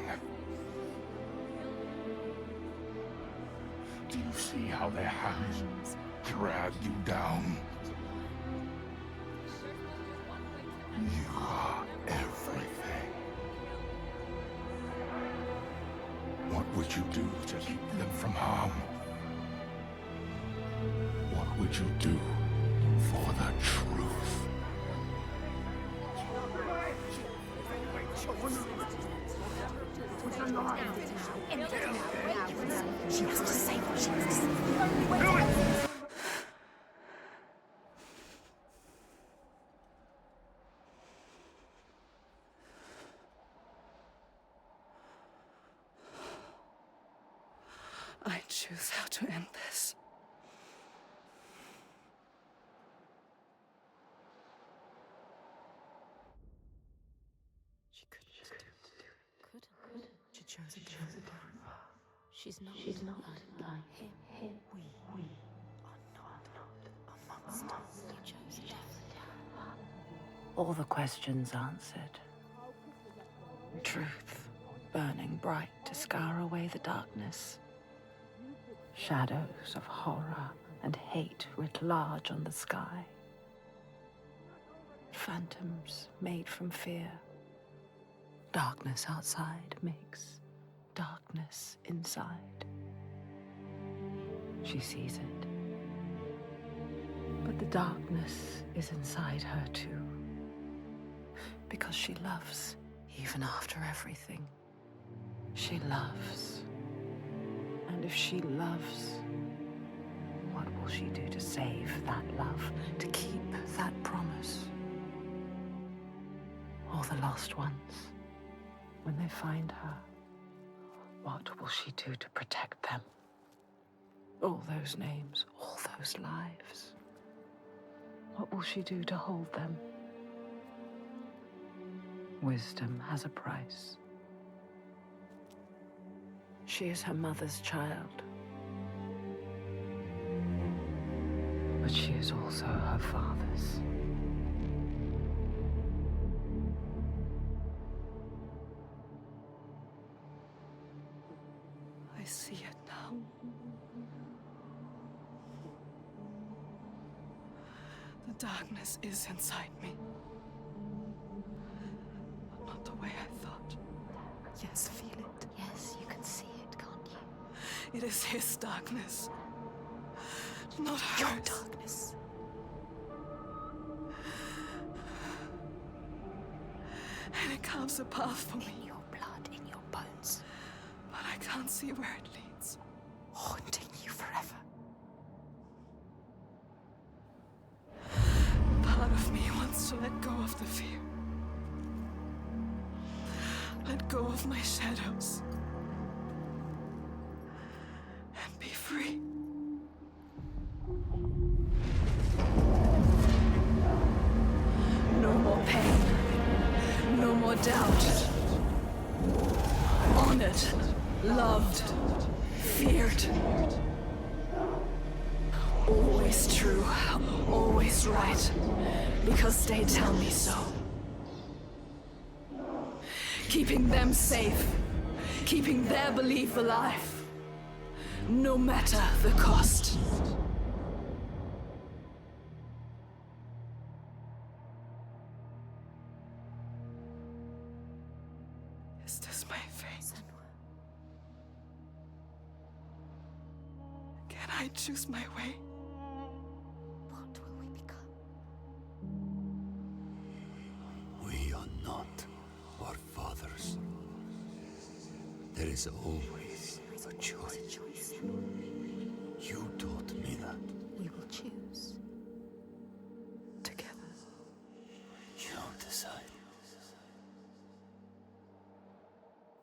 Do you see how their hands drag you down? You are everything. What would you do to keep them from harm? What would you do for the truth? She has to say what she has to say. choose how to end this. She couldn't. She chose a different path. She's not like him. We are not a monster. You chose a different path. All the questions answered. Truth, burning bright to scour away the darkness. Shadows of horror and hate writ large on the sky. Phantoms made from fear. Darkness outside makes darkness inside. She sees it. But the darkness is inside her too. Because she loves, even after everything. She loves. And if she loves, what will she do to save that love, to keep that promise? All the lost ones, when they find her, what will she do to protect them? All those names, all those lives. What will she do to hold them? Wisdom has a price. She is her mother's child. But she is also her father's. I see it now. The darkness is inside me. Not the way I thought. Yes, feel it. Yes, you can see it, can't you? It is his darkness. Not hers. Your darkness. And it carves a path for me. In your blood, in your bones. But I can't see where it leads. Haunting you forever. Part of me wants to let go of the fear. Let go of my shadows. And be free. No more pain. No more doubt. Honored. Loved. Feared. Always true. Always right. Because they tell me so. Keeping them safe. Keeping their belief alive. No matter the cost. Is this my fate? Senua. Can I choose my way? What will we become? We are not our fathers. There is always a choice. You taught me that. We will choose. Together. You decide.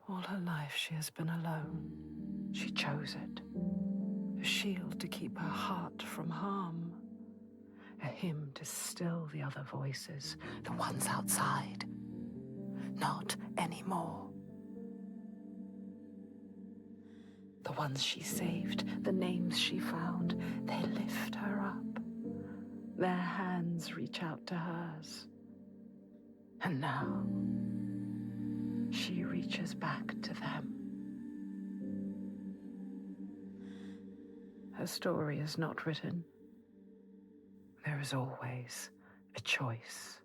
All her life she has been alone. She chose it. A shield to keep her heart from harm. A hymn to still the other voices, the ones outside. Not anymore. The ones she saved, the names she found, they lift her up. Their hands reach out to hers. And now, she reaches back to them. Her story is not written. There is always a choice.